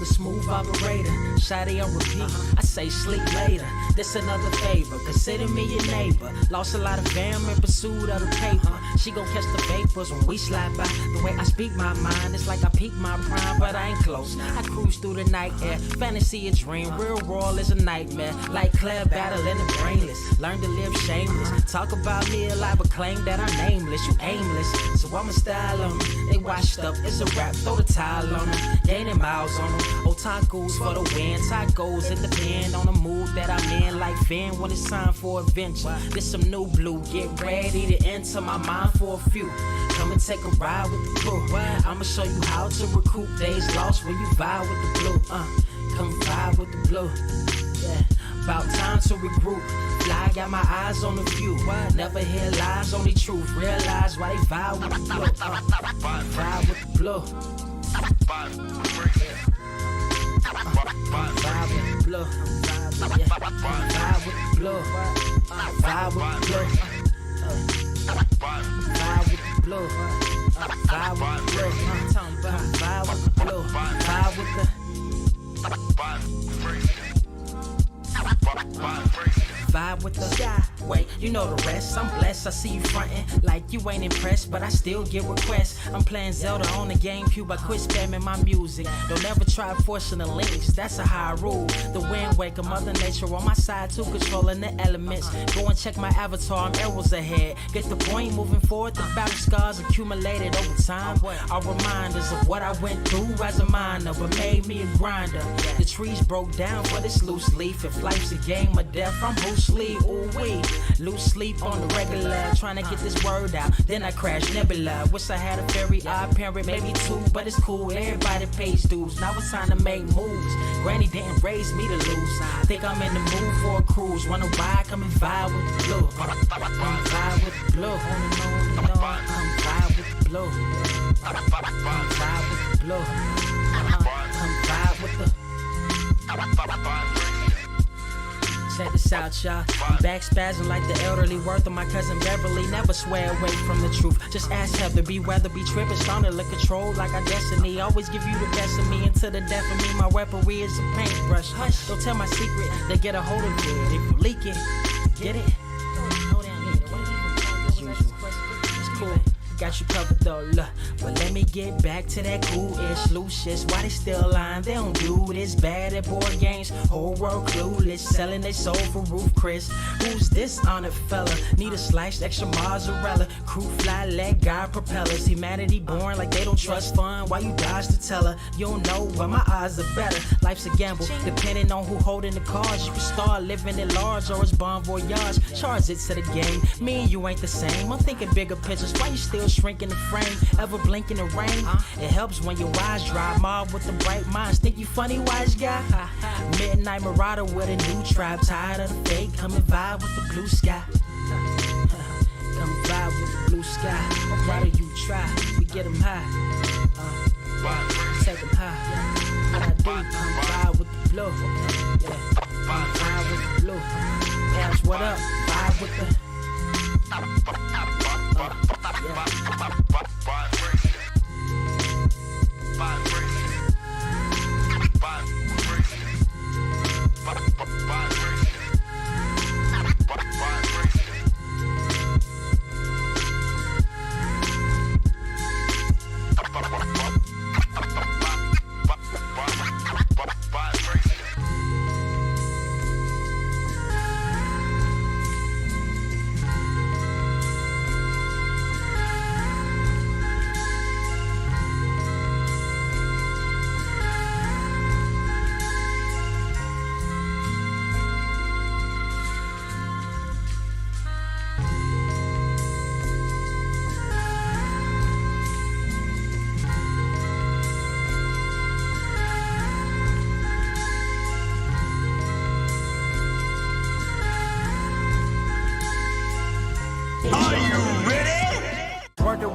the smooth operator. Shawty on repeat, I say sleep later. This another favor, consider me your neighbor. Lost a lot of fam in pursuit of the paper. She gon' catch the vapors when we slide by. The way I speak my mind, it's like I peak my prime, but I ain't close. I cruise through the night air, fantasy a dream, real world is a nightmare. Like Claire battling the brainless, learn to live shameless. Talk about me a lie, but claim that I'm nameless. You aimless, so I'ma style on them. They washed up, it's a rap, throw the towel on them. Gaining miles on them, otakus for the win. Tacos, it depend on the mood that I'm in. Like Finn when it's time for adventure. This some new blue, get ready to enter my mind for a few. Come and take a ride with the crew. I'ma show you how to recoup days lost when you vibe with the blue. Come vibe with the blue. Yeah, about time to regroup. Fly, got my eyes on the view. Never hear lies, only truth. Realize why they vibe with the blue. Vibe with the blue. Vibe with the blue. Vibe with the blue. Vibe with the blue. Vibe with the blue. Vibe with the blue. Vibe with the blue. Vibe with the vibe with the sky. Wait, you know the rest. I'm blessed. I see you frontin' like you ain't impressed, but I still get requests. I'm playing Zelda on the GameCube. I quit spamming my music. Don't ever try forcing the links. That's a high rule. The wind waker, Mother Nature on my side too, controlling the elements. Go and check my avatar. I'm arrows ahead. Get the point. Moving forward. The battle scars accumulated over time are reminders of what I went through as a minor, but made me a grinder. The trees broke down for this loose leaf. If life's a game of death, I'm Bruce Lee. Ooh wee. Lose sleep on the regular, trying to get this word out. Then I crash Nebula. Wish I had a very odd parent, maybe two, but it's cool. Everybody pays dues. Now it's time to make moves. Granny didn't raise me to lose. Think I'm in the mood for a cruise. Wanna ride? Come and vibe with the blue. Come vibe with the blue. Come vibe with the blue. Come vibe with the blue. Come vibe with the. Check this out, y'all. I'm back spazzing like the elderly worth of my cousin Beverly. Never swear away from the truth. Just ask Heather, be weather, be tripping, starting to look control like our destiny. Always give you the best of me until the death of me. My weaponry is a paintbrush. Hush, don't tell my secret. They get a hold of it. If you leak it, get it. It's cool. Got you covered though, look. But let me get back to that cool-ish, loose-ish. Why they still lying? They don't do this. Bad at board games, whole world clueless. Selling they soul for Roof Chris. Who's this honored fella? Need a slice, extra mozzarella. Crew fly, let God propellers. Humanity born like they don't trust fun. Why you dodge the teller? You don't know, but my odds are better. Life's a gamble, depending on who holding the cards. You can start living at large or it's bon voyage. Charge it to the game. Me and you ain't the same. I'm thinking bigger pictures. Why you still shrinking the frame? Ever blink in the rain? It helps when your eyes dry. Mob with the bright minds. Think you funny, wise guy? Midnight marauder with a new tribe. Tired of the fake. Come and vibe with the blue sky. Come vibe with the blue sky. Why do you try? We get them high. Take them high. What I do? Come vibe with the blue. Come vibe with the blue. Pass what up? Vibe with the.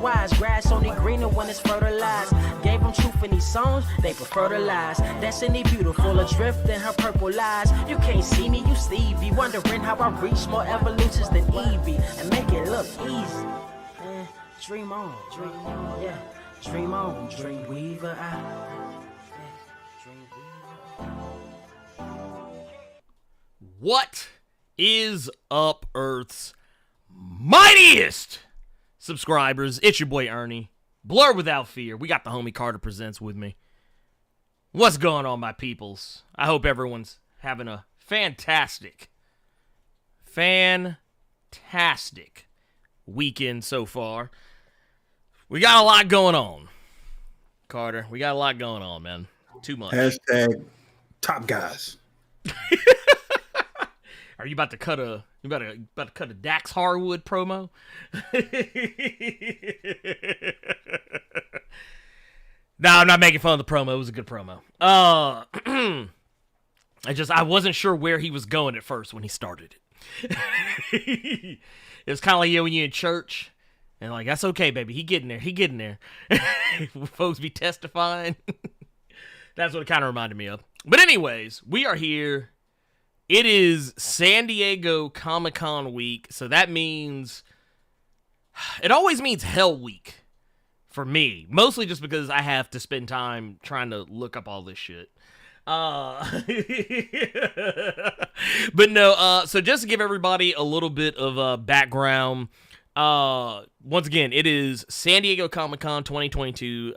Wise grass only greener when it's fertilized. Gave them truth in these songs, they prefer to lies. Destiny beautiful, adrift in her purple eyes. You can't see me, you Stevie. Wondering how I reach more evolutions than Evie and make it look easy. Dream on, yeah. Dream on, dream weaver. Dream weaver. What is up, Earth's mightiest subscribers? It's your boy Ernie. Blerd without fear. We got the homie Carter Presents with me. What's going on, my peoples? I hope everyone's having a fantastic weekend so far. We got a lot going on, Carter. We got a lot going on, man. Too much. Hashtag top guys. Are you about to cut a Dax Harwood promo? No, I'm not making fun of the promo. It was a good promo. I wasn't sure where he was going at first when he started it. It was kind of like when you're in church and like, that's okay, baby. He getting there. Folks be testifying. That's what it kind of reminded me of. But anyways, we are here. It is San Diego Comic-Con week, so that means... It always means Hell Week for me. Mostly just because I have to spend time trying to look up all this shit. But no, so just to give everybody a little bit of background... once again, it is San Diego Comic-Con 2022.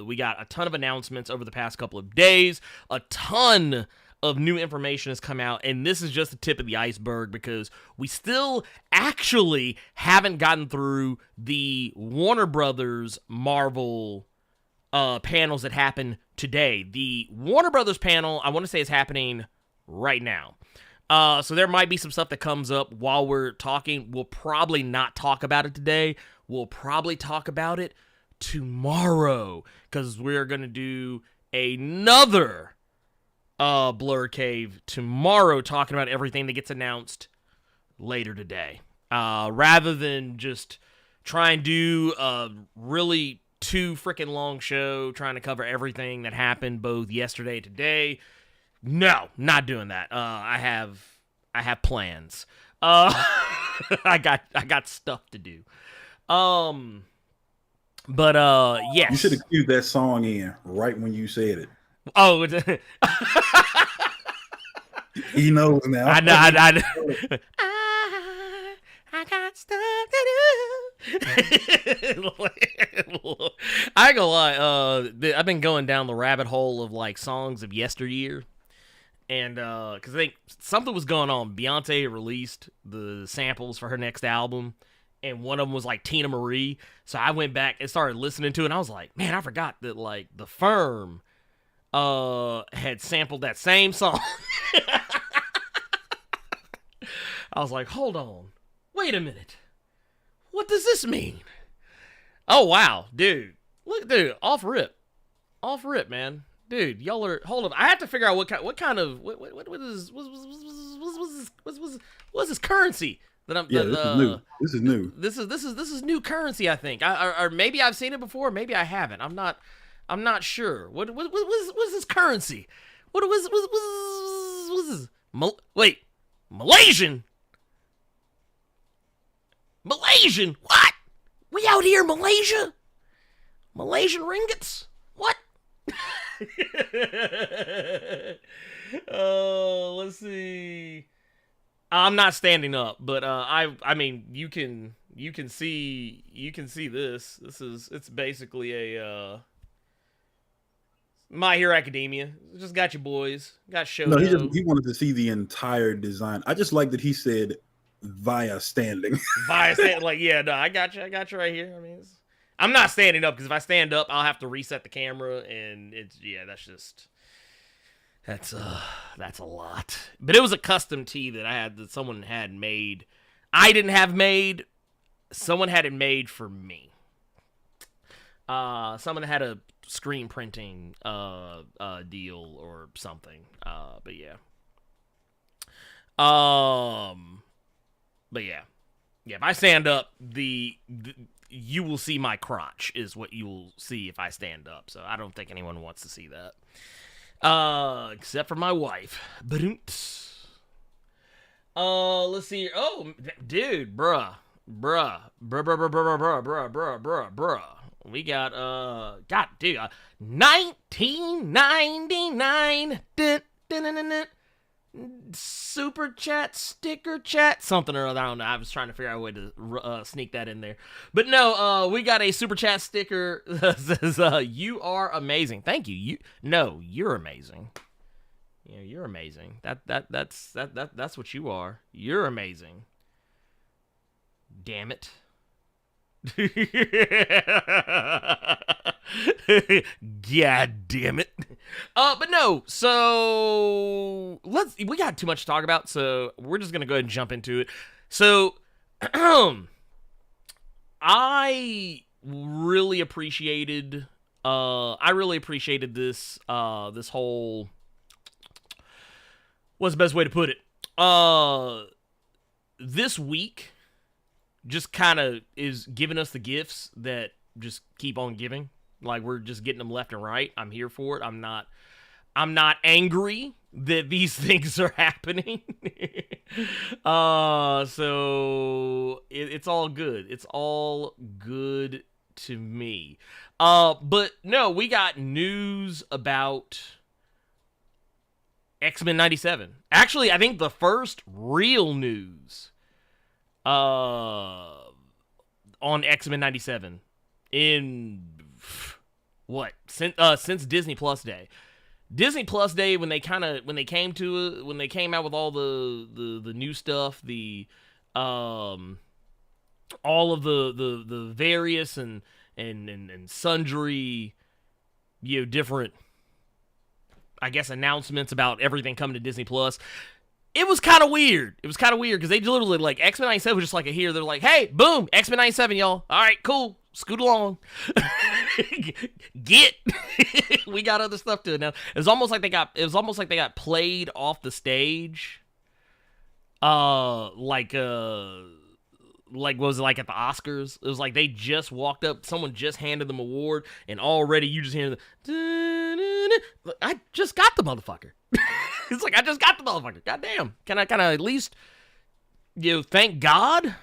We got a ton of announcements over the past couple of days. A ton of new information has come out, and this is just the tip of the iceberg because we still actually haven't gotten through the Warner Brothers Marvel panels that happened today. The Warner Brothers panel, I want to say, is happening right now. So there might be some stuff that comes up while we're talking. We'll probably not talk about it today. We'll probably talk about it tomorrow because we're going to do another Blerd Cave tomorrow talking about everything that gets announced later today. Rather than just try and do a really too freaking long show trying to cover everything that happened both yesterday and today. No, not doing that. I have plans. I got stuff to do. But yes. You should have cued that song in right when you said it. Oh, he knows now. I know. I got stuff to do. I ain't gonna lie. I've been going down the rabbit hole of like songs of yesteryear. And, because I think something was going on. Beyonce released the samples for her next album, and one of them was, like, Tina Marie. So I went back and started listening to it, and I was like, man, I forgot that, like, The Firm had sampled that same song. I was like, hold on. Wait a minute. What does this mean? Oh, wow. Dude. Look, dude, off rip, man. Dude, y'all are, hold up. I have to figure out what kind of what's this currency that I'm. Yeah, this is new. This is new currency. I think. Or maybe I've seen it before. Maybe I haven't. I'm not sure. What's this currency? What was this? Wait, Malaysian. What? We out here, Malaysia? Malaysian ringgits? What? Let's see. I'm not standing up, but I mean you can see this. It's basically a My Hero Academia. Just got your boys. Got Shoutouts. No, he wanted to see the entire design. I just like that he said via standing. Like, yeah, no, I got you right here. I mean, I'm not standing up because if I stand up, I'll have to reset the camera, and that's a lot. But it was a custom tee that someone had made. I didn't have made. Someone had it made for me. Someone had a screen printing deal or something. But yeah. If I stand up, you will see my crotch is what you will see if I stand up. So I don't think anyone wants to see that. Except for my wife. Let's see here. Oh, dude, bruh. We got, God, dude, 1999. super chat, sticker chat, something or other. I don't know. I was trying to figure out a way to sneak that in there. But no, we got a super chat sticker that says, you are amazing. Thank you. You're amazing. Yeah, you're amazing. That's what you are. You're amazing. Damn it. God damn it. But no, so we got too much to talk about, so we're just gonna go ahead and jump into it. So I really appreciated this this whole, what's the best way to put it? This week just kind of is giving us the gifts that just keep on giving. Like, we're just getting them left and right. I'm here for it. I'm not angry that these things are happening. So it's all good. It's all good to me. But no, we got news about XMen 97. Actually, I think the first real news on XMen 97 in what, since Disney Plus Day. Disney Plus Day, when they came out with all the new stuff, all of the various and sundry, different, I guess, announcements about everything coming to Disney Plus. It was kind of weird. Because they literally, like, X-Men 97 was just like they're like, hey, boom, X-Men 97, y'all. All right, cool. Scoot along. Get. We got other stuff to announce. It was almost like they got played off the stage. Like what was it, like at the Oscars? It was like they just walked up, someone just handed them an award, and already you just hear I just got the motherfucker. It's like, I just got the motherfucker. Goddamn. Can I at least, thank God?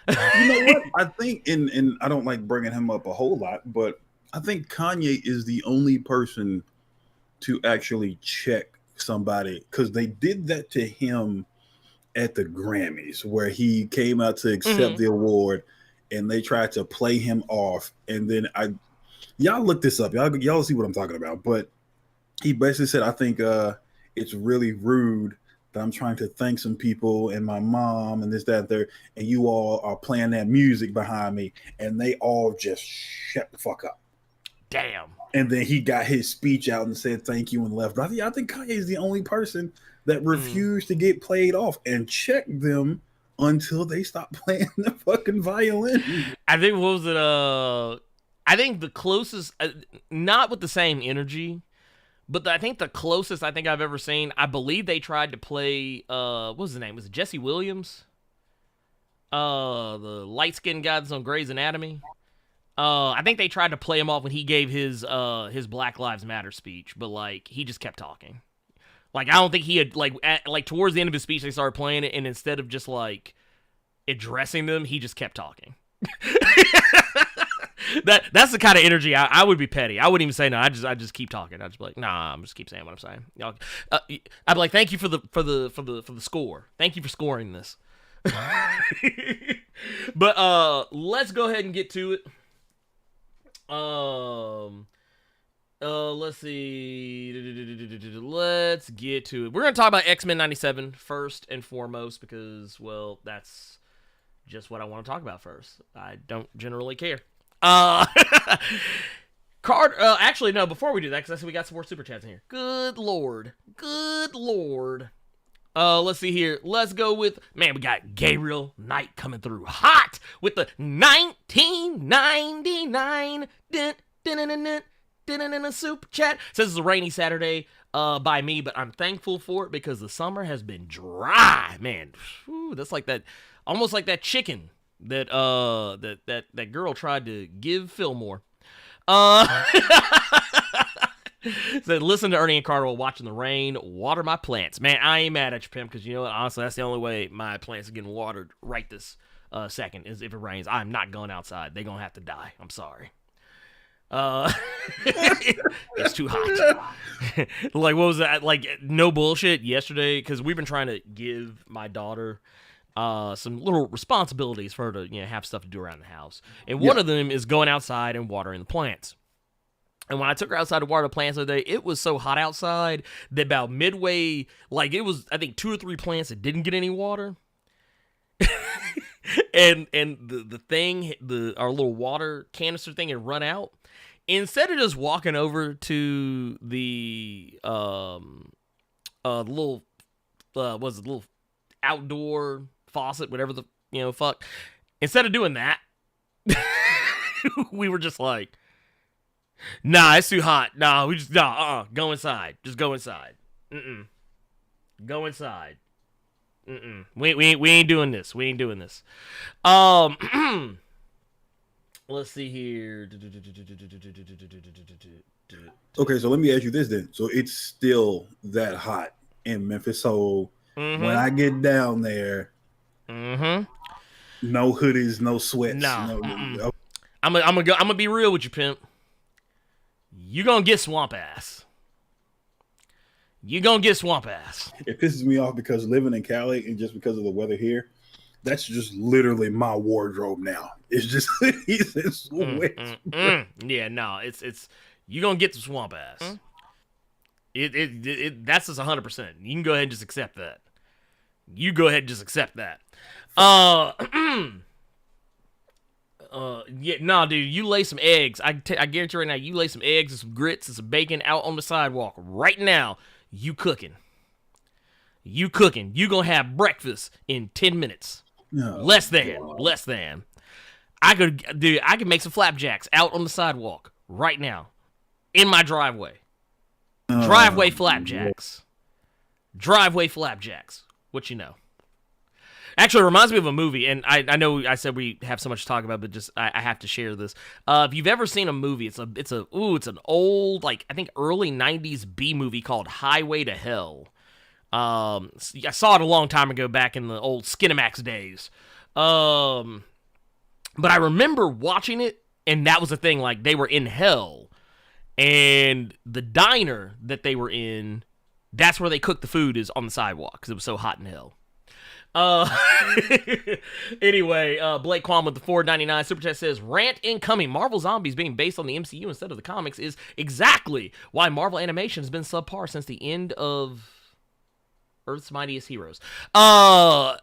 You know what? I think, and I don't like bringing him up a whole lot, but I think Kanye is the only person to actually check somebody, because they did that to him at the Grammys, where he came out to accept the award, and they tried to play him off. And then y'all look this up, y'all see what I'm talking about. But he basically said, I think it's really rude that I'm trying to thank some people and my mom and this, that, there, and you all are playing that music behind me, and they all just shut the fuck up. Damn. And then he got his speech out and said thank you and left. But I think Kanye is the only person that refused to get played off and check them until they stop playing the fucking violin. I think, what was it? I think the closest, not with the same energy, but I think the closest I think I've ever seen, I believe they tried to play, what was his name? Was it Jesse Williams? The light-skinned guy that's on Grey's Anatomy. I think they tried to play him off when he gave his Black Lives Matter speech, but, like, he just kept talking. Like, I don't think he had, like towards the end of his speech, they started playing it, and instead of just, like, addressing them, he just kept talking. That's the kind of energy I would be petty. I wouldn't even say no. I just keep talking. I'd just be like, nah, I'm just keep saying what I'm saying. I'd be like, thank you for the score. Thank you for scoring this. But let's go ahead and get to it. Let's see. Let's get to it. We're gonna talk about X-Men 97 first and foremost because, well, that's just what I want to talk about first. I don't generally care. Actually, no, before we do that, because I said we got some more super chats in here. Good lord. Let's see here. Let's go with, man, we got Gabriel Knight coming through hot with the 1999 super chat. Says it's a rainy Saturday by me, but I'm thankful for it because the summer has been dry, man. Whew, that's like that, almost like that chicken that that girl tried to give Fillmore. Said, listen to Ernie and Carter while watching the rain water my plants. Man, I ain't mad at you, Pimp, because you know what? Honestly, that's the only way my plants are getting watered right this second is if it rains. I'm not going outside. They're going to have to die. I'm sorry. It's too hot. Like, what was that? Like, no bullshit yesterday, because we've been trying to give my daughter some little responsibilities for her to, have stuff to do around the house. And one of them is going outside and watering the plants. And when I took her outside to water the plants the other day, it was so hot outside that about midway, like, it was, I think, 2 or 3 plants that didn't get any water. and the thing, our little water canister thing had run out. Instead of just walking over to the little little outdoor faucet, whatever the fuck. Instead of doing that, we were just like, nah, it's too hot. Nah, go inside. Just go inside. Go inside. We ain't doing this. We ain't doing this. Let's see here. Okay, so let me ask you this then. So it's still that hot in Memphis. So when I get down there, no hoodies, no sweats. No. I'm gonna be real with you, pimp. You gonna get swamp ass. You gonna get swamp ass. It pisses me off because living in Cali and just because of the weather here, that's just literally my wardrobe now. It's just it's wet. Yeah, no, it's you gonna get some swamp ass. It that's just 100%. You can go ahead and just accept that. You go ahead and just accept that. Yeah, no, dude, you lay some eggs. I guarantee right now, you lay some eggs and some grits and some bacon out on the sidewalk right now. You cooking. You gonna have breakfast in 10 minutes. No. Less than. I could make some flapjacks out on the sidewalk right now. In my driveway. Driveway flapjacks. What you know? Actually, it reminds me of a movie, and I know I said we have so much to talk about, but just I have to share this. If you've ever seen a movie, it's an old, like, I think early 90s B movie called Highway to Hell. I saw it a long time ago back in the old Skinamax days. But I remember watching it, and that was the thing, like, they were in hell, and the diner that they were in, that's where they cooked the food, is on the sidewalk, because it was so hot in hell. Anyway, Blake Kwam with the $4.99 super chat says, rant incoming. Marvel Zombies being based on the MCU instead of the comics is exactly why Marvel animation has been subpar since the end of Earth's Mightiest Heroes. I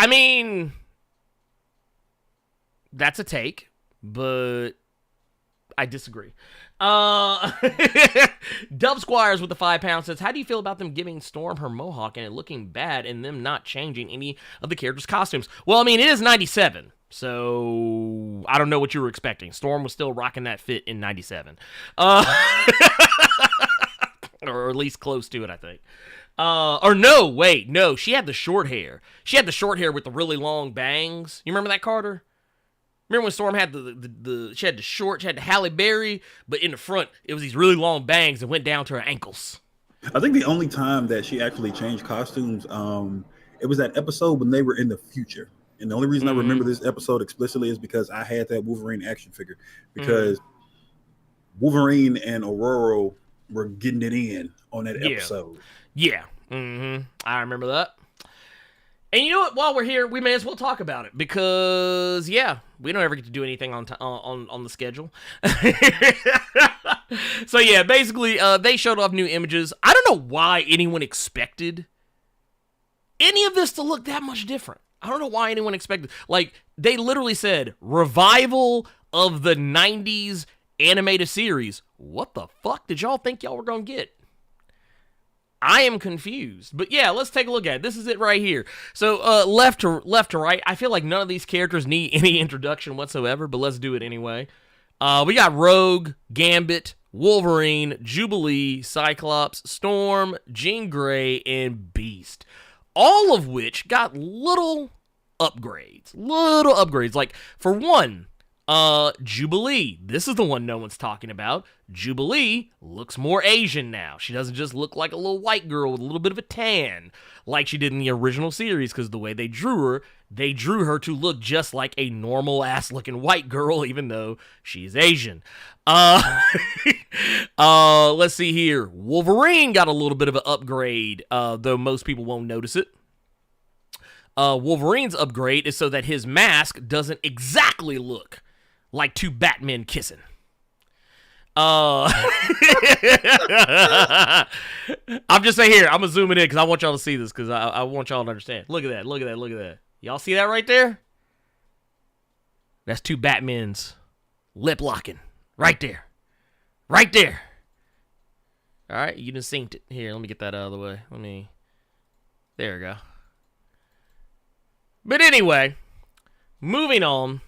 mean, that's a take, but I disagree. Dub Squires with the £5 says, how do you feel about them giving Storm her Mohawk and it looking bad and them not changing any of the characters' costumes? Well, I mean, it is 97, so I don't know what you were expecting. Storm was still rocking that fit in 97. Or at least close to it, I think. No, she had the short hair. She had the short hair with the really long bangs. You remember that, Carter? Remember when Storm had she had the Halle Berry, but in the front, it was these really long bangs that went down to her ankles. I think the only time that she actually changed costumes, it was that episode when they were in the future. And the only reason I remember this episode explicitly is because I had that Wolverine action figure. Because Wolverine and Aurora were getting it in on that episode. Yeah. I remember that. And you know what? While we're here, we may as well talk about it because, we don't ever get to do anything on the schedule. So yeah, basically, they showed off new images. I don't know why anyone expected any of this to look that much different. I don't know why anyone expected. Like, they literally said revival of the 90s animated series. What the fuck did y'all think y'all were gonna get? I am confused. But yeah, let's take a look at it. This is it right here. So left to right, I feel like none of these characters need any introduction whatsoever, but let's do it anyway. We got Rogue, Gambit, Wolverine, Jubilee, Cyclops, Storm, Jean Grey, and Beast. All of which got little upgrades. Like, for one, Jubilee. This is the one no one's talking about. Jubilee looks more Asian now. She doesn't just look like a little white girl with a little bit of a tan like she did in the original series, because the way they drew her to look just like a normal ass looking white girl, even though she's Asian. Let's see here. Wolverine got a little bit of an upgrade, though most people won't notice it. Wolverine's upgrade is so that his mask doesn't exactly look like two Batmen kissing. I'm just saying here, I'm gonna zoom it in because I want y'all to see this, because I want y'all to understand. Look at that, look at that, look at that. Y'all see that right there? That's two Batmen's lip locking. Right there. Right there. Alright, you done synced it. Here, let me get that out of the way. There we go. But anyway, moving on.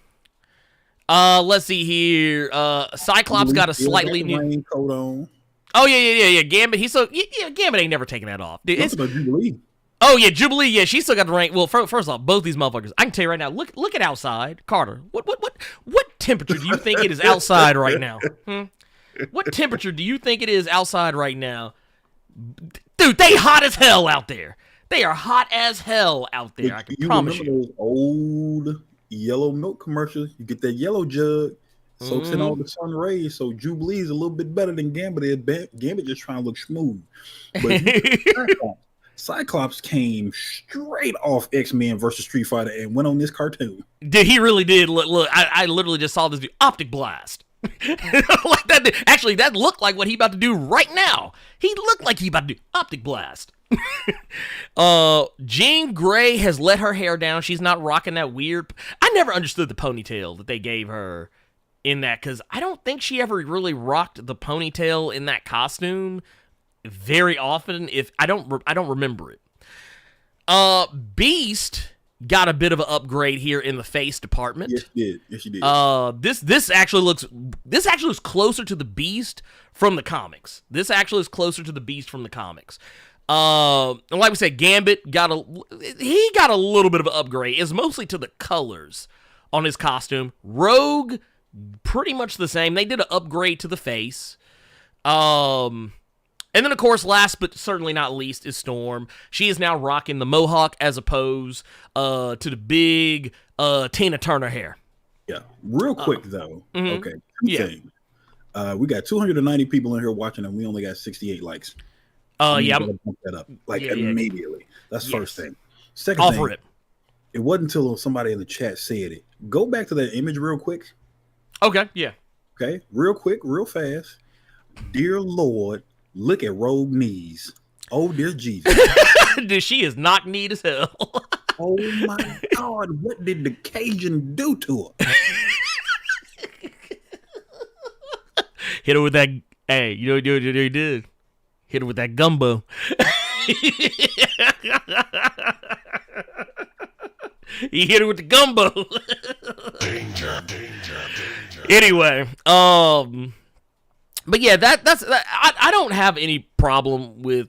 Let's see here. Cyclops got a slightly new raincoat on. Oh yeah. Gambit. Gambit ain't never taken that off. Dude, It's about Jubilee. Oh yeah, Jubilee. Yeah, she still got the rank. Well, first off, both these motherfuckers. I can tell you right now. Look at outside, Carter. What temperature do you think it is outside right now? What temperature do you think it is outside right now? Dude, they hot as hell out there. They are hot as hell out there. I can promise you. Those old yellow milk commercials? You get that yellow jug, soaks in all the sun rays. So Jubilee is a little bit better than Gambit. Gambit just trying to look smooth. But Cyclops came straight off X-Men versus Street Fighter and went on this cartoon. He really did. Look, I literally just saw this dude. Optic Blast. Like that. Actually, that looked like what he about to do right now. He looked like he about to do Optic Blast. Jean Grey has let her hair down. She's not rocking that weird. I never understood the ponytail that they gave her in that, because I don't think she ever really rocked the ponytail in that costume very often. If I don't remember it. Beast got a bit of an upgrade here in the face department. Yes, she did. Yes, she did. This actually looks closer to the Beast from the comics. And like we said, Gambit got a little bit of an upgrade. It's mostly to the colors on his costume. Rogue, pretty much the same. They did an upgrade to the face. And then, of course, last but certainly not least is Storm. She is now rocking the Mohawk as opposed to the big Tina Turner hair. Yeah. Real quick, though. Okay. Two things. We got 290 people in here watching, and we only got 68 likes. Yeah. Bump that up immediately. That's first thing. Second Offer thing. It wasn't until somebody in the chat said it. Go back to that image real quick. Okay. Yeah. Okay. Real quick, real fast. Dear Lord, look at Rogue knees. Oh, dear Jesus. Dude, she is knock-kneed as hell. Oh, my God. What did the Cajun do to her? Hit her with that. Hey, you know what he did? Hit her with that gumbo. He hit her with the gumbo. Danger. Anyway, but yeah, that's I don't have any problem with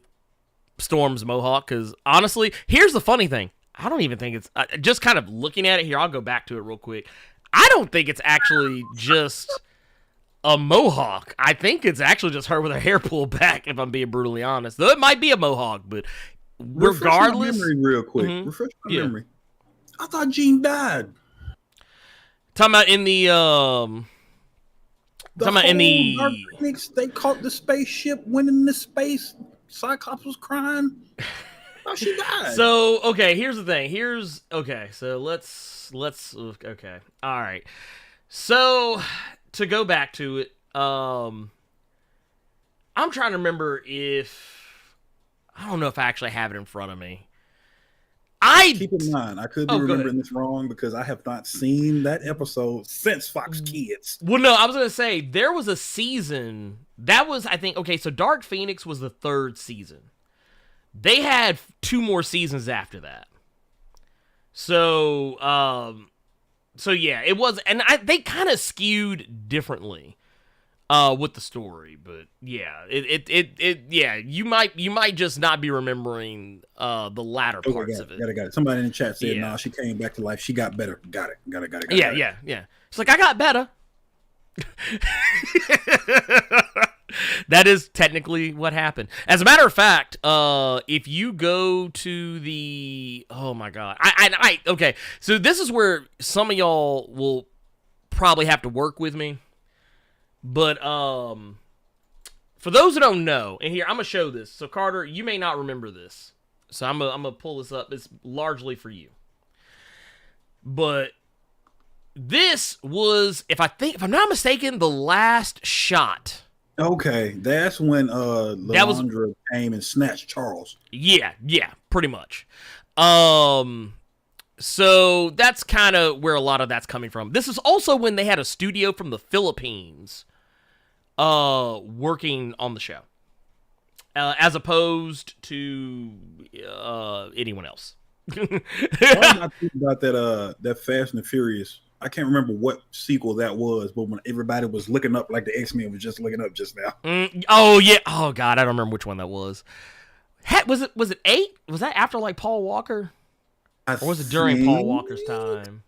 Storm's Mohawk, because honestly, here's the funny thing. I don't even think it's just kind of looking at it here. I'll go back to it real quick. I don't think it's actually just a Mohawk. I think it's actually just her with her hair pulled back, if I'm being brutally honest. Though it might be a Mohawk, but regardless. Refresh my memory real quick. Refresh my memory. I thought Jean died. Talking about in the Dark Phoenix, they caught the spaceship, went into space. Cyclops was crying. Oh, she died. So okay, here's the thing. So let's okay. All right. So to go back to it, I'm trying to remember if I don't know if I actually have it in front of me. Keep in mind, I could be remembering this wrong because I have not seen that episode since Fox Kids. Well, no, I was going to say, there was a season, that was, I think, okay, so Dark Phoenix was the 3rd season. They had 2 more seasons after that. So yeah, it was, and they kind of skewed differently with the story, but yeah, yeah, you might just not be remembering the latter parts of it. Got it. Somebody in the chat said, "No, she came back to life. She got better. Got it. Yeah. It's like, I got better. That is technically what happened. As a matter of fact, if you go to the, oh my god, okay, so this is where some of y'all will probably have to work with me, but for those who don't know, and here I'm gonna show this. So Carter, you may not remember this, so I'm gonna pull this up. It's largely for you, but this was, if I'm not mistaken, the last shot. Okay, that's when Lalandra came and snatched Charles. Yeah, pretty much. So that's kind of where a lot of that's coming from. This is also when they had a studio from the Philippines working on the show, as opposed to anyone else. I'm not thinking about that Fast and the Furious. I can't remember what sequel that was, but when everybody was looking up like the X-Men was just looking up just now. Oh yeah. Oh god, I don't remember which one that was. Was it 8? Was that after like Paul Walker? Or was it during Paul Walker's time?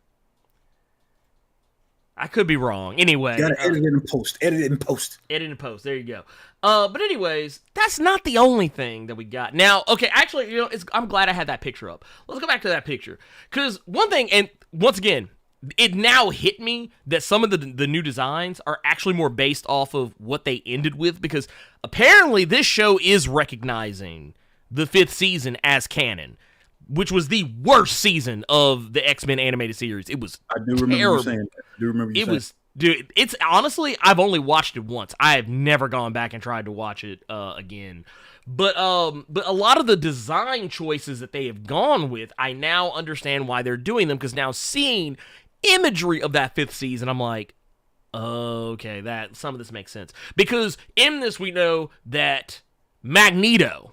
I could be wrong. Anyway, gotta edit it and post. Edit it and post. Edit and post. There you go. But anyways, that's not the only thing that we got. Now, okay, actually, I'm glad I had that picture up. Let's go back to that picture, because one thing, and once again, it now hit me that some of the new designs are actually more based off of what they ended with, because apparently this show is recognizing the 5th season as canon, which was the worst season of the X-Men animated series. It was I do remember terrible. you saying that. I do remember you saying Dude, it's honestly, I've only watched it once. I have never gone back and tried to watch it again. But a lot of the design choices that they have gone with, I now understand why they're doing them, because now seeing imagery of that 5th season, I'm like, okay, that some of this makes sense. Because in this, we know that Magneto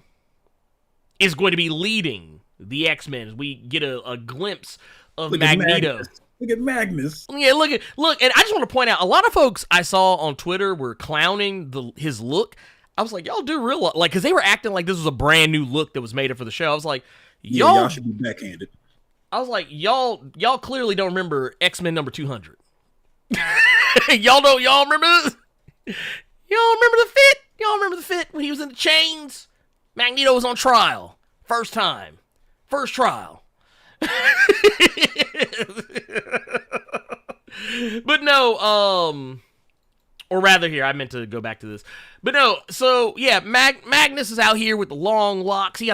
is going to be leading the X-Men as we get a glimpse of Magneto. Look at Magnus. Yeah, look, and I just want to point out, a lot of folks I saw on Twitter were clowning his look. I was like, y'all do realize, like, because they were acting like this was a brand new look that was made up for the show. I was like, y'all should be backhanded. I was like, y'all clearly don't remember X-Men number 200. Y'all remember this? Y'all remember the fit? Y'all remember the fit when he was in the chains? Magneto was on trial. First trial. But no, or rather here, I meant to go back to this. But no, so yeah, Magnus is out here with the long locks. He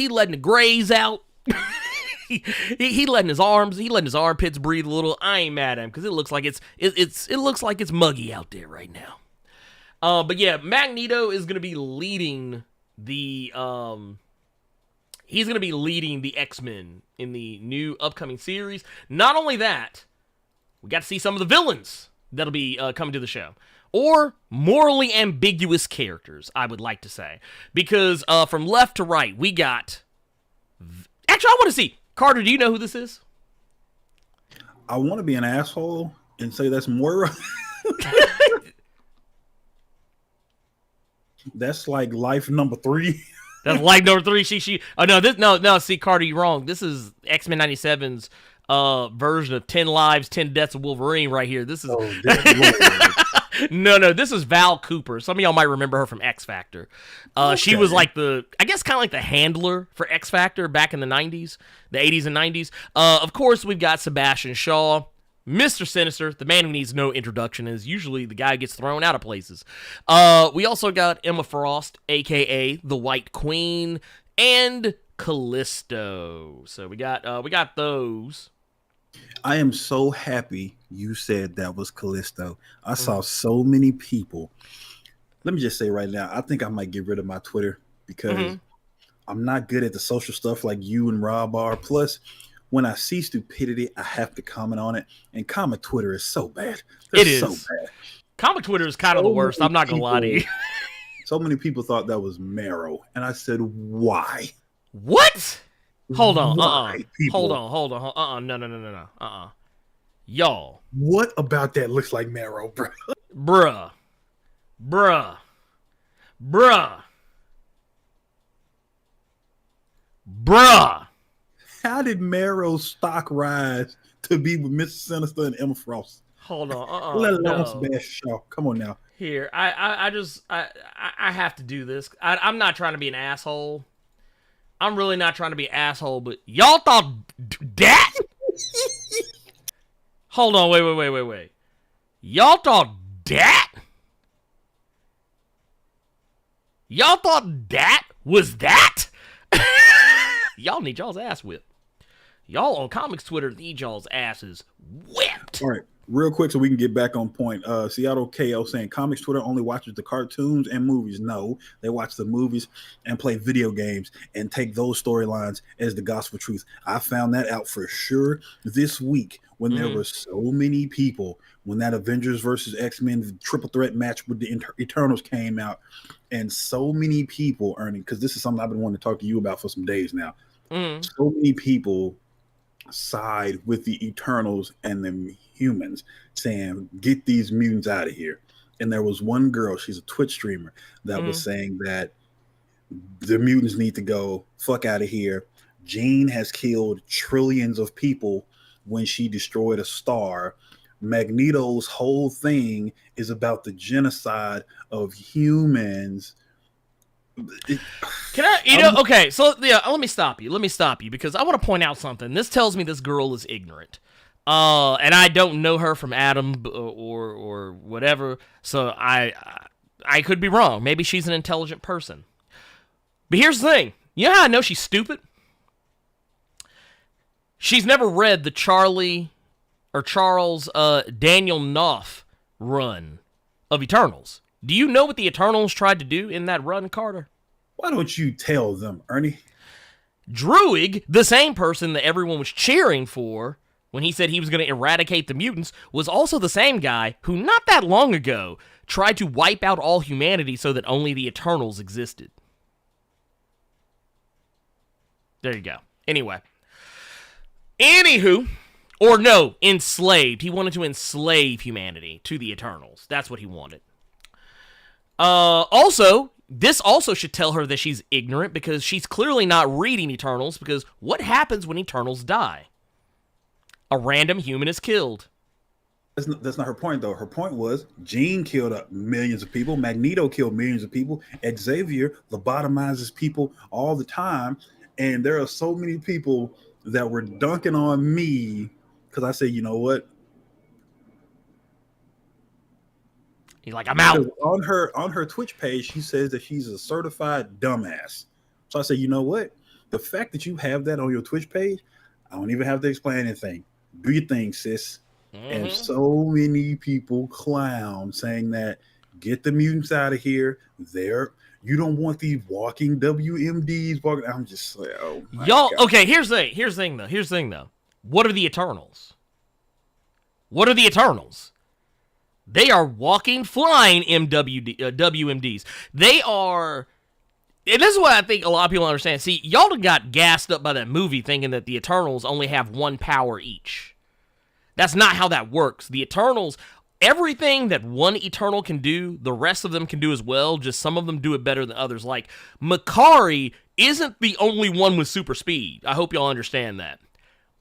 letting the grays out. he letting his armpits breathe a little. I ain't mad at him, because it looks like it's muggy out there right now. But yeah, Magneto is gonna be leading the X-Men in the new upcoming series. Not only that, we got to see some of the villains that'll be coming to the show, or morally ambiguous characters, I would like to say, because from left to right, we got. Actually, I want to see. Carter, do you know who this is? I want to be an asshole and say that's Moira. That's like life number 3. That's like number 3. She. Oh no. See, Carter, you're wrong. This is X-Men 97's version of 10 Lives, 10 Deaths of Wolverine right here. This is. No. This is Val Cooper. Some of y'all might remember her from X Factor. She was like kind of like the handler for X Factor back in the 90s, the 80s and 90s. Of course, we've got Sebastian Shaw, Mr. Sinister, the man who needs no introduction, is usually the guy who gets thrown out of places. We also got Emma Frost, a.k.a. the White Queen, and Callisto. So we got those. I am so happy you said that was Callisto. I saw so many people. Let me just say right now, I think I might get rid of my Twitter, because I'm not good at the social stuff like you and Rob are. Plus, when I see stupidity, I have to comment on it. And comic Twitter is so bad. It is. So bad. Comic Twitter is kind of the worst. I'm not going to lie to you. So many people thought that was Marrow. And I said, why? What? Hold on. People? Hold on. No. Y'all. What about that looks like Marrow, bro? Bruh. How did Marrow's stock rise to be with Mr. Sinister and Emma Frost? Hold on. Let alone No. Sebastian Shaw. Come on now. Here, I have to do this. I'm not trying to be an asshole. I'm really not trying to be an asshole, but y'all thought that? Hold on, wait. Y'all thought that? Y'all thought that was that? Y'all need y'all's ass whipped. Y'all on comics Twitter need y'all's asses whipped. All right, real quick so we can get back on point. Seattle KO saying comics Twitter only watches the cartoons and movies. No, they watch the movies and play video games and take those storylines as the gospel truth. I found that out for sure this week when there were so many people when that Avengers versus X-Men triple threat match with the Eternals came out, and so many people, Ernie, because this is something I've been wanting to talk to you about for some days now. So many people side with the Eternals and the humans, saying, get these mutants out of here. And there was one girl, she's a Twitch streamer, that was saying that the mutants need to go fuck out of here. Jean has killed trillions of people when she destroyed a star. Magneto's whole thing is about the genocide of humans. Can I, okay, so yeah, let me stop you because I want to point out something. This tells me this girl is ignorant. And I don't know her from Adam or whatever, so I could be wrong. Maybe she's an intelligent person. But here's the thing. You know how I know she's stupid? She's never read the Charles Daniel Knopf run of Eternals. Do you know what the Eternals tried to do in that run, Carter? Why don't you tell them, Ernie? Druig, the same person that everyone was cheering for when he said he was going to eradicate the mutants, was also the same guy who not that long ago tried to wipe out all humanity so that only the Eternals existed. There you go. Anyway. Anywho, or no, enslaved. He wanted to enslave humanity to the Eternals. That's what he wanted. Also, this also should tell her that she's ignorant because she's clearly not reading Eternals, because what happens when Eternals die? A random human is killed. That's not her point, though. Her point was Jean killed millions of people. Magneto killed millions of people. Xavier lobotomizes people all the time. And there are so many people that were dunking on me because I said, you know what? He's like, I'm out. On her Twitch page, she says that she's a certified dumbass. So I said, you know what? The fact that you have that on your Twitch page, I don't even have to explain anything. Do your thing, sis. And so many people clown saying that get the mutants out of here. You don't want these walking WMDs walking. I'm just like, oh my y'all. God. Okay, here's the thing though. What are the Eternals? What are the Eternals? They are walking, flying WMDs. They are. And this is what I think a lot of people understand. See, y'all got gassed up by that movie thinking that the Eternals only have one power each. That's not how that works. The Eternals, everything that one Eternal can do, the rest of them can do as well, just some of them do it better than others. Like, Makari isn't the only one with super speed. I hope y'all understand that.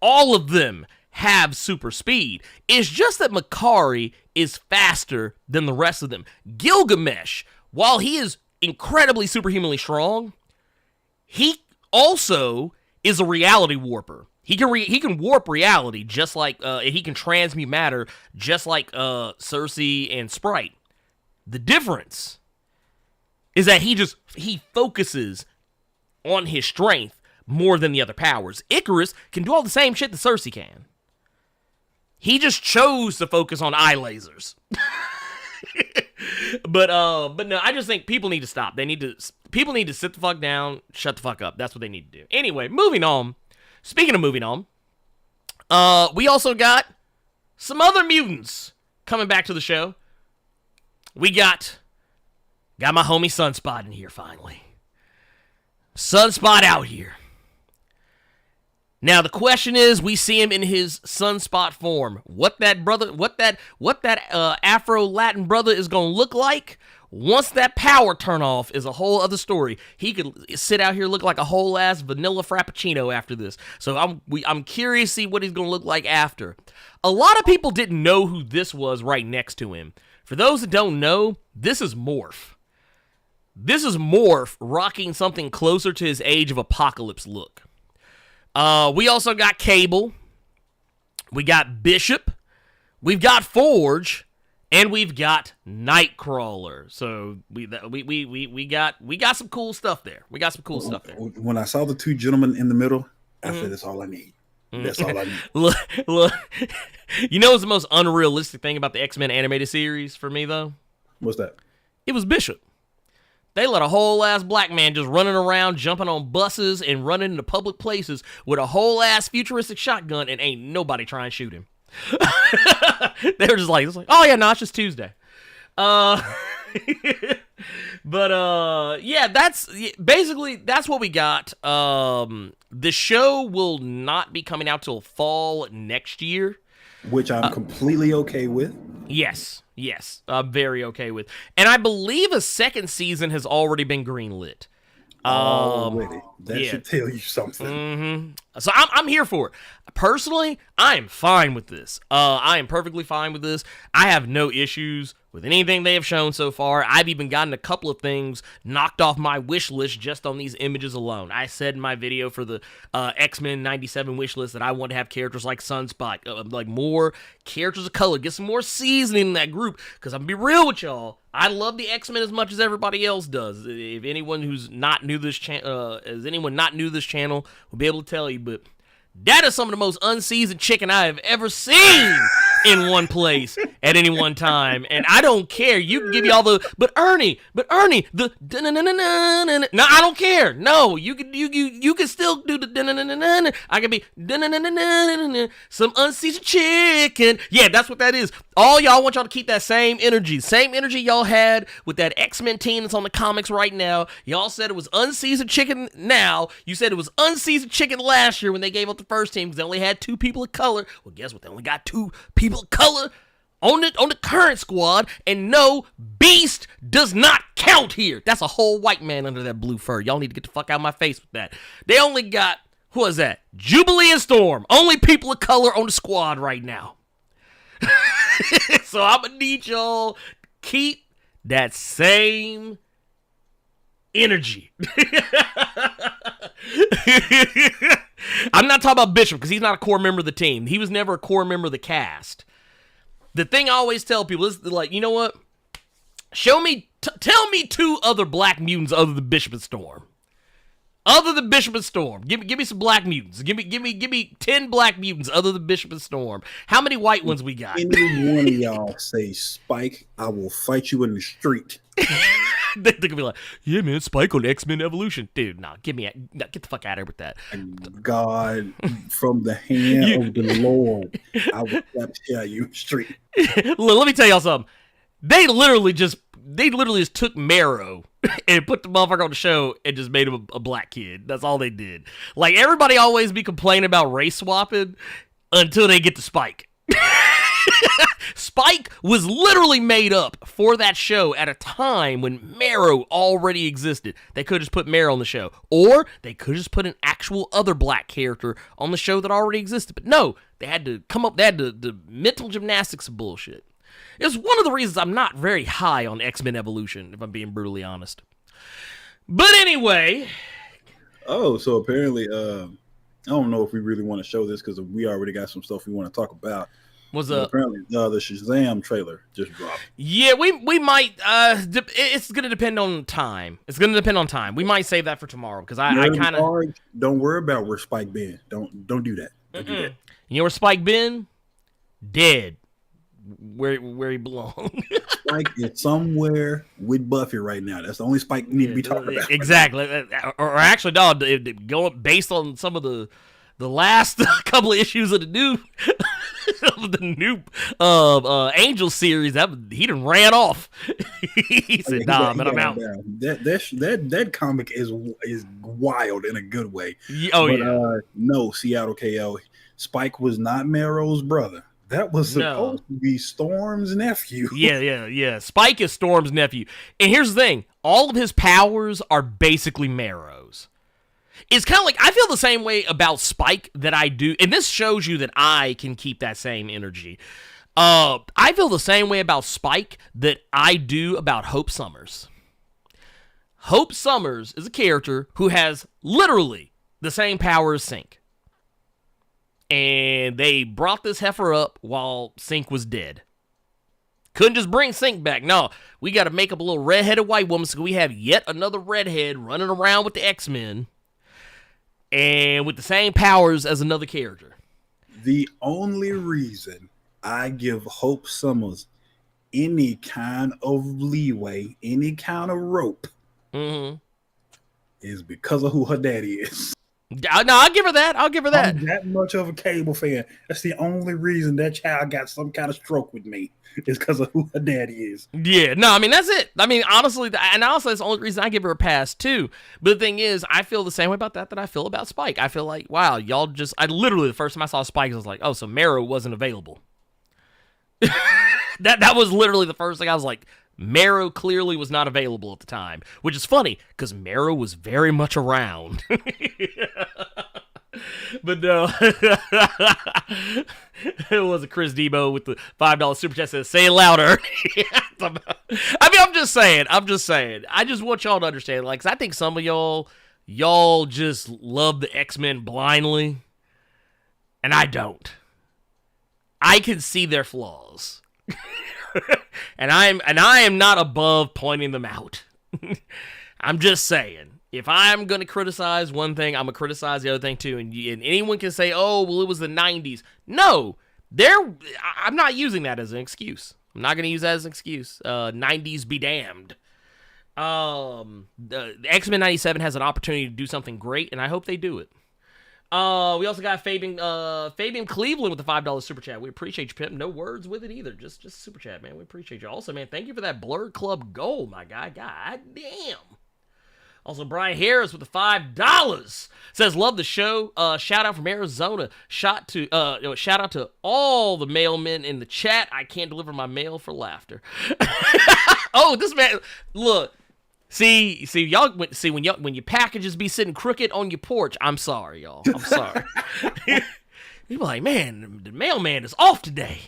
All of them have super speed. It's just that Makari is faster than the rest of them. Gilgamesh, while he is incredibly superhumanly strong, he also is a reality warper. He can warp reality just like he can transmute matter just like Cersei and Sprite. The difference is that he focuses on his strength more than the other powers. Icarus can do all the same shit that Cersei can. He just chose to focus on eye lasers. But no, I just think people need to stop. People need to sit the fuck down, shut the fuck up. That's what they need to do. Anyway, moving on. Speaking of moving on, we also got some other mutants coming back to the show. We got my homie Sunspot in here finally. Sunspot out here. Now the question is, we see him in his Sunspot form. What that Afro-Latin brother is gonna look like, Once that power turn off is a whole other story. He could sit out here look like a whole ass vanilla frappuccino after this. So I'm curious to see what he's gonna look like after. A lot of people didn't know who this was right next to him. For those that don't know, this is Morph. This is Morph rocking something closer to his Age of Apocalypse look. We also got Cable. We got Bishop. We've got Forge. And we've got Nightcrawler. So we got some cool stuff there. We got some cool stuff there. When I saw the two gentlemen in the middle, I said, that's all I need. That's all I need. Look, you know what's the most unrealistic thing about the XMen Animated series for me, though? What's that? It was Bishop. They let a whole ass black man just running around, jumping on buses, and running into public places with a whole ass futuristic shotgun, and ain't nobody trying to shoot him. They were just like, oh yeah, no, it's just Tuesday. But yeah, that's what we got. The show will not be coming out till fall next year, which I'm completely okay with. Yes, I'm very okay with. And I believe a second season has already been greenlit. Already. That should tell you something. Mm-hmm. So I'm here for it. Personally, I am fine with this. I am perfectly fine with this. I have no issues with anything they have shown so far. I've even gotten a couple of things knocked off my wish list just on these images alone. I said in my video for the X-Men 97 wish list that I want to have characters like Sunspot, like more characters of color, get some more seasoning in that group, because I'm going to be real with y'all. I love the X-Men as much as everybody else does. If anyone who's not new to this channel, will be able to tell you, but that is some of the most unseasoned chicken I have ever seen in one place at any one time. And I don't care. You can give me all the, but Ernie, the no, I don't care. No, you can still do the I can be some unseasoned chicken. Yeah, that's what that is. All y'all want y'all to keep that same energy y'all had with that X-Men team that's on the comics right now. Y'all said it was unseasoned chicken now. You said it was unseasoned chicken last year when they gave up the first team because they only had 2 people of color. Well, guess what? They only got 2 people of color on the current squad, and no, Beast does not count here. That's a whole white man under that blue fur. Y'all need to get the fuck out of my face with that. They only got, who is that? Jubilee and Storm. Only people of color on the squad right now. So I'm gonna need y'all to keep that same energy. I'm not talking about Bishop because he's not a core member of the team. He was never a core member of the cast. The thing I always tell people is, like, you know what? Tell me 2 other black mutants other than Bishop and Storm. Other than Bishop and Storm. Give me some black mutants. Give me 10 black mutants other than Bishop and Storm. How many white ones we got? Any one of y'all say Spike, I will fight you in the street. They're gonna be like, yeah, man, Spike on XMen Evolution. Dude, get the fuck out of here with that. God, from the hand of the Lord, I will capture you in the street. Let me tell y'all something. They literally just took Marrow and put the motherfucker on the show and just made him a black kid. That's all they did. Like, everybody always be complaining about race swapping until they get to Spike. Spike was literally made up for that show at a time when Marrow already existed. They could just put Marrow on the show. Or they could just put an actual other black character on the show that already existed. But no, they had to come up, they had the mental gymnastics of bullshit. It's one of the reasons I'm not very high on XMen Evolution, if I'm being brutally honest. But anyway. Oh, so apparently, I don't know if we really want to show this because we already got some stuff we want to talk about. Apparently, the Shazam trailer just dropped. Yeah, we might. It's gonna depend on time. We might save that for tomorrow because I kind of don't worry about where Spike been. Don't do that. Don't do that. You know where Spike been? Dead. Where he belongs. Spike is somewhere with Buffy right now. That's the only Spike need to be talking about. Exactly. Or actually, no, going based on some of the last couple of issues of the new Angel series, he done ran off. He said, "Nah, man, I'm out." That comic is wild in a good way. Yeah. No, Seattle KO. Spike was not Marrow's brother. That was No. supposed to be Storm's nephew. Yeah. Spike is Storm's nephew. And here's the thing. All of his powers are basically Marrow's. It's kind of like, I feel the same way about Spike that I do, and this shows you that I can keep that same energy. I feel the same way about Spike that I do about Hope Summers. Hope Summers is a character who has literally the same power as Sync. And they brought this heifer up while Sync was dead. Couldn't just bring Sync back. No, we got to make up a little redheaded white woman so we have yet another redhead running around with the X-Men and with the same powers as another character. The only reason I give Hope Summers any kind of leeway, any kind of rope, is because of who her daddy is. No, I'll give her that. I'm that much of a Cable fan. That's the only reason that child got some kind of stroke with me, is because of who her daddy is. Yeah, no, I mean, that's it. I mean, honestly, that's the only reason I give her a pass, too. But the thing is, I feel the same way about that I feel about Spike. I feel like, wow, y'all just, the first time I saw Spike, I was like, oh, so Marrow wasn't available. That was literally the first thing I was like, Marrow clearly was not available at the time, which is funny because Marrow was very much around. But no, it was a Chris Debo with the $5 super chat says, say it louder. I mean, I'm just saying. I just want y'all to understand, like, 'cause I think some of y'all just love the X-Men blindly, and I don't. I can see their flaws. And I am not above pointing them out. I'm just saying, if I'm going to criticize one thing, I'm going to criticize the other thing too. And anyone can say, oh, well, it was the 90s. No, I'm not using that as an excuse. I'm not going to use that as an excuse. 90s be damned. The X-Men 97 has an opportunity to do something great, and I hope they do it. We also got Fabian Cleveland with the $5 super chat. We appreciate you, Pimp. No words with it either. Just super chat, man. We appreciate you. Also, man, thank you for that Blerd Club goal, my guy. God damn. Also, Brian Harris with the $5 says, love the show. Shout out from Arizona. Shout out to all the mailmen in the chat. I can't deliver my mail for laughter. Oh, this man, look. See, y'all. See, when your packages be sitting crooked on your porch, I'm sorry, y'all. I'm sorry. You be like, man, the mailman is off today.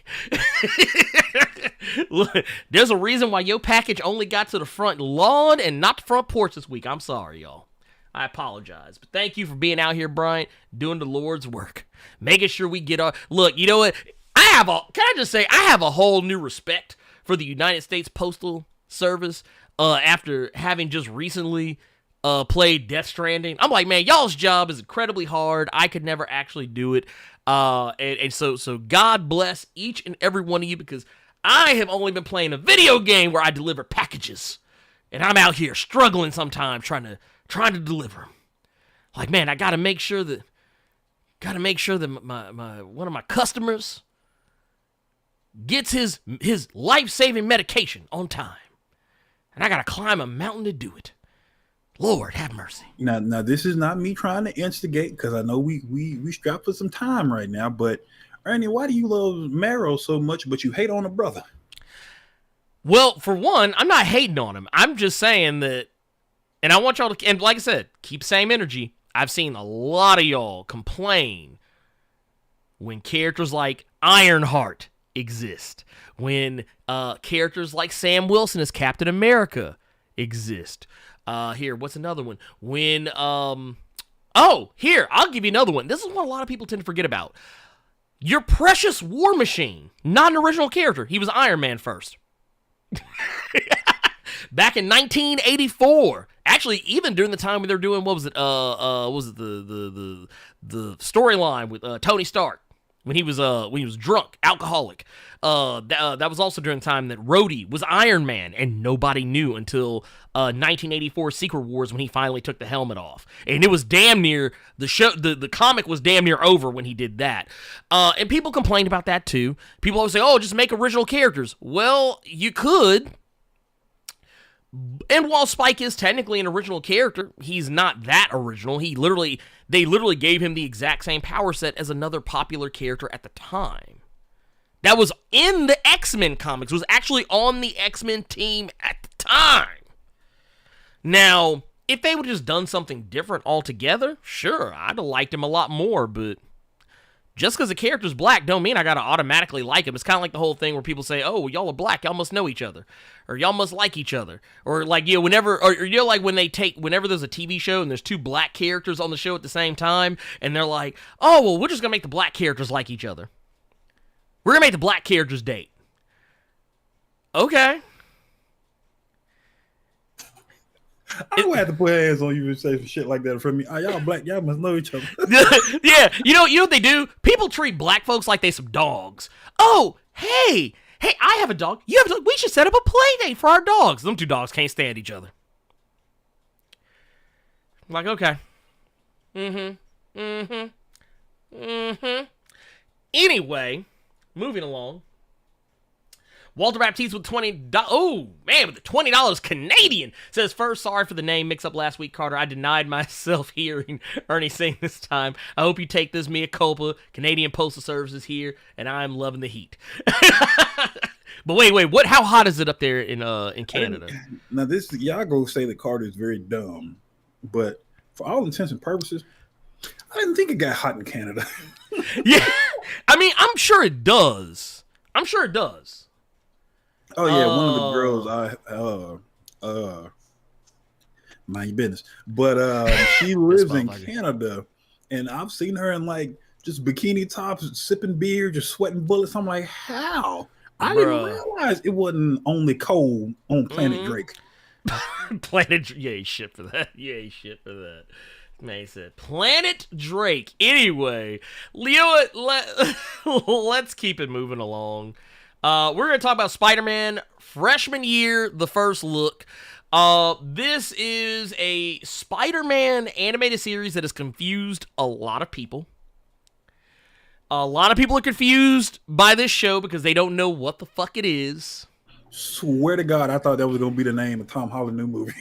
Look, there's a reason why your package only got to the front lawn and not the front porch this week. I'm sorry, y'all. I apologize, but thank you for being out here, Brian, doing the Lord's work, making sure we get our. Look, you know what? Can I just say, I have a whole new respect for the United States Postal Service. After having just recently played Death Stranding, I'm like, man, y'all's job is incredibly hard. I could never actually do it. And so God bless each and every one of you, because I have only been playing a video game where I deliver packages, and I'm out here struggling sometimes trying to deliver them. Like, man, I gotta make sure that my one of my customers gets his life-saving medication on time. And I gotta climb a mountain to do it. Lord, have mercy. Now, this is not me trying to instigate, because I know we strapped for some time right now. But Ernie, why do you love Marrow so much, but you hate on a brother? Well, for one, I'm not hating on him. I'm just saying that, and I want y'all to, and like I said, keep same energy. I've seen a lot of y'all complain when characters like Ironheart exist, when characters like Sam Wilson as Captain America exist. Here, what's another one? When, here, I'll give you another one. This is what a lot of people tend to forget about. Your precious War Machine, not an original character. He was Iron Man first. Back in 1984. Actually, even during the time when they're doing, the storyline with Tony Stark. When he was drunk, alcoholic. That was also during the time that Rhodey was Iron Man, and nobody knew until 1984 Secret Wars when he finally took the helmet off. And it was damn near, the comic was damn near over when he did that. And people complained about that too. People always say, oh, just make original characters. Well, you could. And while Spike is technically an original character, he's not that original. They literally gave him the exact same power set as another popular character at the time. that was in the X-Men comics, was actually on the X-Men team at the time. Now, if they would have just done something different altogether, sure, I'd have liked him a lot more, but just because the character's black don't mean I gotta automatically like him. It's kind of like the whole thing where people say, oh, y'all are black, y'all must know each other, or y'all must like each other, or like, you know, like whenever there's a TV show and there's two black characters on the show at the same time, and they're like, oh, well, we're just gonna make the black characters like each other. We're gonna make the black characters date. Okay. I would have to put hands on you and say some shit like that from me. Oh, y'all black, y'all must know each other. Yeah, you know what they do? People treat black folks like they some dogs. Oh, hey, I have a dog. You have a dog. We should set up a play date for our dogs. Them two dogs can't stand each other. I'm like, okay. Anyway, moving along. Walter Baptiste with $20. Oh, man, with the $20 Canadian. Says, first, sorry for the name mix-up last week, Carter. I denied myself hearing Ernie sing this time. I hope you take this mea culpa. Canadian Postal Service is here, and I'm loving the heat. But wait, what? How hot is it up there in Canada? Now, y'all go say that Carter is very dumb, but for all intents and purposes, I didn't think it got hot in Canada. Yeah, I mean, I'm sure it does. Oh yeah, one of the girls mind your business. But she lives in Canada, and I've seen her in like just bikini tops, sipping beer, just sweating bullets. I'm like, how? I didn't realize it wasn't only cold on Planet Drake. Planet, yeah, he shit for that. Man, he said Planet Drake. Anyway, Leo, let's keep it moving along. We're going to talk about Spider-Man freshman year, the first look. This is a Spider-Man animated series that has confused a lot of people. A lot of people are confused by this show because they don't know what the fuck it is. Swear to God, I thought that was going to be the name of Tom Holland new movie.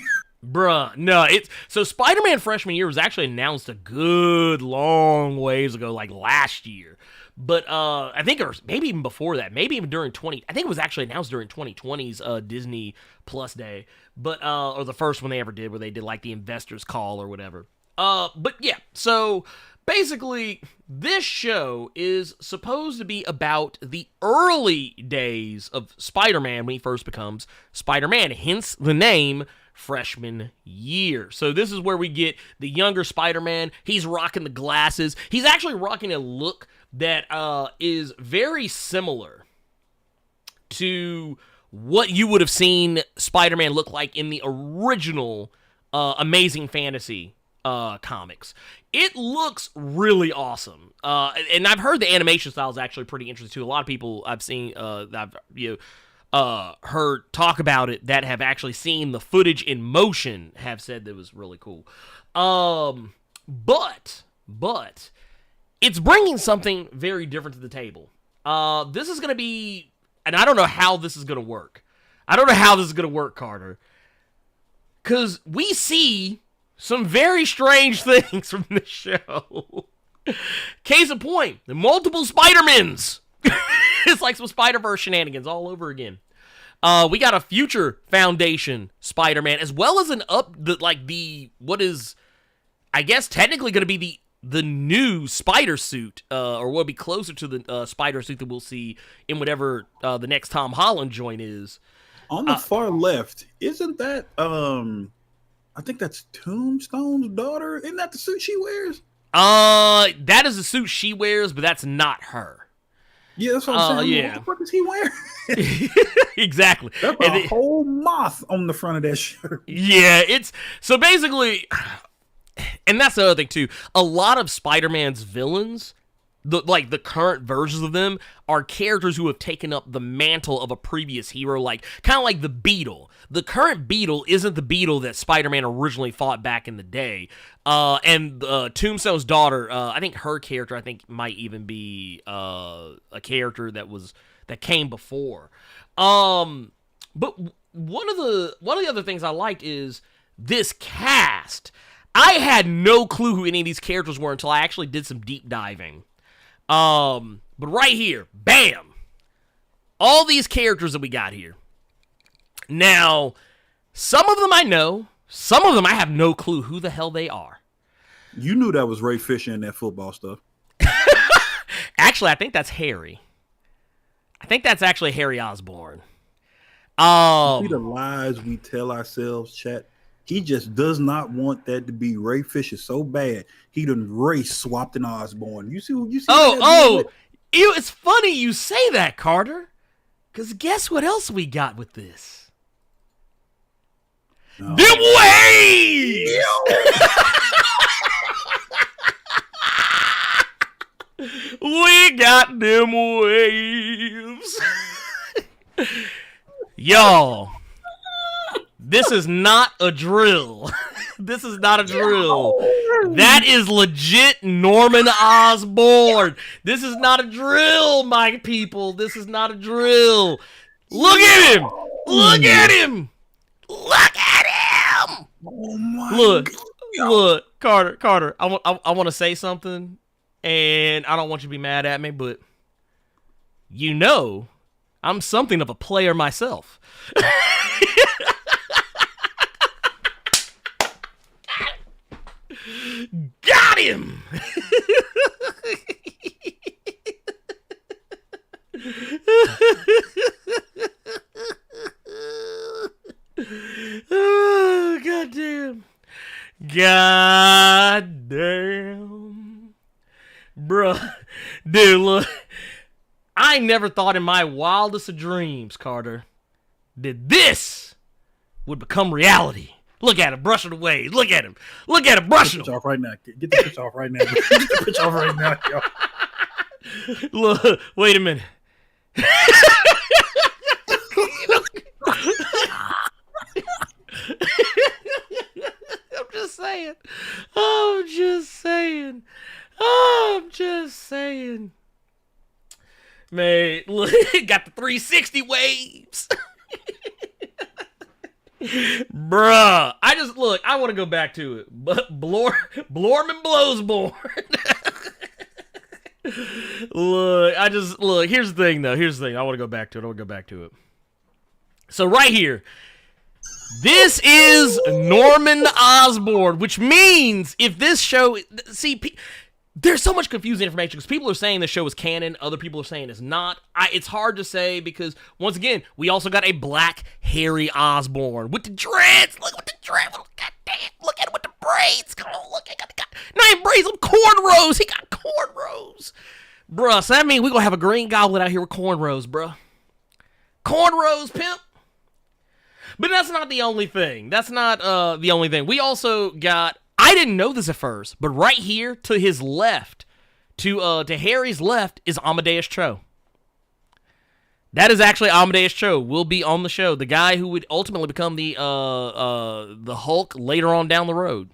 Bruh, no, so Spider-Man freshman year was actually announced a good long ways ago, like last year. But I think it was maybe even before that, maybe even during I think it was actually announced during 2020's Disney Plus Day, but or the first one they ever did, where they did like the investors call or whatever. But yeah, so basically this show is supposed to be about the early days of Spider-Man when he first becomes Spider-Man, hence the name freshman year. So this is where we get the younger Spider-Man. He's rocking the glasses. He's actually rocking a look that is very similar to what you would have seen Spider-Man look like in the original Amazing Fantasy comics. It looks really awesome. And I've heard the animation style is actually pretty interesting too. A lot of people I've seen heard talk about it that have actually seen the footage in motion have said that it was really cool. But it's bringing something very different to the table. This is going to be, and I don't know how this is going to work. Carter. Because we see some very strange things from this show. Case in point, the multiple Spider-Mans. It's like some Spider-Verse shenanigans all over again. We got a future Foundation Spider-Man, as well as what is, I guess, technically going to be the new spider suit, or will be closer to the spider suit that we'll see in whatever the next Tom Holland joint is. On the far left, isn't that I think that's Tombstone's daughter? Isn't that the suit she wears? That is the suit she wears, but that's not her. Yeah, that's what I'm saying. Yeah. What the fuck is he wearing? Exactly. That's a whole moth on the front of that shirt. Yeah, it's so basically, and that's the other thing too. A lot of Spider-Man's villains, the current versions of them, are characters who have taken up the mantle of a previous hero, kind of like the Beetle. The current Beetle isn't the Beetle that Spider-Man originally fought back in the day. And Tombstone's daughter, I think her character, might even be a character that came before. But one of the other things I liked is this cast. I had no clue who any of these characters were until I actually did some deep diving. But right here, bam! all these characters that we got here. Now, some of them I know, some of them I have no clue who the hell they are. You knew that was Ray Fisher in that football stuff. Actually, I think that's Harry. I think that's actually Harry Osborn. See the lies we tell ourselves, chat. He just does not want that to be Ray Fisher so bad. He done race swapped an Osborne. You see? It's funny you say that, Carter. Because guess what else we got with this? No. Them waves! We got them waves. Y'all, this is not a drill. This is not a drill. That is legit Norman Osborn. This is not a drill, my people. This is not a drill. Look at him. Look at him. Look at him. Oh my Look, God. look, Carter. I want to say something, and I don't want you to be mad at me, but you know, I'm something of a player myself. Got him! Oh, goddamn. Goddamn. Bruh. Dude, look. I never thought in my wildest of dreams, Carter, that this would become reality. Look at him, brushing away. Look at him. Look at him, brushing Get the him. pitch off right now. Get the pitch off right now. Get the pitch off right now, yo. Look, wait a minute. I'm just saying. I'm just saying. I'm just saying. Man, look, got the 360 waves. Bruh, I want to go back to it. But Blorm and Blowsborn. Look, here's the thing, though. Here's the thing. I want to go back to it. So right here, this is Norman Osborn, which means if this show, there's so much confusing information because people are saying the show is canon, other people are saying it's not. It's hard to say because, once again, we also got a black Harry Osborn with the dreads. Look at the dreads. Goddamn, look at it with the braids. Come on, look. Not even braids, cornrows. He got cornrows. Bruh, so that means we're going to have a Green Goblin out here with cornrows, bruh. Cornrows, pimp. But that's not the only thing. That's not the only thing. We also got, I didn't know this at first, but right here to his left, to Harry's left is Amadeus Cho. That is actually Amadeus Cho. Will be on the show. The guy who would ultimately become the Hulk later on down the road.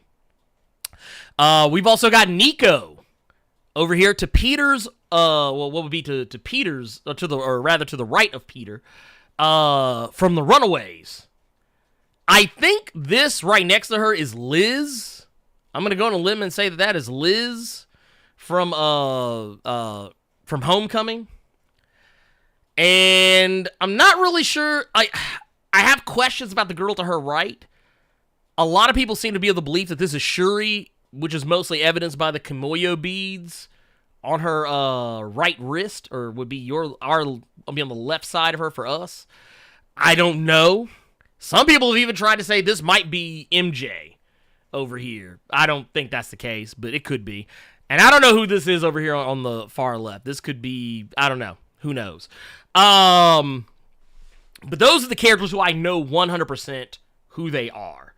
We've also got Nico over here to Peter's. What would be to Peter's to the right of Peter, from the Runaways. I think this right next to her is Liz. I'm gonna go on a limb and say that is Liz from Homecoming. And I'm not really sure. I have questions about the girl to her right. A lot of people seem to be of the belief that this is Shuri, which is mostly evidenced by the Kimoyo beads on her right wrist, or would be on the left side of her for us. I don't know. Some people have even tried to say this might be MJ over here. I don't think that's the case, but it could be. And I don't know who this is over here on the far left. This could be, I don't know. Who knows? But those are the characters who I know 100% who they are.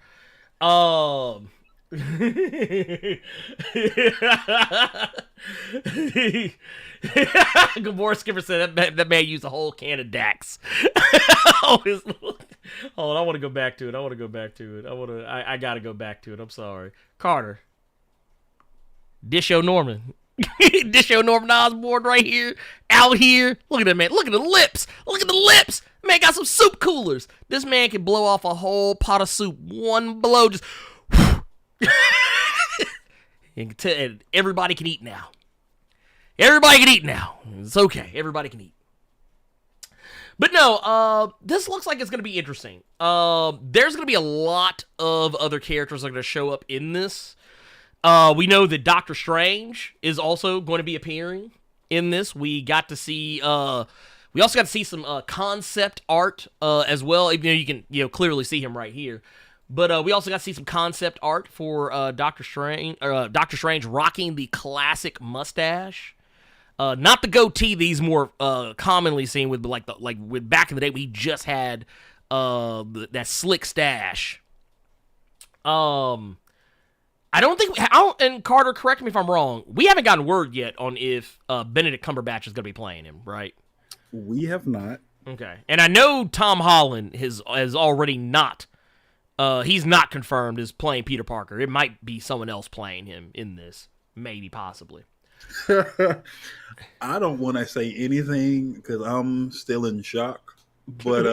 Gamora Skipper said that man used a whole can of Dax. Hold on, I want to go back to it. I gotta go back to it. I'm sorry. Carter. Disho Norman. Disho Norman Osborn right here. Out here. Look at that man. Look at the lips. Man got some soup coolers. This man can blow off a whole pot of soup. One blow. Just. And everybody can eat now. It's okay. Everybody can eat. But no, this looks like it's going to be interesting. There's going to be a lot of other characters that are going to show up in this. We know that Doctor Strange is also going to be appearing in this. We got to see, we also got to see some concept art as well. Even though you can clearly see him right here. But we also got to see some concept art for Doctor Strange rocking the classic mustache. Not the goatee that he's more commonly seen with, but with back in the day, we just had that slick stash. I don't think, and Carter, correct me if I'm wrong, we haven't gotten word yet on if Benedict Cumberbatch is going to be playing him, right? We have not. Okay, and I know Tom Holland has already not. He's not confirmed as playing Peter Parker. It might be someone else playing him in this, maybe, possibly. I don't want to say anything because I'm still in shock. But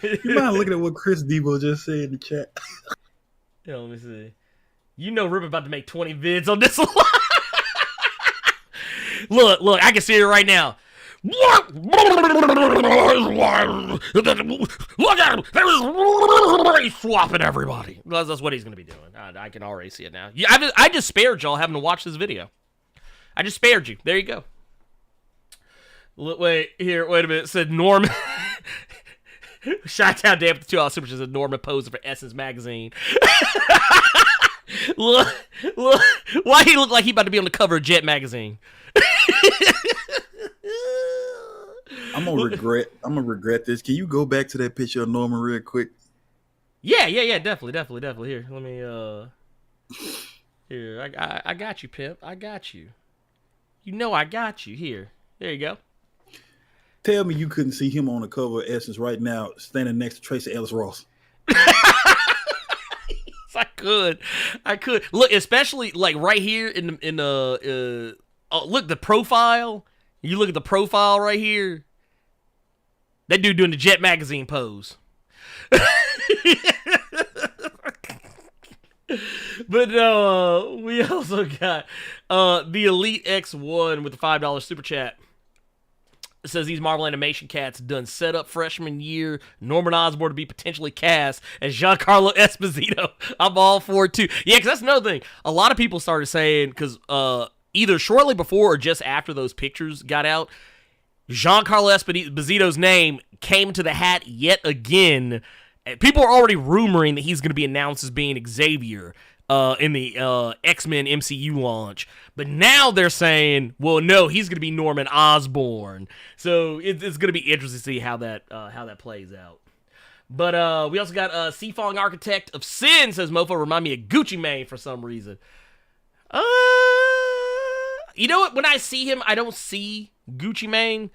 you mind looking at what Chris Debo just said in the chat? Yeah, let me see. Rip about to make 20 vids on this one. Look, I can see it right now. Look at him. He's swapping everybody. That's what he's going to be doing. I can already see it now. I just spared y'all having to watch this video. I just spared you. There you go. Wait a minute. It said Norman. Shout out Dave with the $2 super said Norman posing for Essence magazine. look. Why he look like he about to be on the cover of Jet magazine? I'm gonna regret this. Can you go back to that picture of Norman real quick? Yeah, definitely. Here, let me here, I got you, pimp. I got you. I got you. Here. There you go. Tell me you couldn't see him on the cover of Essence right now, standing next to Tracy Ellis Ross. I could. Look, especially like right here in the look, the profile. You look at the profile right here. That dude doing the Jet magazine pose. But no, we also got the Elite X1 with the $5 super chat. It says these Marvel Animation cats done set up freshman year Norman Osborn to be potentially cast as Giancarlo Esposito. I'm all for it too. Yeah, because that's another thing. A lot of people started saying, because either shortly before or just after those pictures got out, Giancarlo Esposito's name came to the hat yet again. People are already rumoring that he's going to be announced as being Xavier in the X-Men MCU launch. But now they're saying, well, no, he's going to be Norman Osborn. So it's going to be interesting to see how that plays out. But we also got Seafalling Architect of Sin, says Mofo, remind me of Gucci Mane for some reason. You know what? When I see him, I don't see Gucci Mane,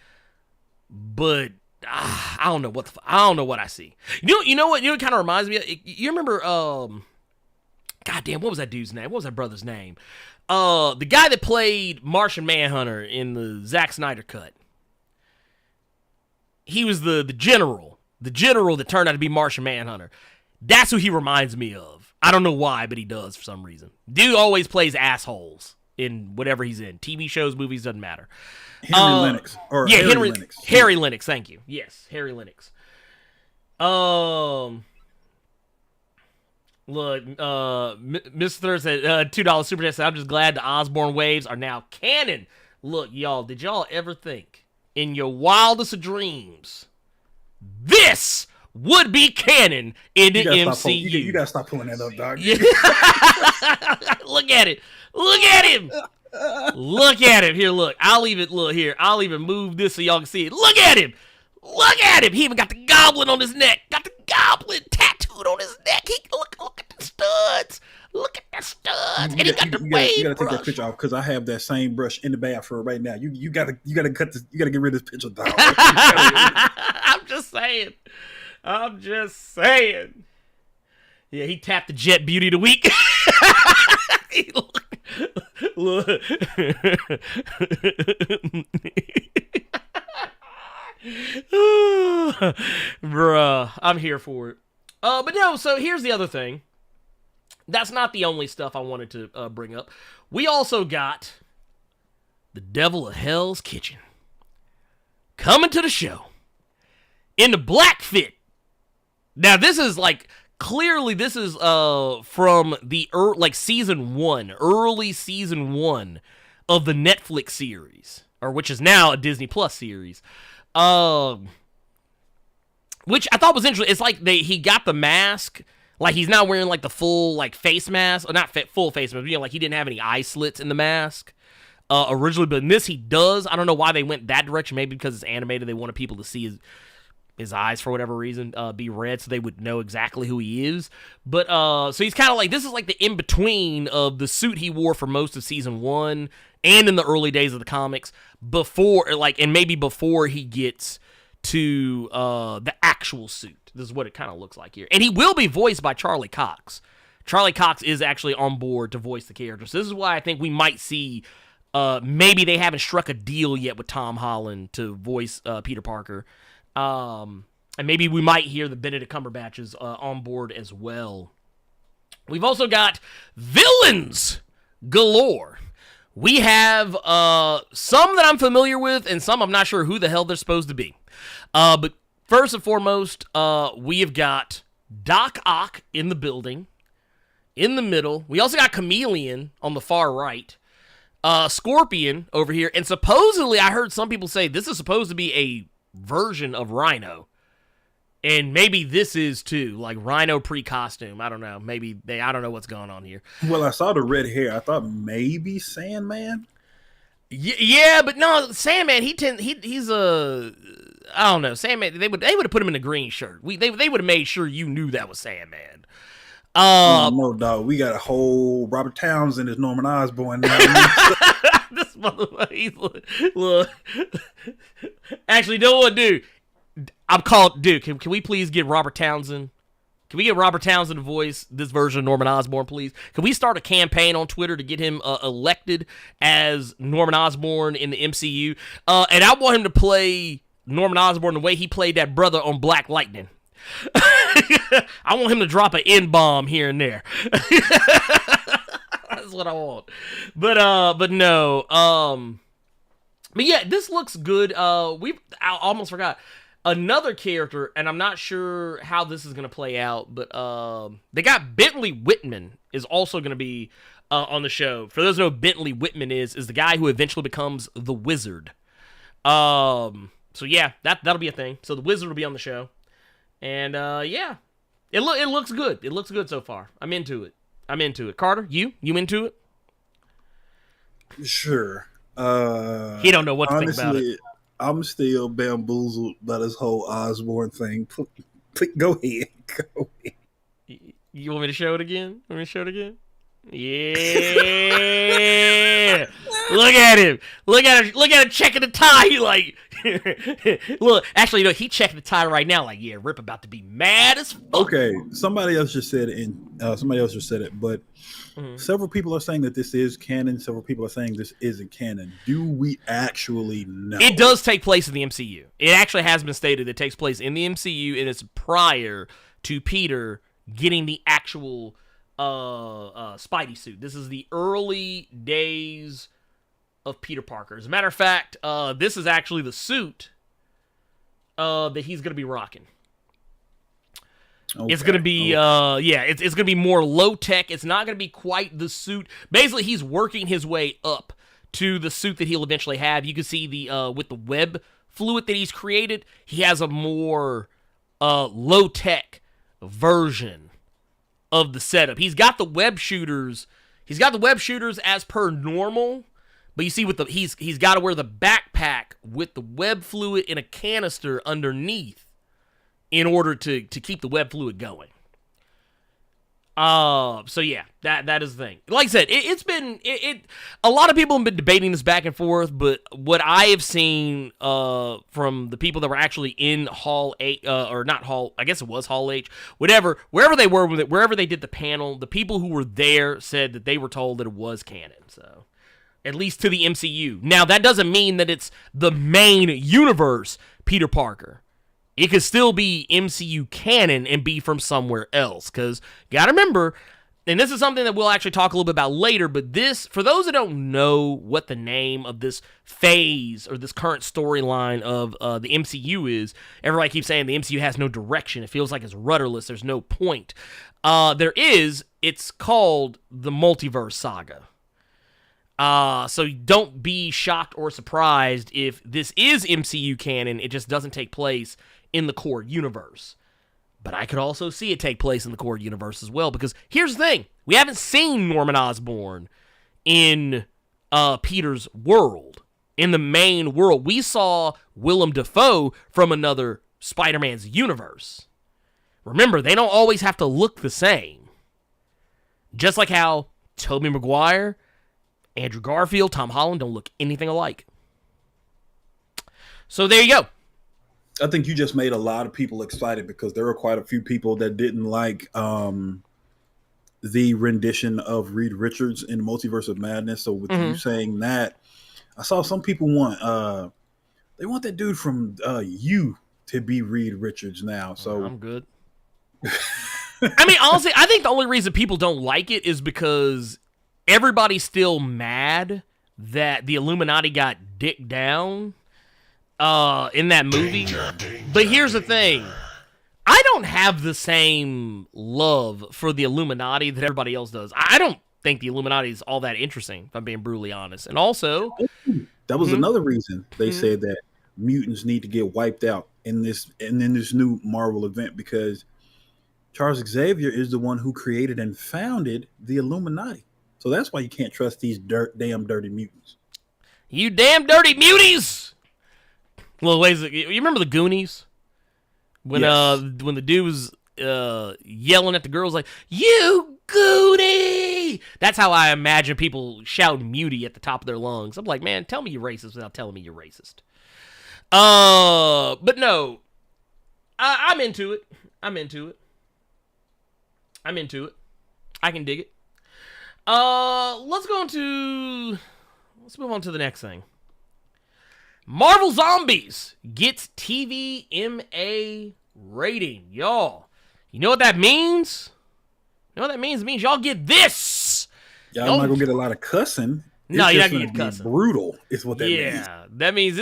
but I don't know what I see. You know what? It kind of reminds me of, you remember goddamn, what was that dude's name? What was that brother's name? The guy that played Martian Manhunter in the Zack Snyder cut. He was the general that turned out to be Martian Manhunter. That's who he reminds me of. I don't know why, but he does for some reason. Dude always plays assholes in whatever he's in. TV shows, movies, doesn't matter. Henry Lennox. Harry Lennox, thank you. Yes, Harry Lennox. Look, Mr. said, $2 super chat said, I'm just glad the Osborne waves are now canon. Look, y'all, did y'all ever think in your wildest of dreams this would be canon in the MCU? You gotta stop pulling that up, dog. Look at it. Look at him. Look at him. Here, look. I'll even move this so y'all can see it. Look at him. Look at him. He even got the goblin on his neck. Got the goblin tattooed on his neck. Look at the studs. Look at the studs. And he got the wave You gotta take brush. that picture off because I have that same brush in the bathroom right now. You gotta cut this. You gotta get rid of this picture, dog. I'm just saying. Yeah, he tapped the Jet Beauty of the Week. Look. Bruh, I'm here for it. But no, so here's the other thing. That's not the only stuff I wanted to bring up. We also got the Devil of Hell's Kitchen coming to the show. in the black fit. Now, this is like, clearly this is from the season 1, early season 1 of the Netflix series, or which is now a Disney Plus series. Which I thought was interesting. It's like he got the mask, like he's not wearing like the full like face mask, or not full face mask, like he didn't have any eye slits in the mask originally, but in this he does. I don't know why they went that direction. Maybe because it's animated, they wanted people to see his eyes for whatever reason be red, so they would know exactly who he is. But so he's kind of like, this is like the in between of the suit he wore for most of season 1 and in the early days of the comics, before and maybe before he gets to the actual suit. This is what it kind of looks like here, and he will be voiced by Charlie Cox. Charlie Cox is actually on board to voice the character, so this is why I think we might see. Maybe they haven't struck a deal yet with Tom Holland to voice Peter Parker. And maybe we might hear the Benedict Cumberbatches on board as well. We've also got villains galore. We have some that I'm familiar with and some I'm not sure who the hell they're supposed to be. But first and foremost, we have got Doc Ock in the building. In the middle, we also got Chameleon on the far right. Scorpion over here, and supposedly I heard some people say this is supposed to be a version of Rhino, and maybe this is too, like Rhino pre-costume. I don't know. Maybe I don't know what's going on here. Well, I saw the red hair. I thought maybe Sandman. Yeah, but no, Sandman. He's a. I don't know. Sandman. They would have put him in a green shirt. They would have made sure you knew that was Sandman. No, dog. We got a whole Robert Townsend as Norman Osborn now. This motherfucker, look. Actually, you know what, dude? I'm called, dude. Can we please get Robert Townsend? Can we get Robert Townsend to voice this version of Norman Osborn, please? Can we start a campaign on Twitter to get him elected as Norman Osborn in the MCU? And I want him to play Norman Osborn the way he played that brother on Black Lightning. I want him to drop an N-bomb here and there. That's what I want. But no. But yeah, this looks good. I almost forgot another character, and I'm not sure how this is gonna play out. But they got Bentley Whitman is also gonna be on the show. For those who know, Bentley Whitman is the guy who eventually becomes the Wizard. So yeah, that'll be a thing. So the Wizard will be on the show. And, yeah, it looks good. It looks good so far. I'm into it. Carter, you into it? Sure. He don't know what to honestly, think about it. I'm still bamboozled by this whole Osborn thing. Go ahead. You want me to show it again? Yeah. Look at him. Look at him checking the tie. He like, look. Actually, you know, he checking the tie right now. Like, yeah, Rip about to be mad as fuck. Okay, somebody else just said it, but several people are saying that this is canon. Several people are saying this isn't canon. Do we actually know? It does take place in the MCU. It actually has been stated it takes place in the MCU, and it's prior to Peter getting the actual Spidey suit. This is the early days of Peter Parker. As a matter of fact, this is actually the suit that he's going to be rocking. Okay. It's going to be, it's going to be more low-tech. It's not going to be quite the suit. Basically, he's working his way up to the suit that he'll eventually have. You can see with the web fluid that he's created, he has a more low-tech version of the setup. He's got the web shooters. He's got the web shooters as per normal, but you see with he's got to wear the backpack with the web fluid in a canister underneath in order to keep the web fluid going. So yeah, that is the thing. Like I said, it's been a lot of people have been debating this back and forth, but what I have seen from the people that were actually in Hall H, or not Hall, I guess it was Hall H, whatever, wherever they were with it, wherever they did the panel, the people who were there said that they were told that it was canon. So at least to the MCU. Now that doesn't mean that it's the main universe Peter Parker. It could still be MCU canon and be from somewhere else. Because, you gotta remember, and this is something that we'll actually talk a little bit about later, but this, for those that don't know what the name of this phase or this current storyline of the MCU is, everybody keeps saying the MCU has no direction. It feels like it's rudderless. There's no point. It's called the Multiverse Saga. So don't be shocked or surprised if this is MCU canon. It just doesn't take place in the core universe. But I could also see it take place in the core universe as well, because here's the thing. We haven't seen Norman Osborn in Peter's world, in the main world. We saw Willem Dafoe from another Spider-Man's universe. Remember, they don't always have to look the same. Just like how Tobey Maguire, Andrew Garfield, Tom Holland don't look anything alike. So there you go. I think you just made a lot of people excited, because there were quite a few people that didn't like the rendition of Reed Richards in Multiverse of Madness. So with you saying that, I saw some people want they want that dude from You to be Reed Richards now. So I'm good. I mean, honestly, I think the only reason people don't like it is because everybody's still mad that the Illuminati got dicked down in that movie. But here's the thing. I don't have the same love for the Illuminati that everybody else does. I don't think the Illuminati is all that interesting, if I'm being brutally honest. And also, that was another reason they said that mutants need to get wiped out in this new Marvel event, because Charles Xavier is the one who created and founded the Illuminati. So that's why you can't trust these damn dirty mutants. You damn dirty muties! Well, wait, you remember the Goonies? When when the dude was yelling at the girls like, "You Goonie!" That's how I imagine people shouting mutie at the top of their lungs. I'm like, man, tell me you're racist without telling me you're racist. But no, I'm into it. I'm into it. I can dig it. Let's move on to the next thing. Marvel Zombies gets TVMA rating. Y'all, you know what that means? You know what that means? It means y'all get this. Y'all not gonna get a lot of cussing. No, you're not gonna get cussing. Brutal is what that means. Yeah, that means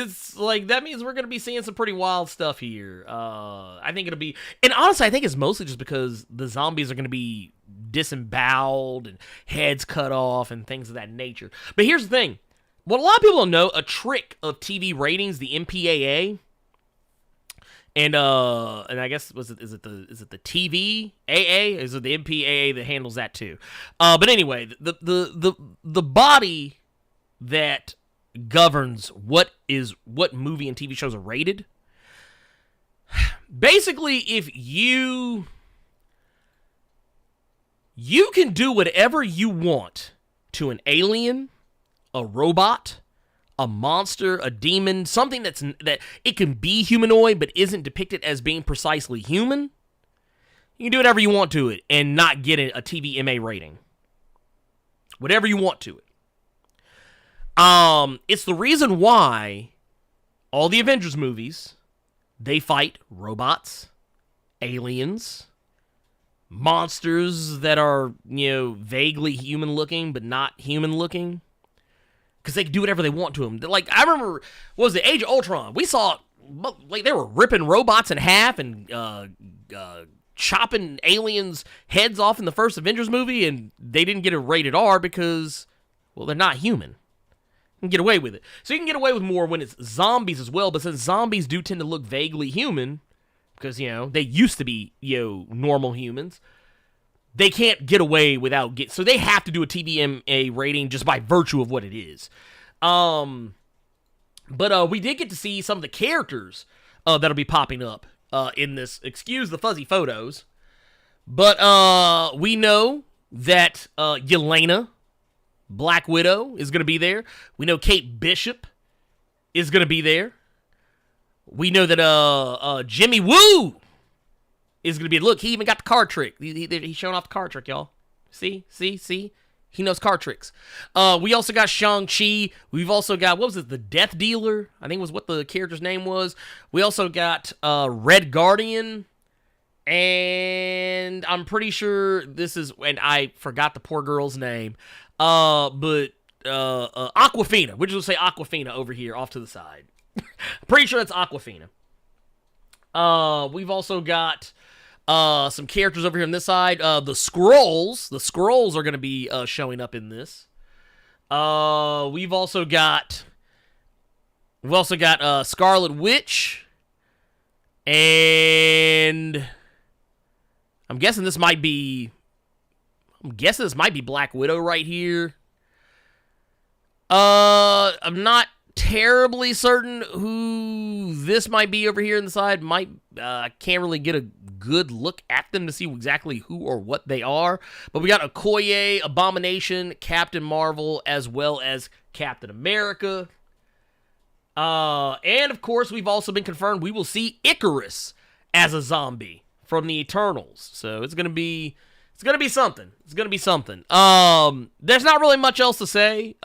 we're gonna be seeing some pretty wild stuff here. I think it'll be, and honestly, I think it's mostly just because the zombies are gonna be disemboweled and heads cut off and things of that nature. But here's the thing. What a lot of people don't know, a trick of TV ratings, the MPAA, and I guess is it the TVAA? Is it the MPAA that handles that too? But anyway, the body that governs what movie and TV shows are rated. Basically, if you can do whatever you want to an alien, a robot, a monster, a demon, something that it can be humanoid but isn't depicted as being precisely human, you can do whatever you want to it and not get a TVMA rating. Whatever you want to it. It's the reason why all the Avengers movies, they fight robots, aliens, monsters that are, vaguely human looking but not human looking. Because they can do whatever they want to them. Like, I remember, what was it, Age of Ultron? We saw, like, they were ripping robots in half and chopping aliens' heads off in the first Avengers movie, and they didn't get a rated R because, well, they're not human. You can get away with it. So you can get away with more when it's zombies as well, but since zombies do tend to look vaguely human, because, they used to be, normal humans, they can't get away without so they have to do a TVMA rating just by virtue of what it is. But we did get to see some of the characters that'll be popping up in this. Excuse the fuzzy photos. But we know that Yelena, Black Widow, is going to be there. We know Kate Bishop is going to be there. We know that Jimmy Woo is going to be, look, he even got the card trick. He's showing off the card trick, y'all. See? He knows card tricks. We also got Shang-Chi. We've also got, what was it, the Death Dealer? I think was what the character's name was. We also got Red Guardian. And I'm pretty sure this is, and I forgot the poor girl's name, but Aquafina. We'll just say Aquafina over here off to the side. Pretty sure that's Aquafina. We've also got some characters over here on this side. The Skrulls. The Skrulls are going to be showing up in this. We've also got Scarlet Witch, and I'm guessing this might be Black Widow right here. I'm not terribly certain who this might be over here on the side. I can't really get a good look at them to see exactly who or what they are. But we got Okoye, Abomination, Captain Marvel, as well as Captain America. And of course, we've also been confirmed we will see Icarus as a zombie from the Eternals. So it's gonna be something. It's gonna be something. There's not really much else to say.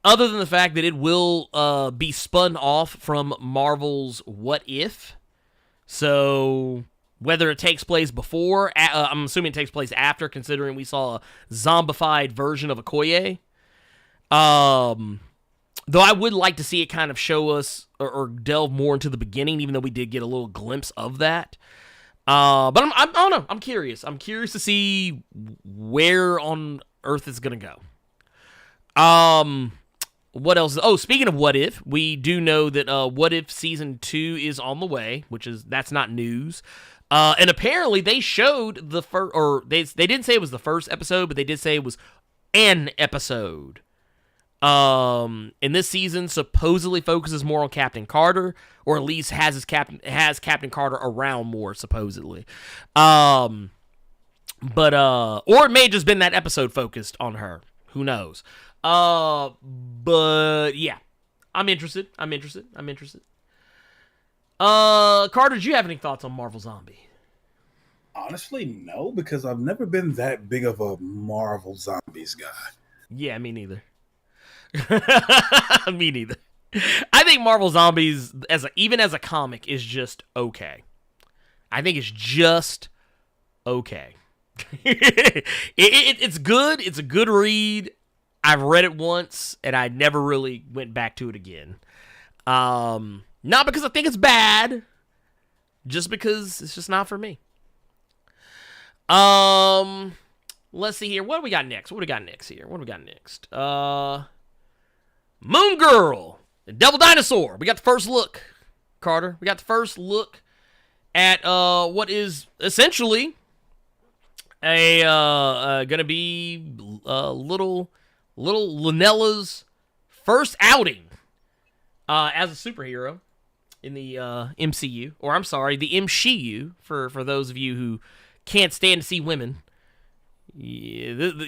Other than the fact that it will be spun off from Marvel's What If. So whether it takes place before, I'm assuming it takes place after, considering we saw a zombified version of Okoye. Though I would like to see it kind of show us or delve more into the beginning, even though we did get a little glimpse of that. But I don't know. I'm curious. I'm curious to see where on Earth it's gonna go. What else? Oh, speaking of What If, we do know that What If Season 2 is on the way, that's not news. And apparently they showed the first, or they didn't say it was the first episode, but they did say it was an episode. And this season supposedly focuses more on Captain Carter, or at least has Captain Carter around more, supposedly. Or it may have just been that episode focused on her. Who knows? But yeah, I'm interested. Carter, do you have any thoughts on Marvel Zombie? Honestly, no, because I've never been that big of a Marvel Zombies guy. Yeah, me neither. Me neither. I think Marvel Zombies, even as a comic, is just okay. I think it's just okay. It's good. It's a good read. I've read it once, and I never really went back to it again. Not because I think it's bad, just because it's just not for me. Let's see here. What do we got next? Moon Girl, the Devil Dinosaur. We got the first look, Carter. We got the first look at what is essentially gonna be little Lunella's first outing as a superhero in the MCU, or I'm sorry, the MCU for those of you who can't stand to see women. People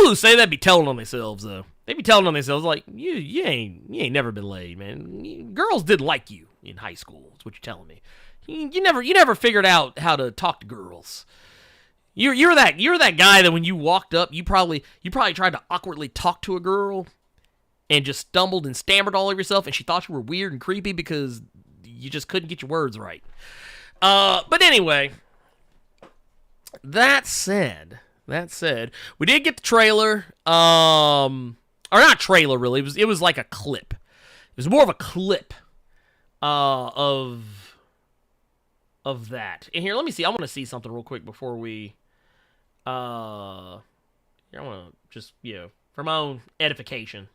who say that be telling on themselves, though. They be telling on themselves like, you ain't never been laid, man. Girls did like you in high school. That's what you're telling me. You never figured out how to talk to girls. You're that guy that when you walked up, you probably tried to awkwardly talk to a girl and just stumbled and stammered all over yourself, and she thought you were weird and creepy because you just couldn't get your words right. But anyway, that said, we did get the trailer. Or not trailer, really. It was like a clip. It was more of a clip of that. And here, let me see. I want to see something real quick before we. I want to just, for my own edification.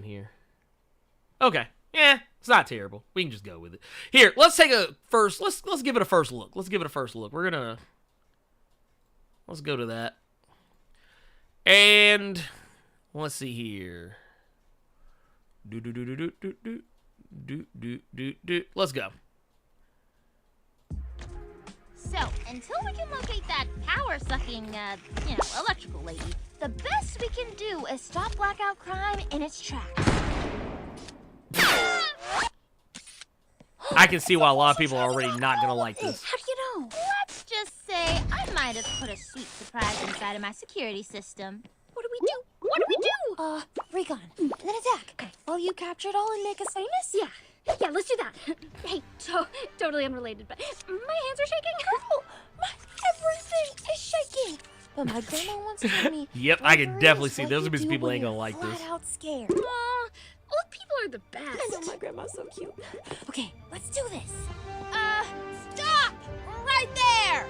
Here. Okay. Yeah, it's not terrible. We can just go with it. Here, let's take a first. Let's give it a first look. Let's go to that. And let's see here. Let's go. So, until we can locate that power-sucking, electrical lady, the best we can do is stop blackout crime in its tracks. I can see why a lot of people are already not gonna like this. How do you know? Let's just say I might have put a sweet surprise inside of my security system. What do we do? Recon. And then attack. Okay. Will you capture it all and make us famous? Yeah. Yeah, let's do that. Hey, totally unrelated, but my hands are shaking. Girl, everything is shaking. But my grandma once told me. Yep, I can bravery definitely is see what those you are some do people when ain't gonna you're like this. flat out scared. Aw, old people are the best. I know my grandma's so cute. Okay, let's do this. Stop! Right there!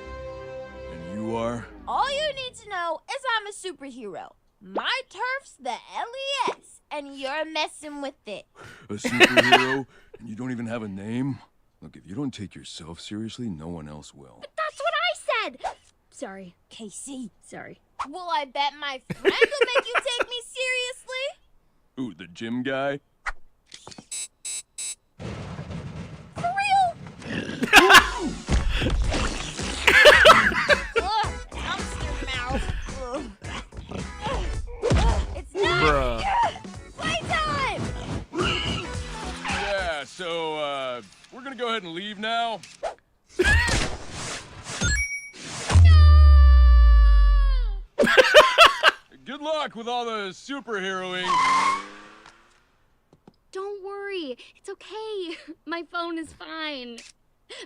And you are? All you need to know is I'm a superhero. My turf's the LES, and you're messing with it. A superhero? And you don't even have a name? Look, if you don't take yourself seriously, no one else will. That's what I said. Sorry. Casey, Sorry. will I bet my friend will make you take me seriously? Ooh, the gym guy? For real? Ugh, dumpster mouth. Ugh. It's not Bruh. playtime! Yeah, so, we're gonna go ahead and leave now. Good luck with all the superheroing. Don't worry. It's okay. My phone is fine.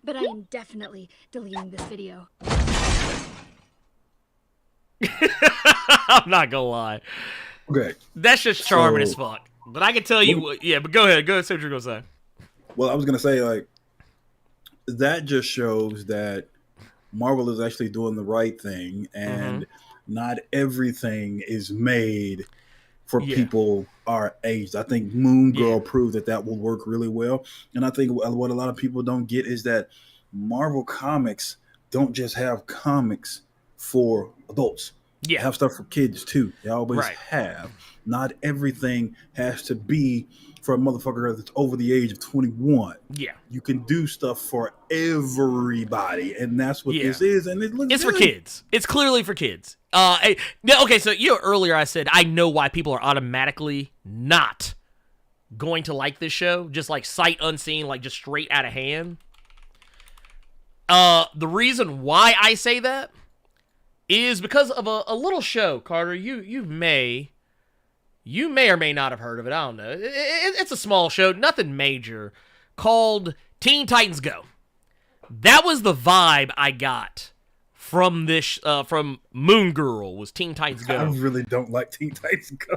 But I am definitely deleting this video. I'm not gonna lie. Okay. That's just charming So- as fuck. But I can tell you what, yeah, but go ahead. Go ahead, say what you're gonna say. Well, I was gonna say, like, that just shows that Marvel is actually doing the right thing, and not everything is made for Yeah. people our age. I think Moon Girl Yeah. proved that will work really well. And I think what a lot of people don't get is that Marvel comics don't just have comics for adults. They Yeah. have stuff for kids too. They always Right. have. Not everything has to be for a motherfucker that's over the age of 21. Yeah. You can do stuff for everybody, and that's what Yeah. this is. And it looks It's for good. kids. It's clearly for kids. Okay, so earlier I said I know why people are automatically not going to like this show, just like sight unseen, like just straight out of hand. The reason why I say that is because of a little show, Carter. You may or may not have heard of it. I don't know. It's a small show, nothing major, called Teen Titans Go. That was the vibe I got from this, from Moon Girl, was Teen Titans I Go. really don't like Teen Titans Go.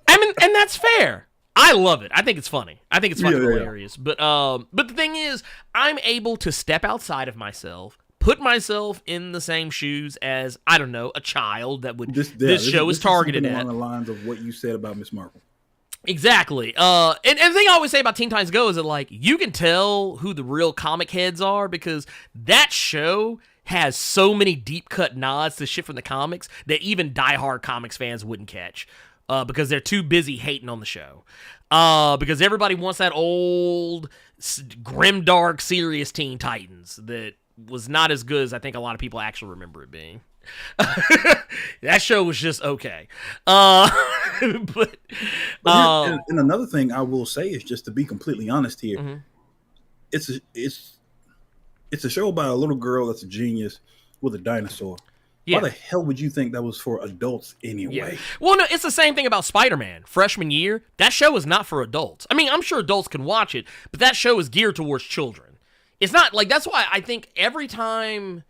I mean, and that's fair. I love it. I think it's funny. I think it's fucking Yeah. hilarious. But the thing is, I'm able to step outside of myself, put myself in the same shoes as, I don't know, a child that would this show is targeted something at. along the lines of what you said about Miss Marvel. Exactly. And the thing I always say about Teen Titans Go is that, like, you can tell who the real comic heads are because that show has so many deep cut nods to shit from the comics that even diehard comics fans wouldn't catch. Because they're too busy hating on the show. Because everybody wants that old, grimdark, serious Teen Titans that was not as good as I think a lot of people actually remember it being. That show was just okay. But And another thing I will say is, just to be completely honest here, it's a show about a little girl that's a genius with a dinosaur. Yeah. Why the hell would you think that was for adults anyway? Yeah. Well, no, it's the same thing about Spider-Man. Freshman year, that show is not for adults. I mean, I'm sure adults can watch it, but that show is geared towards children. It's not, like, that's why I think every time,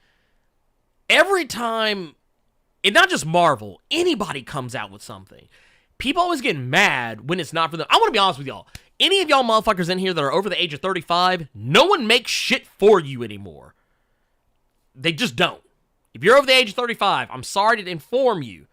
and not just Marvel, anybody comes out with something, people always get mad when it's not for them. I want to be honest with y'all. Any of y'all motherfuckers in here that are over the age of 35, no one makes shit for you anymore. They just don't. If you're over the age of 35, I'm sorry to inform you,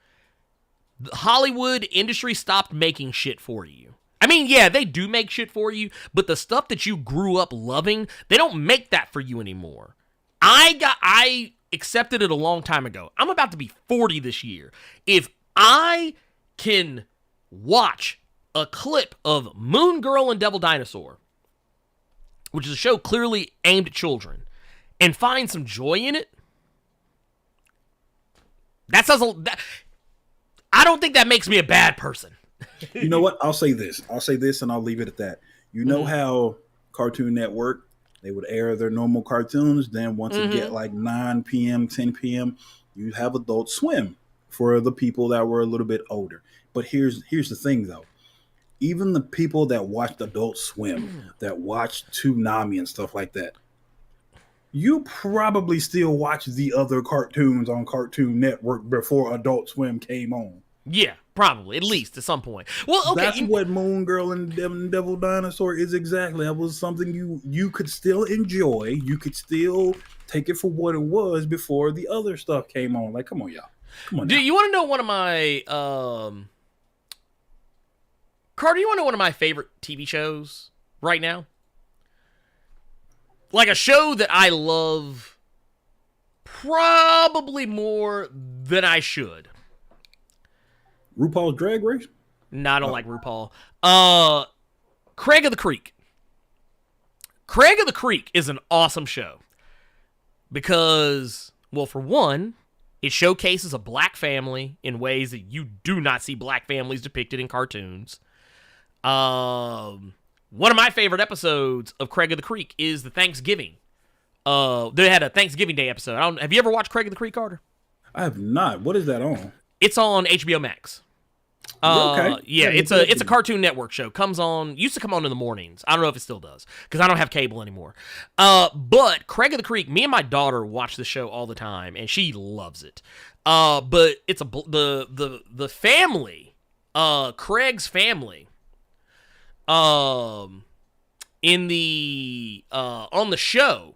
the Hollywood industry stopped making shit for you. I mean, yeah, they do make shit for you, but the stuff that you grew up loving, they don't make that for you anymore. I accepted it a long time ago. I'm about to be 40 this year. If I can watch a clip of Moon Girl and Devil Dinosaur, which is a show clearly aimed at children, and find some joy in it, I don't think that makes me a bad person. You know what? I'll say this, and I'll leave it at that. You know how Cartoon Network, they would air their normal cartoons, then once it get like 9 p.m., 10 p.m., you have Adult Swim for the people that were a little bit older. But here's the thing, though. even the people that watched Adult Swim, that watched Toonami and stuff like that, you probably still watch the other cartoons on Cartoon Network before Adult Swim came on. Yeah, probably, at least at some point. Well, okay. That's what Moon Girl and Devil Dinosaur is exactly. That was something you could still enjoy. You could still take it for what it was before the other stuff came on. Like, come on, y'all. Come on. Do you want to know one of my Carter, you want to know one of my favorite TV shows right now? Like a show that I love probably more than I should. RuPaul's Drag Race? No, I don't like RuPaul. Craig of the Creek. Craig of the Creek is an awesome show. Because, well, for one, it showcases a black family in ways that you do not see black families depicted in cartoons. One of my favorite episodes of Craig of the Creek is the Thanksgiving. They had a Thanksgiving Day episode. Have you ever watched Craig of the Creek, Carter? I have not. What is that on? It's on HBO Max. Okay. Yeah, it's a Cartoon Network show. Used to come on in the mornings. I don't know if it still does because I don't have cable anymore. But Craig of the Creek, me and my daughter watch the show all the time, and she loves it. But it's the family, Craig's family, in the on the show,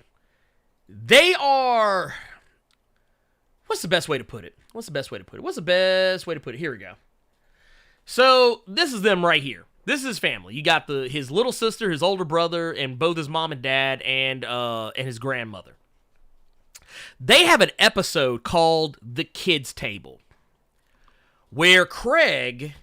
they are. What's the best way to put it? Here we go. So, this is them right here. This is his family. You got his little sister, his older brother, and both his mom and dad, and his grandmother. They have an episode called The Kids Table, where Craig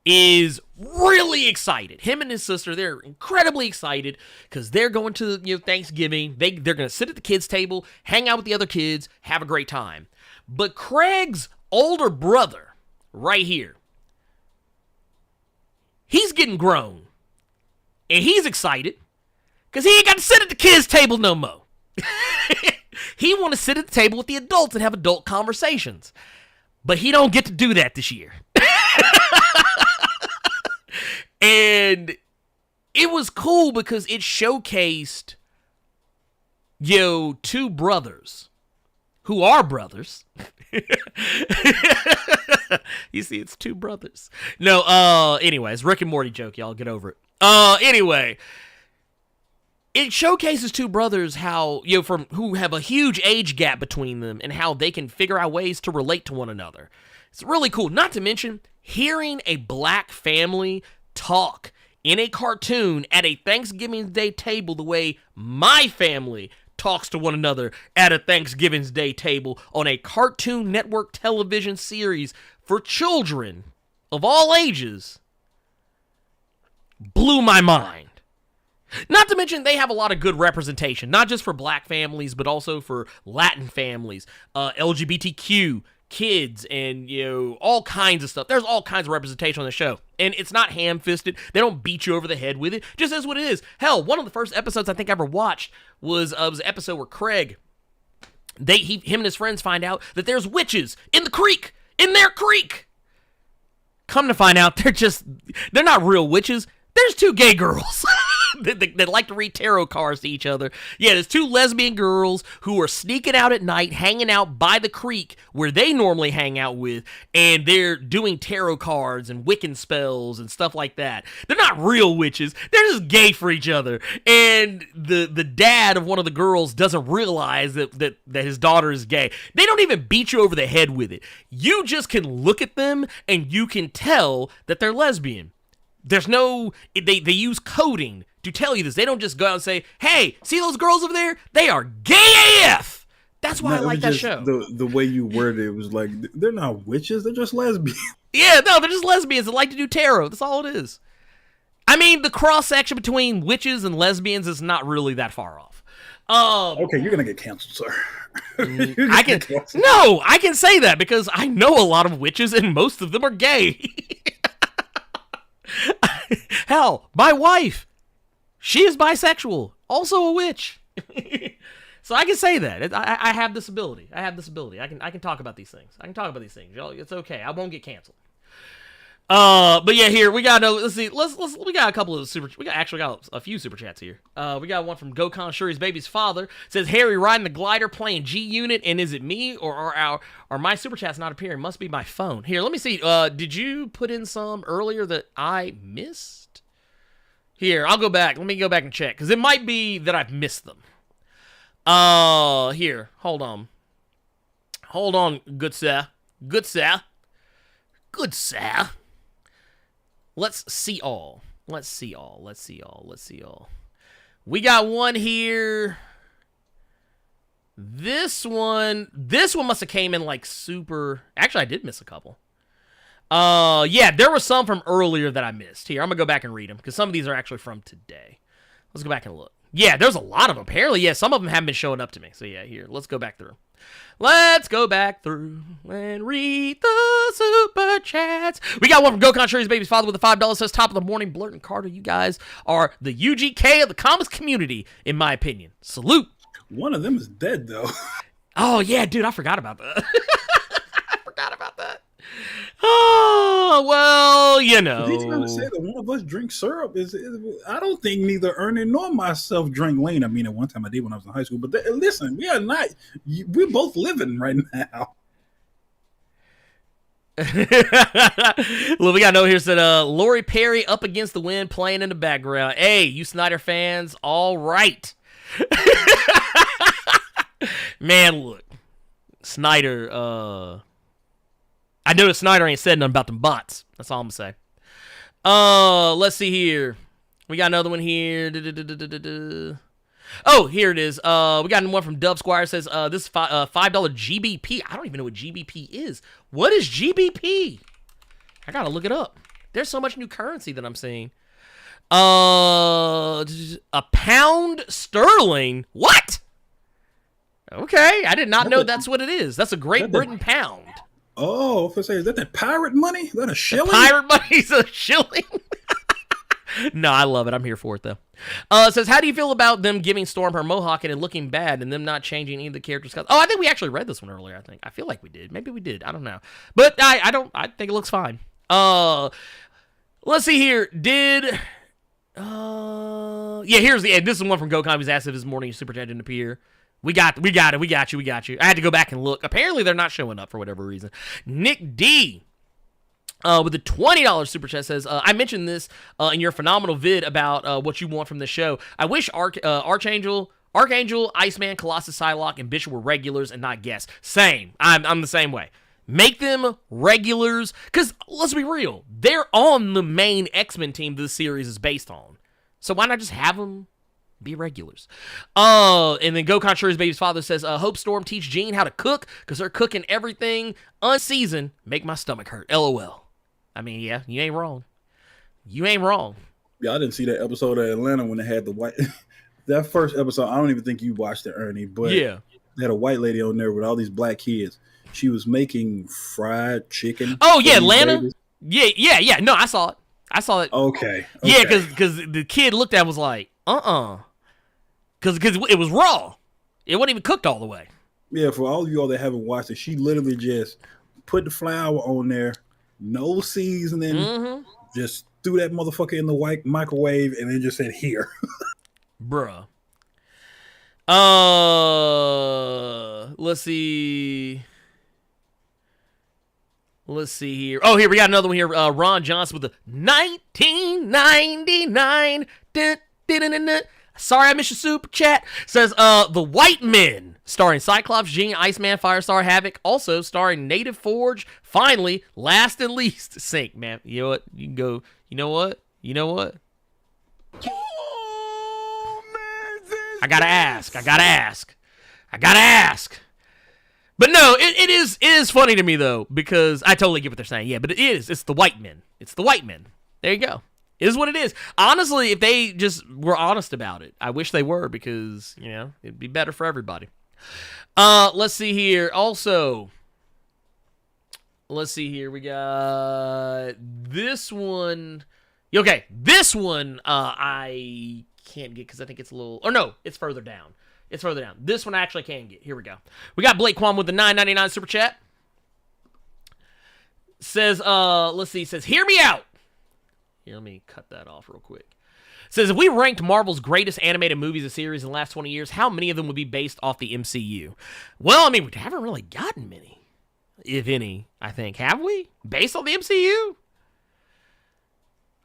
is really excited. Him and his sister, they're incredibly excited because they're going to Thanksgiving. They're going to sit at the kids' table, hang out with the other kids, have a great time. But Craig's older brother, right here, he's getting grown. And he's excited because he ain't got to sit at the kids' table no more. He want to sit at the table with the adults and have adult conversations. But he don't get to do that this year. And it was cool because it showcased, two brothers who are brothers. You see, it's two brothers. No, anyways, Rick and Morty joke, y'all. Get over it. Anyway, it showcases two brothers who have a huge age gap between them and how they can figure out ways to relate to one another. It's really cool. Not to mention, hearing a black family talk in a cartoon at a Thanksgiving Day table the way my family talks to one another at a Thanksgiving Day table on a Cartoon Network television series for children of all ages blew my mind. Not to mention, they have a lot of good representation, not just for black families, but also for Latin families, LGBTQ kids, and all kinds of stuff. There's all kinds of representation on the show, and it's not ham-fisted. They don't beat you over the head with it. Just is what it is. Hell, one of the first episodes I think I ever watched was an episode where Craig, him and his friends find out that there's witches in their creek. Come to find out, they're not real witches. There's two gay girls that like to read tarot cards to each other. Yeah, there's two lesbian girls who are sneaking out at night, hanging out by the creek where they normally hang out with, and they're doing tarot cards and Wiccan spells and stuff like that. They're not real witches. They're just gay for each other. And the dad of one of the girls doesn't realize that his daughter is gay. They don't even beat you over the head with it. You just can look at them and you can tell that they're lesbian. There's no, they use coding to tell you this. They don't just go out and say, hey, see those girls over there? They are gay AF. That's why I like that show. The way you worded it was like, they're not witches, they're just lesbians. Yeah, no, they're just lesbians that like to do tarot. That's all it is. I mean, the cross-section between witches and lesbians is not really that far off. Okay, you're going to get canceled, sir. I can say that because I know a lot of witches and most of them are gay. Hell, my wife, she is bisexual, also a witch. So I can say that. I have this ability. I can talk about these things. Y'all, it's okay. I won't get canceled. But yeah, here we got let's see, we got a couple of we got a few super chats here. We got one from Gokon Shuri's baby's father. It says Harry riding the glider playing G Unit, and is it me or are my super chats not appearing? Must be my phone. Here, let me see. Did you put in some earlier that I missed? Here, I'll go back. Let me go back and check because it might be that I've missed them. Here, hold on, good sir. Let's see all. We got one here. This one must have came in like super. Actually, I did miss a couple. Yeah, there were some from earlier that I missed. Here, I'm gonna go back and read them because some of these are actually from today. Let's go back and look. Yeah, there's a lot of them. Apparently, yeah, some of them haven't been showing up to me. So yeah, here, let's go back through. Let's go back through and read the super chats. We got one from Gokon Shuri's baby's father with a $5. Says, top of the morning, Blerd and Carter. You guys are the UGK of the comics community, in my opinion. Salute. One of them is dead, though. Oh, yeah, dude, I forgot about that. Oh, well, you know. He's trying to say that one of us drinks syrup. I don't think neither Ernie nor myself drank Lane. I mean, at one time I did when I was in high school. But listen, we are not. We're both living right now. Look, we got a note here said, Lori Perry up against the wind playing in the background. Hey, you Snyder fans, all right. Man, look. Snyder, I noticed Snyder ain't said nothing about them bots. That's all I'm going to say. Let's see here. We got another one here. Oh, here it is. We got one from Dove Squire. It says, this is $5 GBP. I don't even know what GBP is. What is GBP? I got to look it up. There's so much new currency that I'm seeing. A pound sterling? What? Okay, I did not know that's what it is. That's a Great Britain pound. Oh, if I say, is that pirate money? Is that a shilling? Pirate money's a shilling? No, I love it. I'm here for it, though. It says, how do you feel about them giving Storm her Mohawk and it looking bad and them not changing any of the characters' cuts? Oh, I think we actually read this one earlier, I think. I feel like we did. Maybe we did. I don't know. But I think it looks fine. Let's see here. Yeah, here's this is one from Gokon who's asked if this morning super chat didn't appear. We got you. I had to go back and look. Apparently, they're not showing up for whatever reason. Nick D, with a $20 super chat says, I mentioned this in your phenomenal vid about what you want from the show. I wish Archangel, Iceman, Colossus, Psylocke, and Bishop were regulars and not guests. Same. I'm the same way. Make them regulars, because let's be real, they're on the main X-Men team this series is based on. So why not just have them be regulars? And then Gokon Shuri's baby's father says, hope Storm teach Jean how to cook, because they're cooking everything unseasoned. Make my stomach hurt. LOL. I mean, yeah, you ain't wrong. Yeah, I didn't see that episode of Atlanta when they had the white. That first episode, I don't even think you watched it, Ernie, but yeah, they had a white lady on there with all these black kids. She was making fried chicken. Oh, yeah, Atlanta? Babies. Yeah. No, I saw it. Okay. Yeah, because the kid looked at it was like, Because it was raw. It wasn't even cooked all the way. Yeah, for all of you all that haven't watched it, she literally just put the flour on there, no seasoning, just threw that motherfucker in the white microwave, and then just said, here. Bruh. Let's see here. Oh, here we got another one here. Ron Johnson with the 1999. Sorry, I missed your super chat. Says, The White Men, starring Cyclops, Jean, Iceman, Firestar, Havoc. Also starring Native Forge. Finally, last and least, Sync, man. You know what? You can go. You know what? I gotta ask. But no, it is funny to me, though, because I totally get what they're saying. Yeah, but it's the white men. There you go. It is what it is. Honestly, if they just were honest about it, I wish they were, because, it'd be better for everybody. Let's see here. Also, we got this one. Okay, this one I can't get because I think it's a little... Or no, it's further down. This one I actually can get. Here we go. We got Blake Kwam with the $9.99 super chat. Says, let's see, says, hear me out. Here, let me cut that off real quick. Says, if we ranked Marvel's greatest animated movies and series in the last 20 years, how many of them would be based off the MCU? Well, I mean, we haven't really gotten many, if any, I think. Have we? Based on the MCU?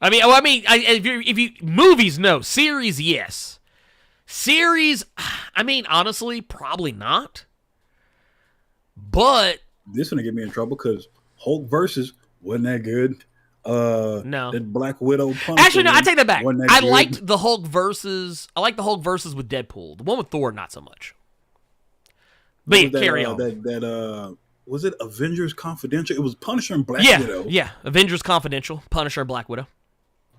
If you movies, no. Series, yes. Series, I mean, honestly, probably not. But this gonna get me in trouble because Hulk versus wasn't that good. No, that Black Widow. Actually, no, I take that back. I good. liked the Hulk versus. I like the Hulk versus with Deadpool. The one with Thor, not so much. But yeah, carry on. That was it Avengers Confidential? It was Punisher and Black Widow. Yeah, Avengers Confidential, Punisher, Black Widow.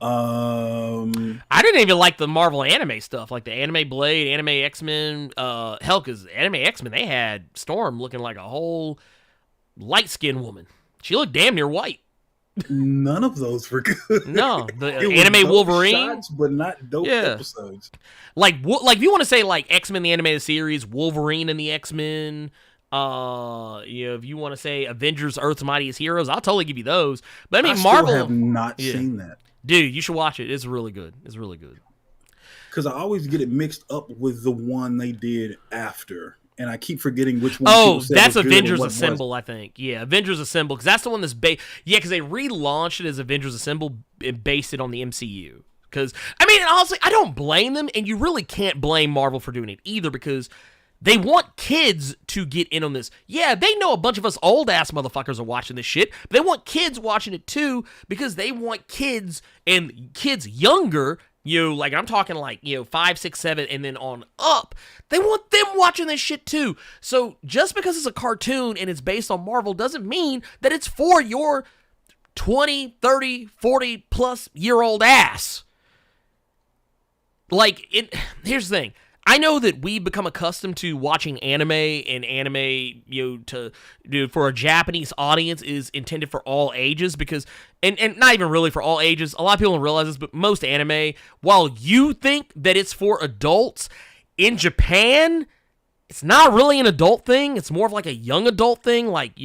I didn't even like the Marvel anime stuff, like the anime Blade, anime X-Men. Hell, because anime X-Men, they had Storm looking like a whole light-skinned woman. She looked damn near white. None of those were good. No, the anime Wolverine, shots, but not dope episodes. Like if you want to say like X-Men the animated series, Wolverine and the X-Men. If you want to say Avengers, Earth's Mightiest Heroes, I'll totally give you those. But I mean, Marvel. Still have not seen that. Dude, you should watch it. It's really good. It's really good. Because I always get it mixed up with the one they did after. And I keep forgetting which one. Oh, that's Avengers Assemble, I think. Yeah, Avengers Assemble. Because that's the one that's based. Yeah, because they relaunched it as Avengers Assemble and based it on the MCU. Because, I mean, honestly, I don't blame them. And you really can't blame Marvel for doing it either. Because they want kids to get in on this. Yeah, they know a bunch of us old-ass motherfuckers are watching this shit. But they want kids watching it too. Because they want kids and kids younger. Like I'm talking like, 5, 6, 7, and then on up. They want them watching this shit too. So just because it's a cartoon and it's based on Marvel doesn't mean that it's for your 20, 30, 40 plus year old ass. Here's the thing. I know that we've become accustomed to watching anime, and anime, for a Japanese audience is intended for all ages because, and not even really for all ages. A lot of people don't realize this, but most anime, while you think that it's for adults, in Japan, it's not really an adult thing. It's more of like a young adult thing, like,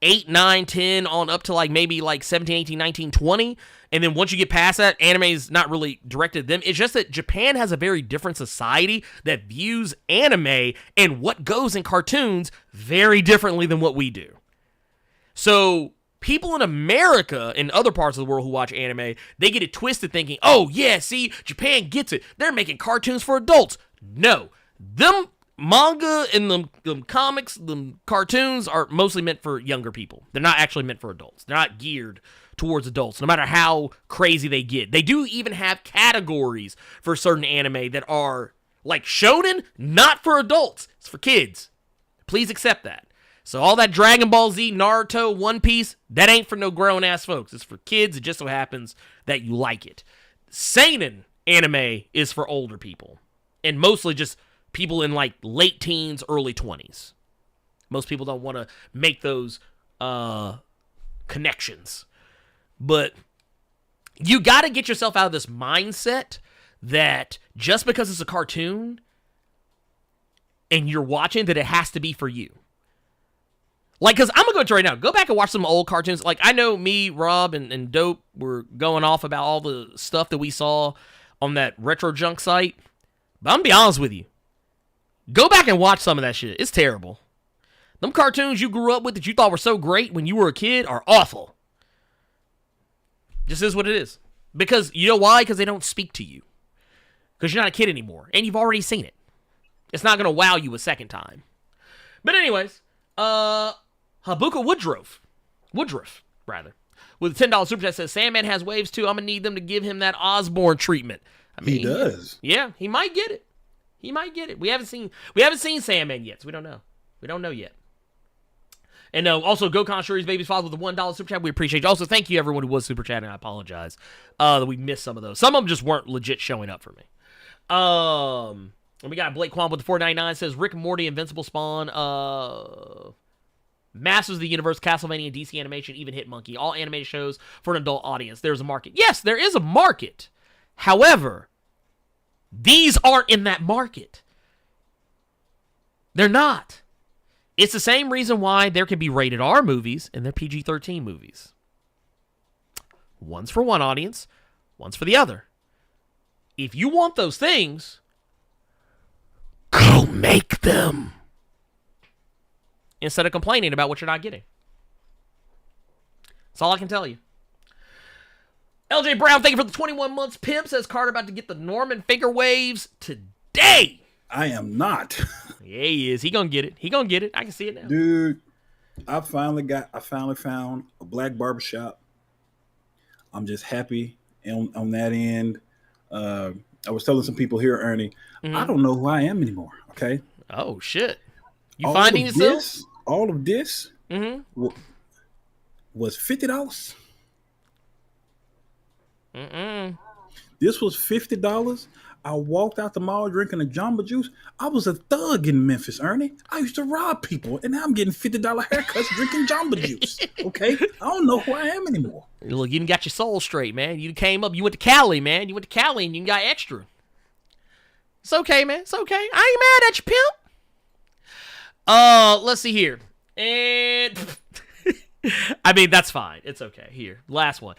8, 9, 10 on up to maybe 17, 18, 19, 20. And then once you get past that, anime is not really directed at them. It's just that Japan has a very different society that views anime and what goes in cartoons very differently than what we do. So people in America and other parts of the world who watch anime, they get it twisted thinking, oh yeah, see, Japan gets it. They're making cartoons for adults. No, them manga and them comics, them cartoons are mostly meant for younger people. They're not actually meant for adults. They're not geared towards adults, no matter how crazy they get. They do even have categories for certain anime that are like shonen, not for adults. It's for kids. Please accept that. So all that Dragon Ball Z, Naruto, One Piece, that ain't for no grown-ass folks. It's for kids. It just so happens that you like it. Seinen anime is for older people, and mostly just people in late teens, early 20s. Most people don't want to make those connections. But you got to get yourself out of this mindset that just because it's a cartoon and you're watching that it has to be for you. Because I'm going to go to right now. Go back and watch some old cartoons. I know me, Rob, and Dope were going off about all the stuff that we saw on that Retro Junk site. But I'm going to be honest with you. Go back and watch some of that shit. It's terrible. Them cartoons you grew up with that you thought were so great when you were a kid are awful. Just is what it is. Because, you know why? Because they don't speak to you. Because you're not a kid anymore. And you've already seen it. It's not going to wow you a second time. But anyways, Habuka Woodruff, with a $10 super chat says, Sandman has waves too. I'm going to need them to give him that Osborne treatment. I mean, he does. Yeah, he might get it. We haven't seen Sandman yet, so we don't know. We don't know yet. And also, Gokon Shuri's Baby's Father with a $1 super chat. We appreciate you. Also, thank you everyone who was super chatting. I apologize that we missed some of those. Some of them just weren't legit showing up for me. And we got Blake Quan with the $4.99 says Rick and Morty, Invincible Spawn, Masters of the Universe, Castlevania, DC Animation, even Hitmonkey. All animated shows for an adult audience. There's a market. Yes, there is a market. However, these aren't in that market. They're not. It's the same reason why there can be rated R movies and they're PG-13 movies. One's for one audience, one's for the other. If you want those things, go make them. Instead of complaining about what you're not getting. That's all I can tell you. LJ Brown, thank you for the 21 months. Pimp says Carter about to get the Norman finger waves today. I am not. Yeah, he is. He gonna get it. He gonna get it. I can see it now. Dude, I finally found a black barbershop. I'm just happy on that end. I was telling some people here, Ernie, I don't know who I am anymore, okay? Oh, shit. You finding yourself? All of this was $50. This was $50. I walked out the mall drinking a Jamba Juice. I was a thug in Memphis, Ernie. I used to rob people, and now I'm getting $50 haircuts drinking Jamba Juice. Okay? I don't know who I am anymore. Look, you done got your soul straight, man. You came up. You went to Cali, man. You went to Cali, and you got extra. It's okay, man. It's okay. I ain't mad at you, pimp. Let's see here. And I mean, that's fine. It's okay. Here, last one.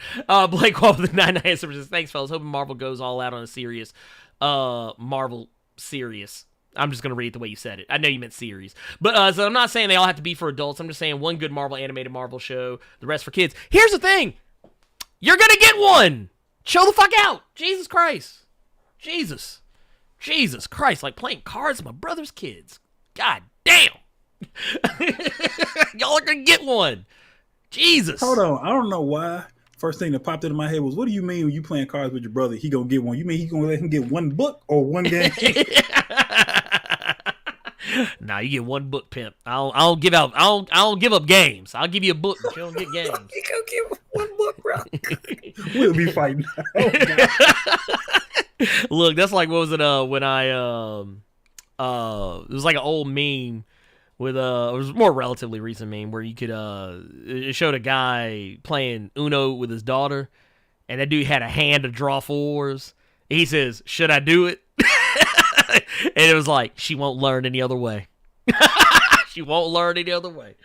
Blake Wall with the 99 says, thanks, fellas. Hoping Marvel goes all out on a serious Marvel serious. I'm just gonna read it the way you said it. I know you meant series, but so I'm not saying they all have to be for adults. I'm just saying one good Marvel animated Marvel show, the rest for kids. Here's the thing: you're gonna get one. Show the fuck out. Jesus Christ, Jesus Christ! Like playing cards with my brother's kids. God damn. Y'all are gonna get one. Jesus. Hold on. I don't know why. First thing that popped into my head was, what do you mean when you playing cards with your brother, he gonna get one? You mean he gonna let him get one book or one game? Nah, you get one book, pimp. I'll give up games. I'll give you a book, but you don't get games. He gonna give one book, bro. We'll be fighting. Oh, God. Look, that's like, what was it? When I it was like an old meme with it was a more relatively recent meme where you could it showed a guy playing Uno with his daughter, and that dude had a hand to draw fours. He says, "Should I do it?" And it was like, she won't learn any other way. She won't learn any other way.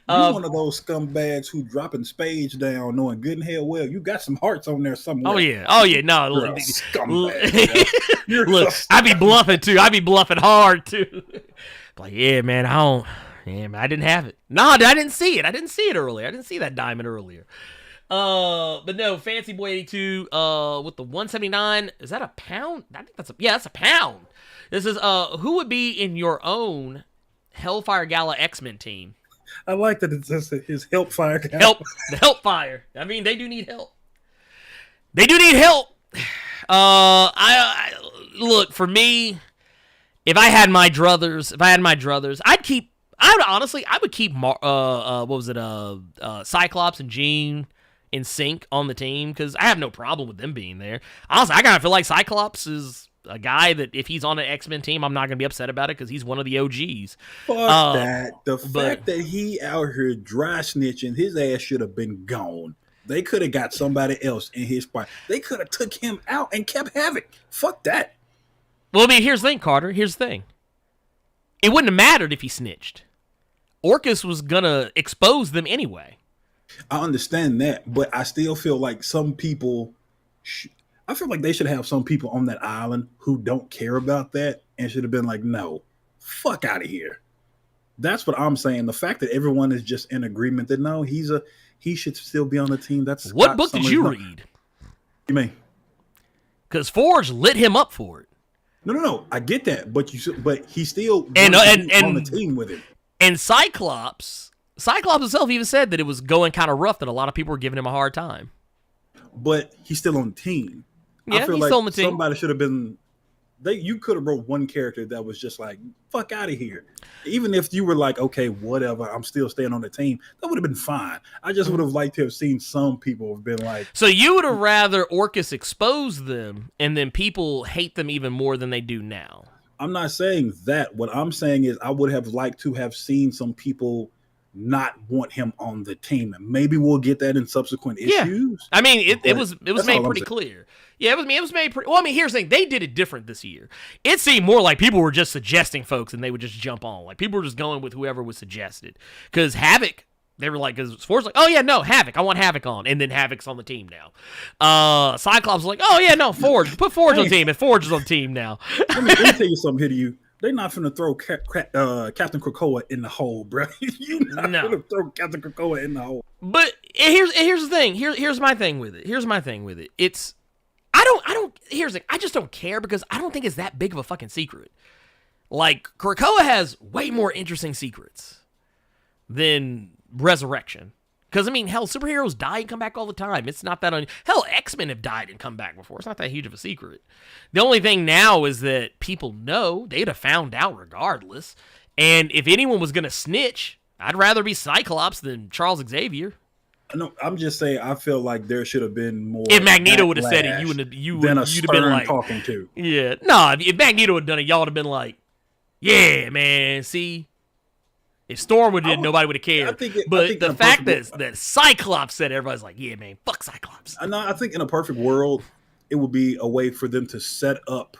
You're one of those scumbags who dropping spades down, knowing good and hell well you got some hearts on there somewhere. Oh yeah. No, You're look, a scumbag. look, I be bluffing too. I be bluffing hard too. Like, yeah, man, I didn't have it. No, I didn't see it. I didn't see it earlier. I didn't see that diamond earlier. But no, Fancy Boy 82 with the 179. Is that a pound? I think that's a pound. This is who would be in your own Hellfire Gala X-Men team? I like that it says his Hellfire Gala. The Hellfire. I mean, they do need help. They do need help. I look, for me, if I had my druthers, I would keep Cyclops and Jean in sync on the team, because I have no problem with them being there. Honestly, I kind of feel like Cyclops is a guy that if he's on an X-Men team, I'm not going to be upset about it because he's one of the OGs. Fuck that. The fact that he out here dry snitching, his ass should have been gone. They could have got somebody else in his spot. They could have took him out and kept Havoc. Fuck that. Well, I mean, here's the thing, Carter. Here's the thing. It wouldn't have mattered if he snitched. Orcus was going to expose them anyway. I understand that, but I still feel like some people... I feel like they should have some people on that island who don't care about that and should have been like, no, fuck out of here. That's what I'm saying. The fact that everyone is just in agreement that no, he should still be on the team. That's what book did you read? You mean? Because Forge lit him up for it. No. I get that, but he still and on the team with him. And Cyclops himself even said that it was going kind of rough, that a lot of people were giving him a hard time. But he's still on the team. Yeah, I feel he's like still on the team. Somebody should have been. You could have wrote one character that was just like, fuck out of here. Even if you were like, okay, whatever, I'm still staying on the team, that would have been fine. I just would have liked to have seen some people have been like. So you would have rather Orcus expose them and then people hate them even more than they do now? I'm not saying that. What I'm saying is I would have liked to have seen some people not want him on the team. And maybe we'll get that in subsequent issues. I mean, it was that's made all I'm pretty saying. clear. Yeah, it was made pretty. Well, I mean, here's the thing: they did it different this year. It seemed more like people were just suggesting folks, and they would just jump on. Like people were just going with whoever was suggested. Because Havoc, they were like, because Forge like, oh yeah, no, Havoc, I want Havoc on, and then Havoc's on the team now. Cyclops was like, oh yeah, no, Forge, put Forge on the team, and Forge is on the team now. let me tell you something here to you. They're not finna throw Captain Krakoa in the hole, bro. You're not finna throw Captain Krakoa in the hole. But here's the thing. Here's my thing with it. It's here's the thing. I just don't care because I don't think it's that big of a fucking secret. Like Krakoa has way more interesting secrets than Resurrection. Because I mean, hell, superheroes die and come back all the time. It's not that hell, X-Men have died and come back before. It's not that huge of a secret. The only thing now is that people know they'd have found out regardless. And if anyone was gonna snitch, I'd rather be Cyclops than Charles Xavier. No, I'm just saying. I feel like there should have been more. If Magneto would have said it, you'd have been like talking to. Yeah, no. If Magneto had done it, y'all would have been like, "Yeah, man. See, if Storm would have did, nobody would have cared." But the fact that Cyclops said, it, everybody's like, "Yeah, man. Fuck Cyclops." I think in a perfect world, it would be a way for them to set up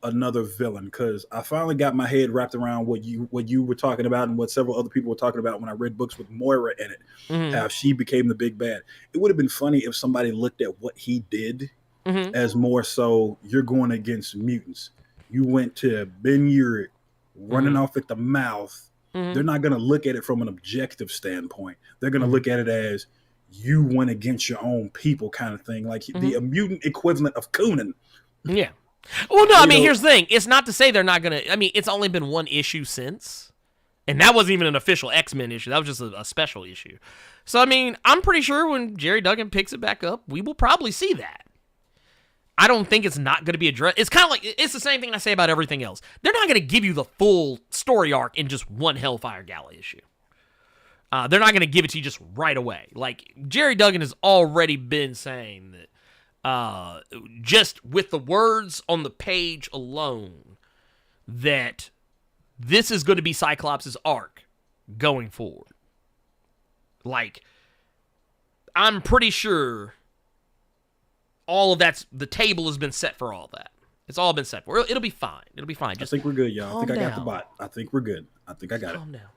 another villain, because I finally got my head wrapped around what you were talking about and what several other people were talking about when I read books with Moira in it, how she became the big bad. It would have been funny if somebody looked at what he did as more so, you're going against mutants. You went to Ben Urich running off at the mouth. They're not going to look at it from an objective standpoint. They're going to look at it as you went against your own people kind of thing, like the mutant equivalent of Coonan. Yeah. Well, no, I mean, here's the thing. It's not to say they're not going to... I mean, it's only been one issue since. And that wasn't even an official X-Men issue. That was just a special issue. So, I mean, I'm pretty sure when Jerry Duggan picks it back up, we will probably see that. I don't think it's not going to be addressed. It's kind of like... It's the same thing I say about everything else. They're not going to give you the full story arc in just one Hellfire Gala issue. They're not going to give it to you just right away. Like, Jerry Duggan has already been saying that just with the words on the page alone, that this is going to be Cyclops' arc going forward. Like, I'm pretty sure all of the table has been set for all that. It's all been set for. It'll be fine. It'll be fine. Just I think we're good, y'all. I think I got the down. bot. I think we're good. I think I got Calm it. down.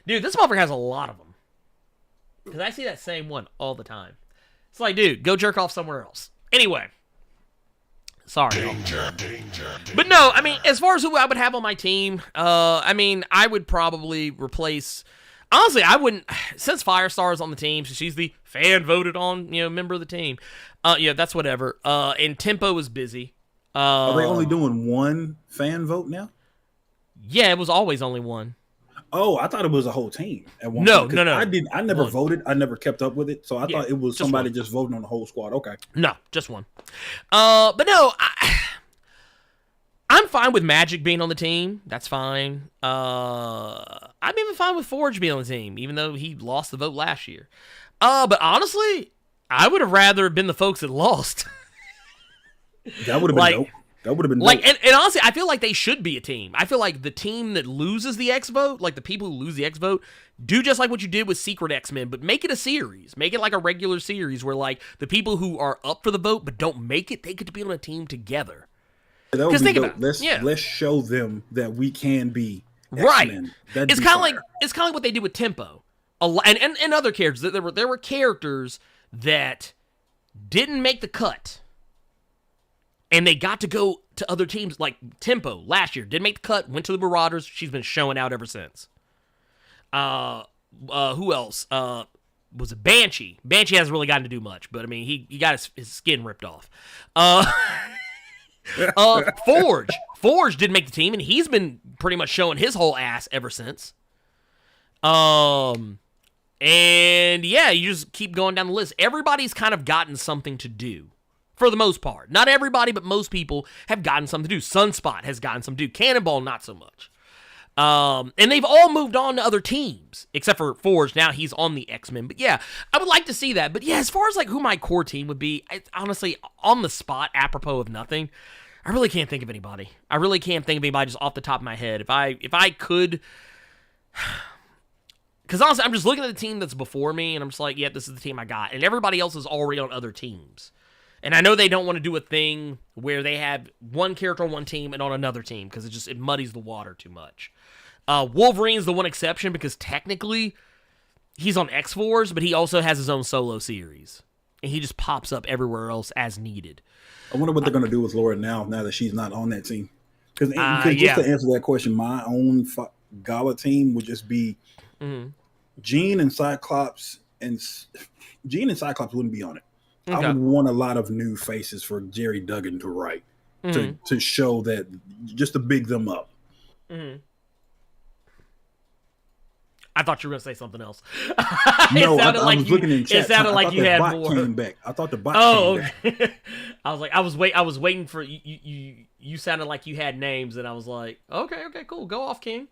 Dude, this motherfucker has a lot of them. Because I see that same one all the time. It's like, dude, go jerk off somewhere else. Anyway. Sorry. Danger. But no, I mean, as far as who I would have on my team, I mean, I would probably replace... Honestly, I wouldn't... Since Firestar is on the team, so she's the fan-voted on, member of the team. Yeah, that's whatever. And Tempo is busy. Are they only doing one fan vote now? Yeah, it was always only one. Oh, I thought it was a whole team at one No, point. no. I never voted. I never kept up with it. So I thought it was somebody one. just voting on the whole squad. Okay. No, just one. But no, I'm fine with Magic being on the team. That's fine. I'm even fine with Forge being on the team, even though he lost the vote last year. But honestly, I would have rather been the folks that lost. That would have been dope. That would have been like, dope. and honestly, I feel like they should be a team. I feel like the team that loses the X vote, like the people who lose the X vote, do just like what you did with Secret X-Men, but make it a series. Make it like a regular series where like the people who are up for the vote but don't make it, they get to be on a team together. That would be think dope. about it. Let's show them that we can be Right. X-Men. That'd It's be kind of fire. like what they did with Tempo, and other characters. There were characters that didn't make the cut. And they got to go to other teams, like Tempo last year. Didn't make the cut, went to the Marauders. She's been showing out ever since. Who else? Was it Banshee? Banshee hasn't really gotten to do much, but I mean, he got his skin ripped off. Forge. Forge didn't make the team, and he's been pretty much showing his whole ass ever since. And yeah, you just keep going down the list. Everybody's kind of gotten something to do. For the most part. Not everybody, but most people have gotten something to do. Sunspot has gotten something to do. Cannonball, not so much. And they've all moved on to other teams. Except for Forge. Now he's on the X-Men. But yeah, I would like to see that. But yeah, as far as like who my core team would be, honestly, on the spot, apropos of nothing, I really can't think of anybody. I really can't think of anybody just off the top of my head. If I could... Because honestly, I'm just looking at the team that's before me, and I'm just like, yeah, this is the team I got. And everybody else is already on other teams. And I know they don't want to do a thing where they have one character on one team and on another team, because it muddies the water too much. Wolverine's the one exception, because technically he's on X-Force, but he also has his own solo series. And he just pops up everywhere else as needed. I wonder what they're going to do with Laura now that she's not on that team. Because yeah. just to answer that question, my own Gala team would just be Jean and Cyclops, and Jean and Cyclops wouldn't be on it. Okay. I would want a lot of new faces for Jerry Duggan to write to show that, just to big them up. I thought you were going to say something else. No, I was looking in chat. It sounded like you had more. Came back. I thought the bot came back. I was waiting for you. You sounded like you had names, and I was like, okay, cool, go off, King.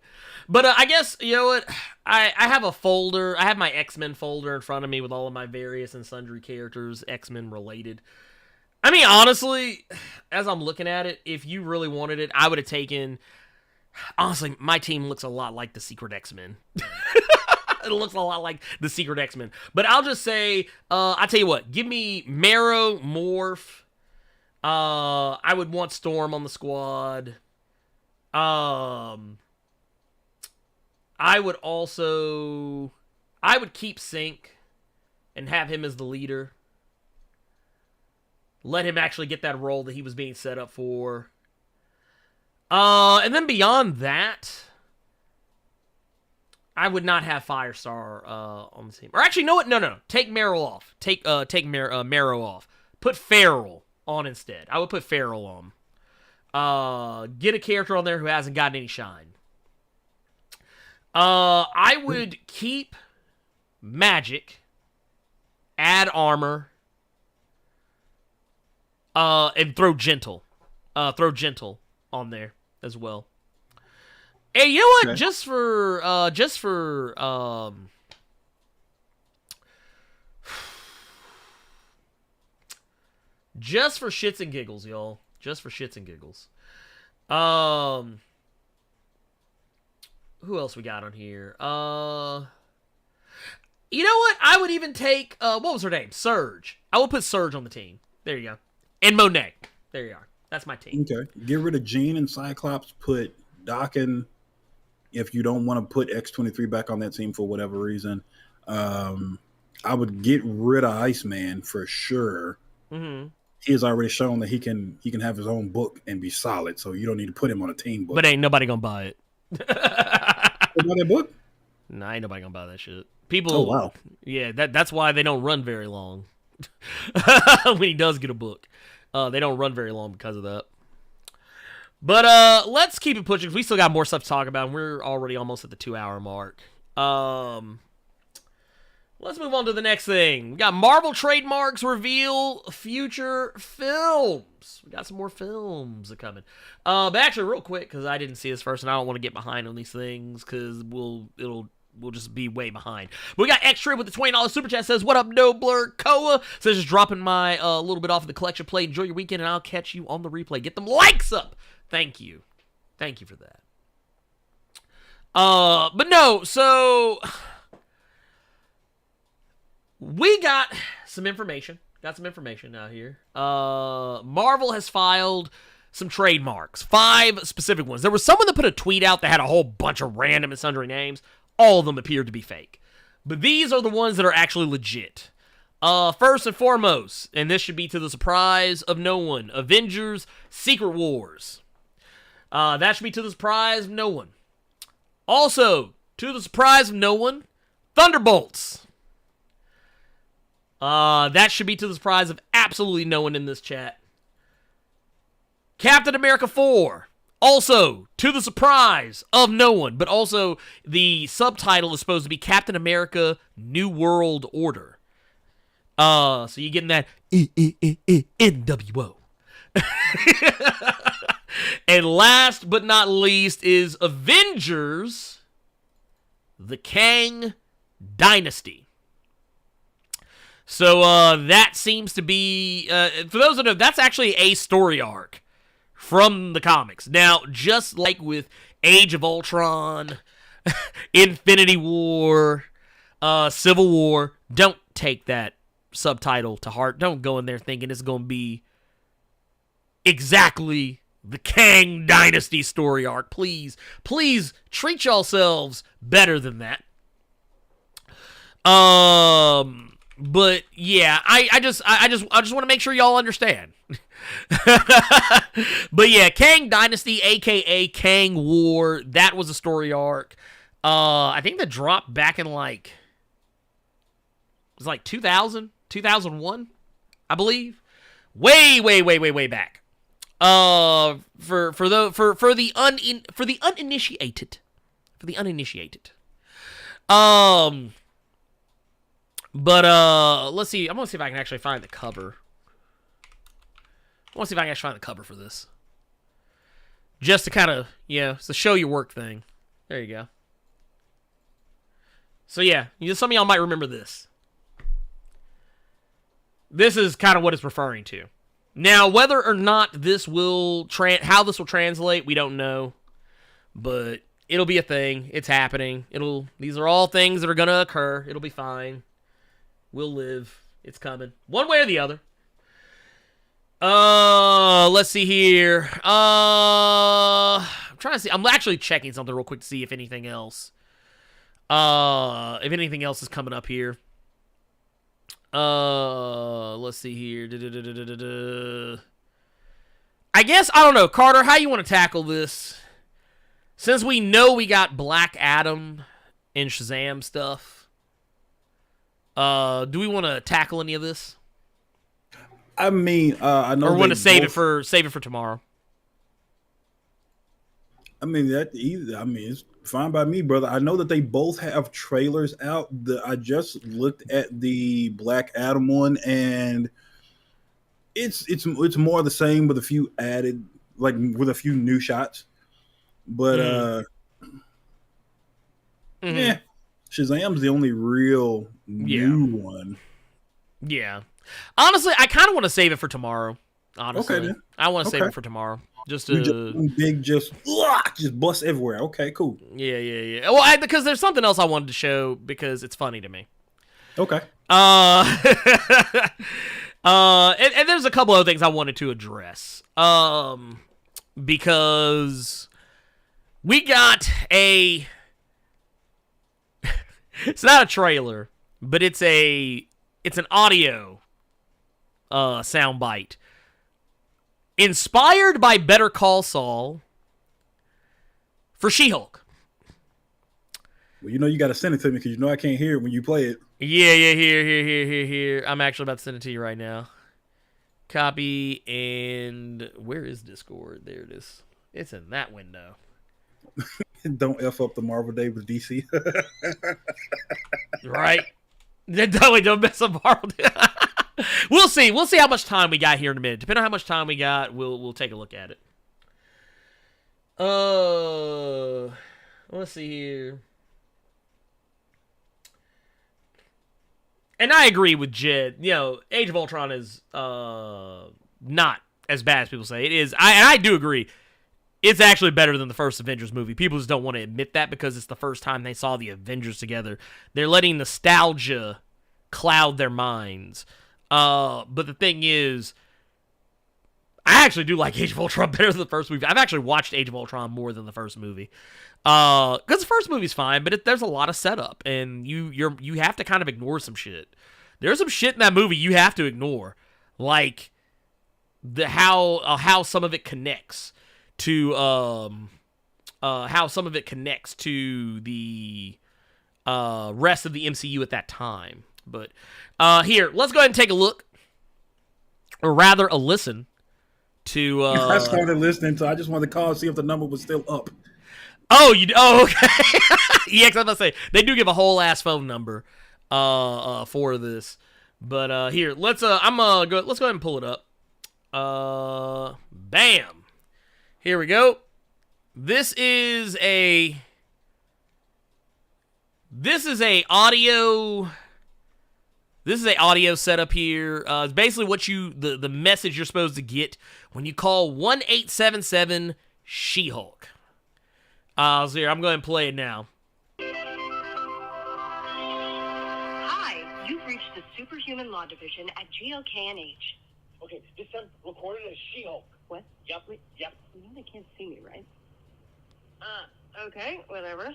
But I guess, you know what? I have a folder. I have my X-Men folder in front of me with all of my various and sundry characters, X-Men related. I mean, honestly, as I'm looking at it, if you really wanted it, I would have taken... Honestly, my team looks a lot like the Secret X-Men. It looks a lot like the Secret X-Men. But I'll just say, I'll tell you what, give me Marrow, Morph. I would want Storm on the squad. I would keep Sync and have him as the leader. Let him actually get that role that he was being set up for. And then beyond that, I would not have Firestar on the team. Or actually, no. Take Meryl off. Take Marrow off. Put Feral on instead. I would put Feral on. Get a character on there who hasn't gotten any shine. I would keep Magic, add Armor, and throw Gentle. Throw Gentle on there as well. Hey, you know what? Okay. Just for shits and giggles, y'all. Just for shits and giggles. Who else we got on here? You know what? I would even take what was her name? Surge. I will put Surge on the team. There you go. And Monet. There you are. That's my team. Okay. Get rid of Jean and Cyclops. Put Doc in, if you don't want to put X-23 back on that team for whatever reason. I would get rid of Iceman for sure. He has already shown that he can have his own book and be solid, so you don't need to put him on a team book. But ain't nobody gonna buy it. Buy that book? Nah, ain't nobody gonna buy that shit. People. Oh wow. Yeah, that's why they don't run very long. When he does get a book. They don't run very long because of that. But let's keep it pushing. We still got more stuff to talk about, and we're already almost at the 2-hour mark. Let's move on to the next thing. We got Marvel trademarks reveal future films. We got some more films coming. But actually, real quick, because I didn't see this first, and I don't want to get behind on these things, because we'll just be way behind. But we got Extra with the $20 super chat. Says, what up, no blur Koa? Says, just dropping my little bit off of the collection plate. Enjoy your weekend, and I'll catch you on the replay. Get them likes up. Thank you for that. But no, so we got some information. Out here. Marvel has filed some trademarks. 5 specific ones. There was someone that put a tweet out that had a whole bunch of random and sundry names. All of them appeared to be fake. But these are the ones that are actually legit. First and foremost, and this should be to the surprise of no one, Avengers Secret Wars. That should be to the surprise of no one. Also, to the surprise of no one, Thunderbolts. That should be to the surprise of absolutely no one in this chat. Captain America 4. Also, to the surprise of no one, but also the subtitle is supposed to be Captain America New World Order. So you're getting that NWO. And last but not least is Avengers, the Kang Dynasty. So that seems to be, for those that know, that's actually a story arc from the comics. Now, just like with Age of Ultron Infinity War, Civil War. Don't take that subtitle to heart. Don't go in there thinking it's going to be exactly the Kang Dynasty story arc. Please treat yourselves better than that. But yeah, I just want to make sure y'all understand. But yeah, Kang Dynasty, aka Kang War, that was a story arc. I think that dropped back in like, it was like 2000, 2001, I believe. Way back. For the uninitiated. But let's see. I'm gonna see if I can actually find the cover. I want to see if I can actually find the cover for this. Just to kind of, it's a show your work thing. There you go. So yeah, some of y'all might remember this. This is kind of what it's referring to. Now, whether or not this will how this will translate, we don't know. But it'll be a thing. It's happening. These are all things that are gonna occur. It'll be fine. We'll live. It's coming. One way or the other. Let's see here. I'm trying to see. I'm actually checking something real quick to see if anything else. If anything else is coming up here. Let's see here. I guess, I don't know, Carter, how you want to tackle this? Since we know we got Black Adam and Shazam stuff. Do we want to tackle any of this? I mean, I know. Or want to save it for tomorrow? I mean, it's fine by me, brother. I know that they both have trailers out. I just looked at the Black Adam one, and it's more of the same with a few added, like with a few new shots. But yeah, Shazam's the only real new one. Yeah. Honestly, I kind of want to save it for tomorrow. Honestly, okay, then. I want to save it for tomorrow. Just bust everywhere. Okay, cool. Yeah. Well, because there's something else I wanted to show because it's funny to me. Okay. And there's a couple other things I wanted to address. Because we got a. It's not a trailer, but it's an audio soundbite inspired by Better Call Saul for She-Hulk. Well, you got to send it to me because I can't hear it when you play it. Yeah, here. I'm actually about to send it to you right now. Copy, and where is Discord? There it is. It's in that window. Don't F up the Marvel Day with DC. Right? Don't mess up Marvel Day. We'll see. We'll see how much time we got here in a minute. Depending on how much time we got, we'll take a look at it. Let's see here. And I agree with Jed. Age of Ultron is not as bad as people say. It is. And I do agree. It's actually better than the first Avengers movie. People just don't want to admit that because it's the first time they saw the Avengers together. They're letting nostalgia cloud their minds. But the thing is, I actually do like Age of Ultron better than the first movie. I've actually watched Age of Ultron more than the first movie. Because the first movie's fine, but there's a lot of setup, and you have to kind of ignore some shit. There's some shit in that movie you have to ignore, like how some of it connects to the rest of the MCU at that time. But here, let's go ahead and take a look, or rather, a listen to. I started listening to. I just wanted to call and see if the number was still up. Oh, okay. Yeah, because I was about to say they do give a whole ass phone number for this. But here, let's go ahead and pull it up. Bam. Here we go. This is a audio setup here. It's basically what the message you're supposed to get when you call 1-877 She-Hulk. So here, I'm going to play it now. You've reached the Superhuman Law Division at GLKNH. Okay, this time recorded as She-Hulk. What? Yep. Wait, Yep. you know they can't see me, right? Okay, whatever.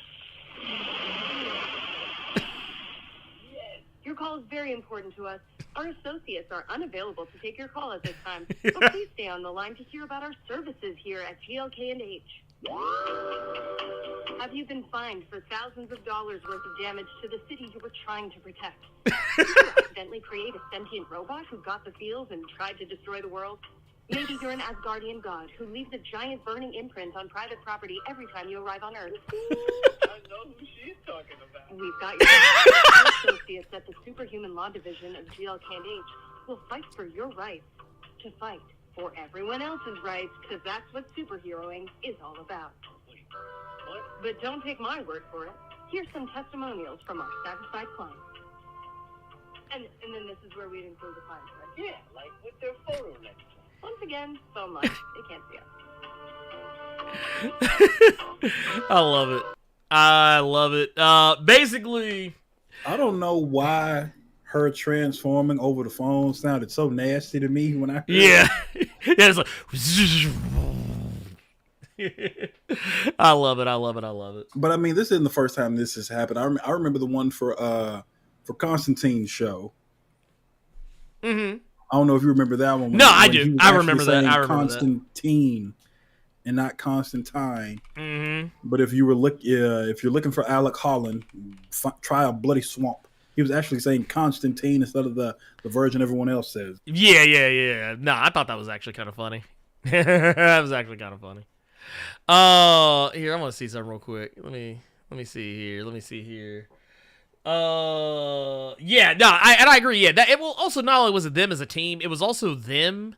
Your call is very important to us. Our associates are unavailable to take your call at this time, so please stay on the line to hear about our services here at GLKNH. Have you been fined for thousands of dollars worth of damage to the city you were trying to protect? Did you accidentally create a sentient robot who got the feels and tried to destroy the world? Maybe you're an Asgardian god who leaves a giant burning imprint on private property every time you arrive on Earth. I know who she's talking about. We've got your associates at the Superhuman Law Division of GLKNH will fight for your rights to fight for everyone else's rights, because that's what superheroing is all about. What? But don't take my word for it. Here's some testimonials from our satisfied clients. And then this is where we'd include the clients, right? Yeah, like with their photo next to them. Once again, so much. They can't see us. I love it. I love it. Basically, I don't know why her transforming over the phone sounded so nasty to me when I heard yeah. Yeah, it's like I love it. I love it. I love it. But I mean, this isn't the first time this has happened. I remember the one for Constantine's show. Mm-hmm. I don't know if you remember that one. No, I do. I remember that. I remember Constantine and not Constantine. Mm-hmm. But if you're looking for Alec Holland, try a bloody swamp. He was actually saying Constantine instead of the version everyone else says. Yeah. No, I thought that was actually kind of funny. That was actually kind of funny. Here, I want to see something real quick. Let me see here. Yeah, no, I agree. Yeah, that it will also not only was it them as a team, it was also them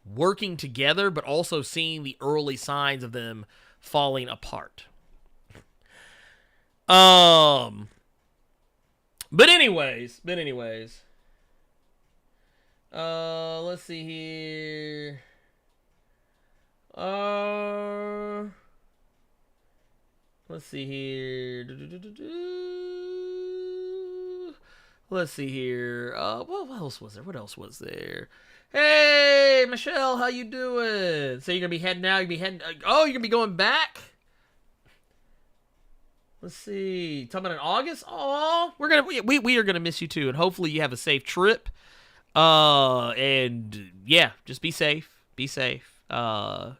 working together, but also seeing the early signs of them falling apart. But anyways, let's see here. Let's see here. Let's see here. What else was there? What else was there? Hey, Michelle, how you doing? So you're gonna be heading out? You're gonna be going back? Let's see. Talking about in August? Oh, we are gonna miss you too, and hopefully you have a safe trip. And yeah, just be safe. Be safe. Don't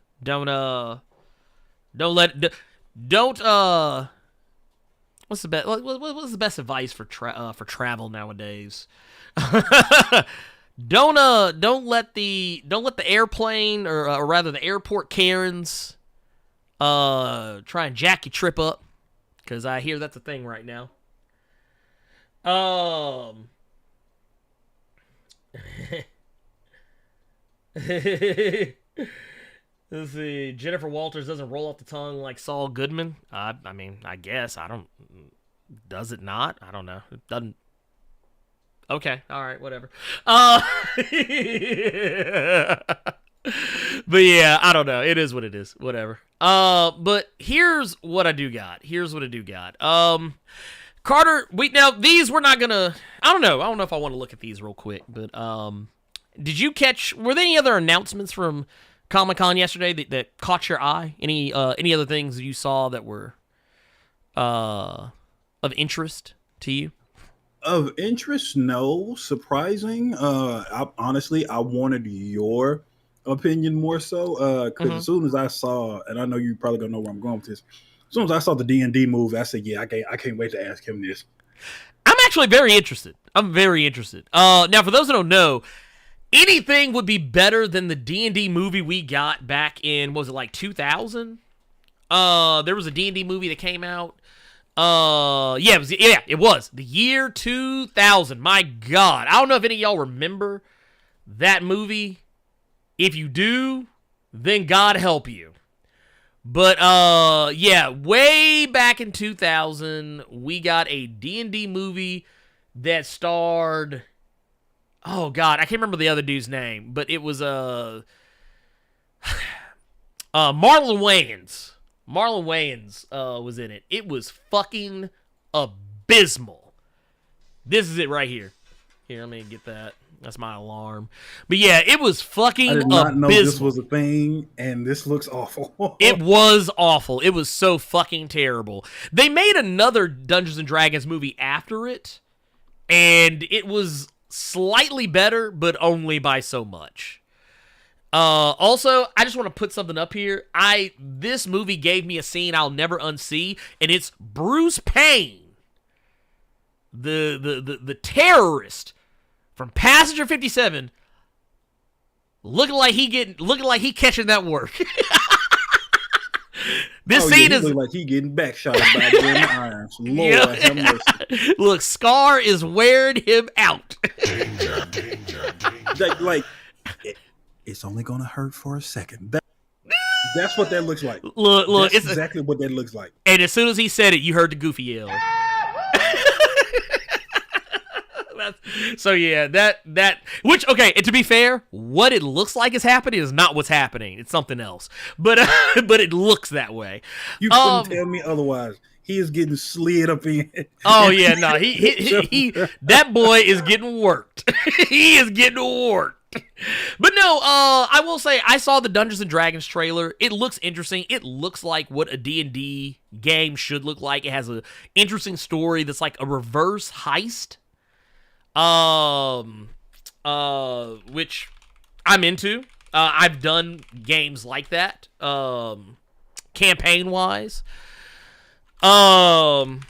what's the best advice for travel nowadays? Don't let the airplane or rather the airport Karens try and jack your trip up, because I hear that's a thing right now. Let's see. Jennifer Walters doesn't roll off the tongue like Saul Goodman. I mean, I guess. Does it not? I don't know. It doesn't. Okay. All right. Whatever. But yeah, I don't know. It is what it is. Whatever. But here's what I do got. Carter, these we're not gonna. I don't know if I want to look at these real quick, but did you catch? Were there any other announcements from Comic-Con yesterday that caught your eye? Any other things that you saw that were of interest to you? Of interest, no. Surprising. Honestly, I wanted your opinion more so. Because as soon as I saw, and I know you probably gonna know where I'm going with this. As soon as I saw the D&D movie, I said, yeah, I can't wait to ask him this. I'm actually very interested. Now, for those that don't know, anything would be better than the D&D movie we got back in, what was it, like 2000? There was a D&D movie that came out. It was the year 2000. My God, I don't know if any of y'all remember that movie. If you do, then God help you. But way back in 2000, we got a D&D movie that starred, oh God, I can't remember the other dude's name, but it was Marlon Wayans. Marlon Wayans was in it. It was fucking abysmal. This is it right here. Here, let me get that. That's my alarm. But yeah, it was fucking I did not know abysmal. this was a thing, and this looks awful. It was awful. It was so fucking terrible. They made another Dungeons & Dragons movie after it, and it was slightly better, but only by so much. Also, I just want to put something up here. This movie gave me a scene I'll never unsee, and it's Bruce Payne, the terrorist from Passenger 57, looking like he catching that work. This scene is like he getting back shot by Jeremy Irons. Lord have mercy. Look, Scar is wearing him out. It's only gonna hurt for a second. That's what that looks like. Look, that's exactly what that looks like. And as soon as he said it, you heard the Goofy yell. So yeah, that which, okay, and to be fair, what it looks like is happening is not what's happening. It's something else. But it looks that way. You couldn't tell me otherwise. He is getting slid up in. Oh yeah, no, he that boy is getting worked. He is getting worked. But no, I will say I saw the Dungeons and Dragons trailer. It looks interesting. It looks like what a D&D game should look like. It has an interesting story that's like a reverse heist. Which I'm into. I've done games like that, campaign-wise. Making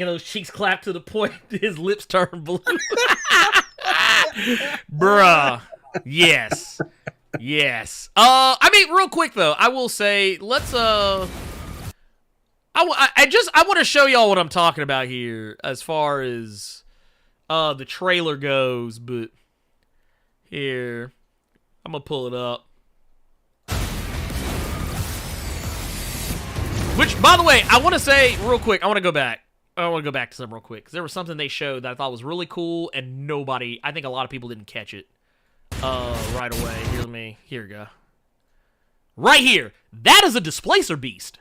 those cheeks clap to the point his lips turn blue. Bruh. Yes. Yes. I mean, real quick though, I will say, let's I want to show y'all what I'm talking about here as far as the trailer goes, but here, I'm gonna pull it up. Which, by the way, I want to say real quick, I want to go back to something real quick, because there was something they showed that I thought was really cool, and I think a lot of people didn't catch it right away. Here we go. Right here. That is a displacer beast.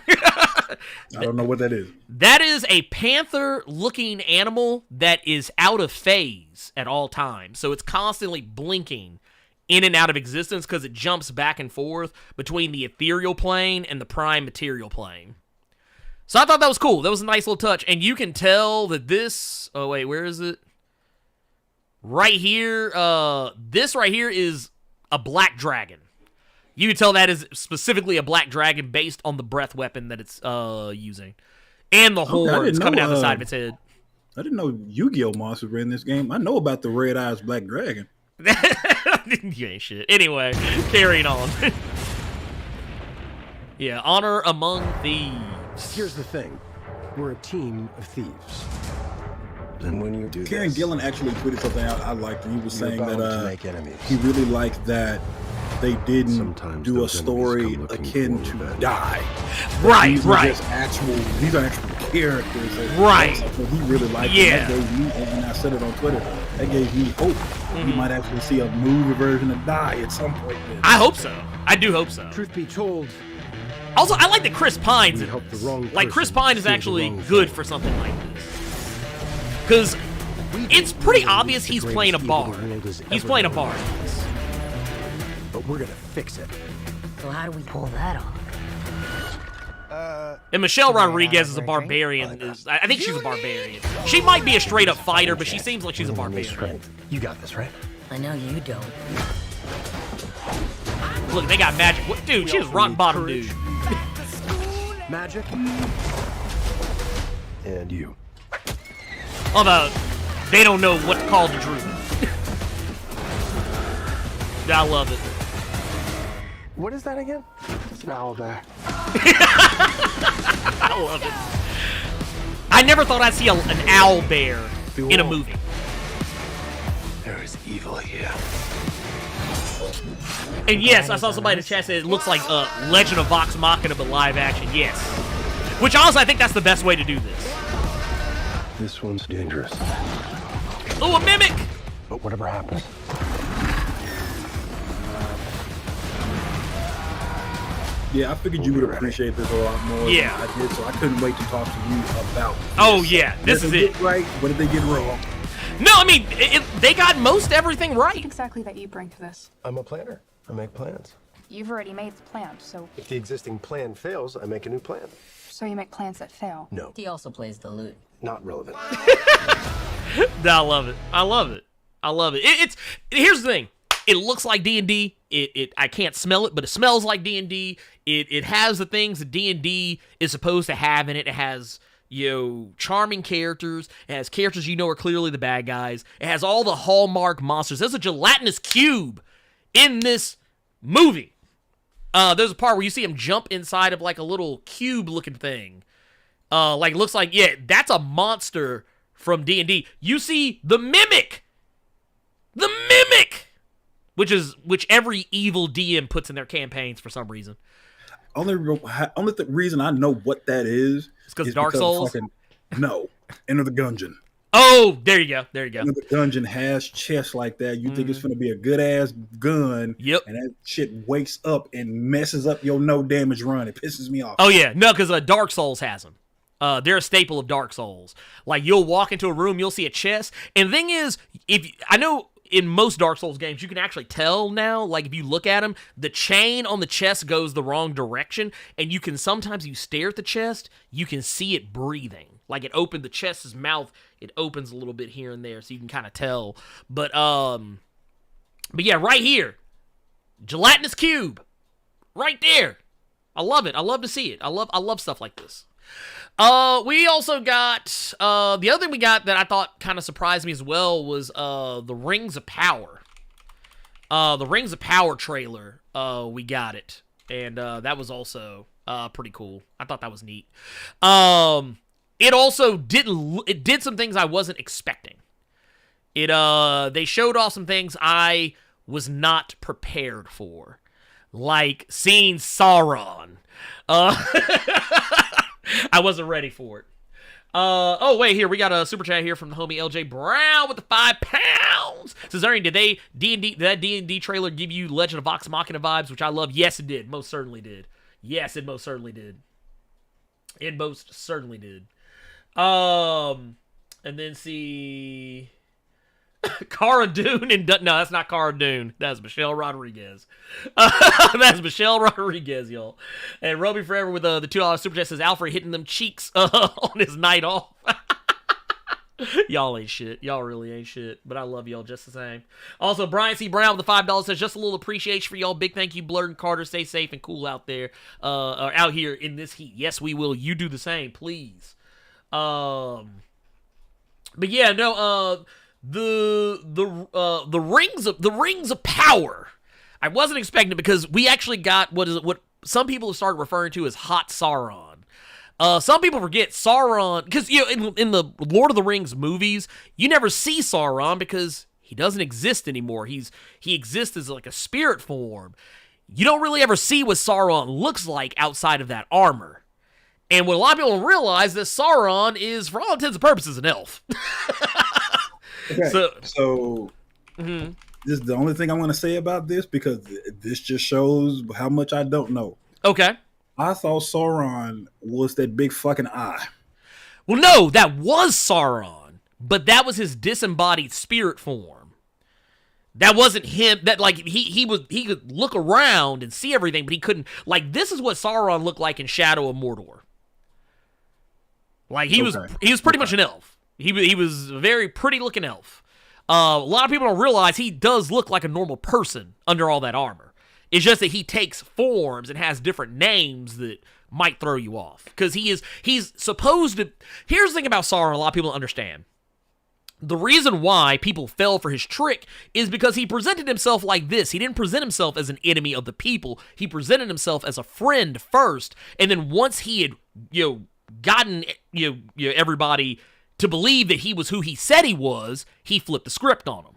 I don't know what that is. That is a panther-looking animal that is out of phase at all times. So it's constantly blinking in and out of existence because it jumps back and forth between the ethereal plane and the prime material plane. So I thought that was cool. That was a nice little touch. And you can tell that this... Oh, wait, where is it? Right here. This right here is a black dragon. You can tell that is specifically a black dragon based on the breath weapon that it's using. And the horns coming out the side of its head. I didn't know Yu-Gi-Oh! Monsters were in this game. I know about the Red Eyes Black Dragon. You ain't shit. Anyway, carrying on. Yeah, honor among thieves. Here's the thing. We're a team of thieves. And when you do Karen this, Gillan actually tweeted something out I liked, and he was saying bound to that make enemies. he really liked that they didn't Sometimes do a those story enemies come looking akin for to revenge. Die. Right, These right. Are just these are actual characters. Right. So he really liked Yeah. it. That gave me, and I said it on Twitter, that gave me hope. You might actually see a movie version of Die at some point. I hope so. I do hope so. Truth be told, Also, I like that Chris Pine's we in helped the this. wrong Like, Chris person Pine is do the actually wrong good thing. for something like this. Because it's pretty obvious he's playing a bard. He's playing a bard. But we're gonna fix it. So how do we pull that off? And Michelle Rodriguez is a barbarian. I think she's a barbarian. She might be a straight-up fighter, but she seems like she's a barbarian. You got this, right? I know you don't. Look, they got magic. What, dude, she's rock bottom, dude. Magic. And you. Although, they don't know what to call the druid. I love it. What is that again? It's an owlbear. I love it. I never thought I'd see an owl bear in a movie. There is evil here. And yes, I saw somebody in the chat say it looks like Legend of Vox Machina, but live action. Yes. Which also, I think that's the best way to do this. This one's dangerous. Oh, a mimic! But whatever happens, Yeah, I figured you would appreciate this a lot more than I did, so I couldn't wait to talk to you about this. Oh, yeah, this is it. Right? What did they get wrong? No, I mean, they got most everything right. What exactly that you bring to this? I'm a planner. I make plans. You've already made the plan, so... If the existing plan fails, I make a new plan. So you make plans that fail? No. He also plays the lute. Not relevant. I love it. I love it. I love it. Here's the thing. It looks like D&D. I can't smell it, but it smells like D&D. It has the things that D&D is supposed to have in it. It has, charming characters. It has characters are clearly the bad guys. It has all the hallmark monsters. There's a gelatinous cube in this movie. There's a part where you see him jump inside of like a little cube-looking thing. Looks like, that's a monster from D&D. You see the Mimic! The Mimic! Which every evil DM puts in their campaigns for some reason. Only reason I know what that is because Dark Souls? No. Enter the Gungeon. Oh, there you go. Enter the Gungeon has chests like that. You think it's going to be a good-ass gun. Yep. And that shit wakes up and messes up your no-damage run. It pisses me off. Oh, yeah. No, because Dark Souls has them. They're a staple of Dark Souls. Like, you'll walk into a room, you'll see a chest. And the thing is, I know in most Dark Souls games, you can actually tell now, like, if you look at them, the chain on the chest goes the wrong direction, and you can sometimes, you stare at the chest, you can see it breathing. Like, the chest's mouth, it opens a little bit here and there, so you can kind of tell. But yeah, right here, gelatinous cube, right there. I love it. I love to see it. I love stuff like this. We also got, the other thing we got that I thought kind of surprised me as well was, the Rings of Power. The Rings of Power trailer, we got it. And, that was also, pretty cool. I thought that was neat. It also did some things I wasn't expecting. They showed off some things I was not prepared for. Like seeing Sauron. I wasn't ready for it. Oh, wait, here, we got a super chat here from the homie LJ Brown with the £5. Says, Ernie, did that D&D trailer give you Legend of Vox Machina vibes, which I love? Yes, it did. Most certainly did. Yes, it most certainly did. It most certainly did. And then see... Cara Dune and... No, that's not Cara Dune. That's Michelle Rodriguez. That's Michelle Rodriguez, y'all. And Roby Forever with the $2 super chat says, Alfred hitting them cheeks on his night off. Y'all ain't shit. Y'all really ain't shit. But I love y'all just the same. Also, Brian C. Brown with the $5 says, just a little appreciation for y'all. Big thank you, Blerd and Carter. Stay safe and cool out there. Or out here in this heat. Yes, we will. You do the same, please. But yeah, no, the rings of power. I wasn't expecting it because we actually got what some people have started referring to as Hot Sauron. Some people forget Sauron because in the Lord of the Rings movies, you never see Sauron because he doesn't exist anymore. He exists as like a spirit form. You don't really ever see what Sauron looks like outside of that armor. And what a lot of people don't realize that Sauron is, for all intents and purposes, an elf. Okay, so this is the only thing I'm going to say about this because this just shows how much I don't know. Okay. I thought Sauron was that big fucking eye. Well, no, that was Sauron, but that was his disembodied spirit form. That wasn't him. That like he could look around and see everything, but he couldn't. Like this is what Sauron looked like in Shadow of Mordor. Like he was pretty much an elf. He was a very pretty looking elf. A lot of people don't realize he does look like a normal person under all that armor. It's just that he takes forms and has different names that might throw you off. Because he's supposed to... Here's the thing about Sauron a lot of people don't understand. The reason why people fell for his trick is because he presented himself like this. He didn't present himself as an enemy of the people. He presented himself as a friend first. And then once he had gotten everybody to believe that he was who he said he was, he flipped the script on them.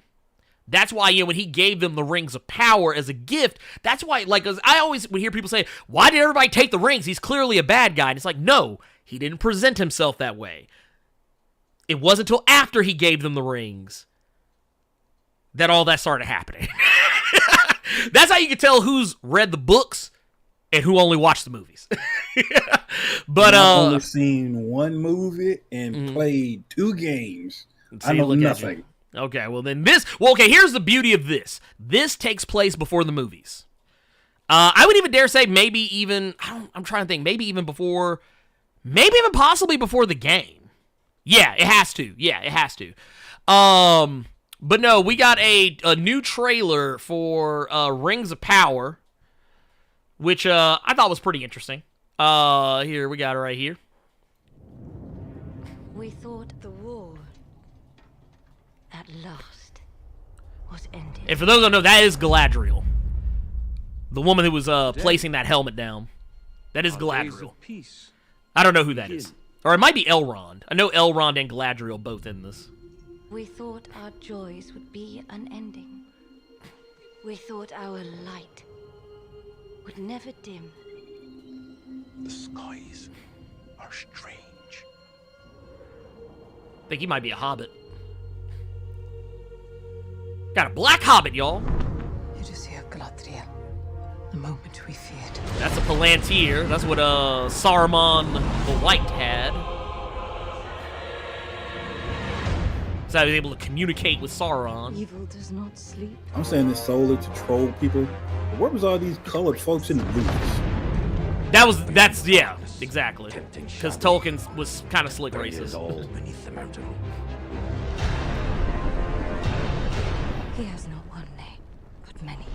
That's why, when he gave them the rings of power as a gift, that's why, like, I always would hear people say, why did everybody take the rings? He's clearly a bad guy. And it's like, no, he didn't present himself that way. It wasn't until after he gave them the rings that all that started happening. That's how you can tell who's read the books and who only watched the movies. But I've only seen one movie and played 2 games. I know nothing. Okay, well then this. Well, okay. Here's the beauty of this. This takes place before the movies. I would even dare say maybe even. I'm trying to think. Maybe even before. Maybe even possibly before the game. Yeah, it has to. Yeah, it has to. But no, we got a new trailer for Rings of Power, which I thought was pretty interesting. Here, we got it right here. We thought the war at last was ended. And for those who don't know, that is Galadriel. The woman who was placing that helmet down. That is Galadriel. I don't know who that is. Or it might be Elrond. I know Elrond and Galadriel both in this. We thought our joys would be unending. We thought our light would never dim. The skies are strange. I think he might be a hobbit. Got a black hobbit, y'all. You just hear Galadriel. The moment we feared. That's a Palantir. That's what Saruman the White had. So he was able to communicate with Sauron. Evil does not sleep. I'm saying this solely to troll people. But where was all these colored folks in the movies? That's yeah, exactly. Because Tolkien was kind of slick racist. All beneath the mountain. He has not one name, but many.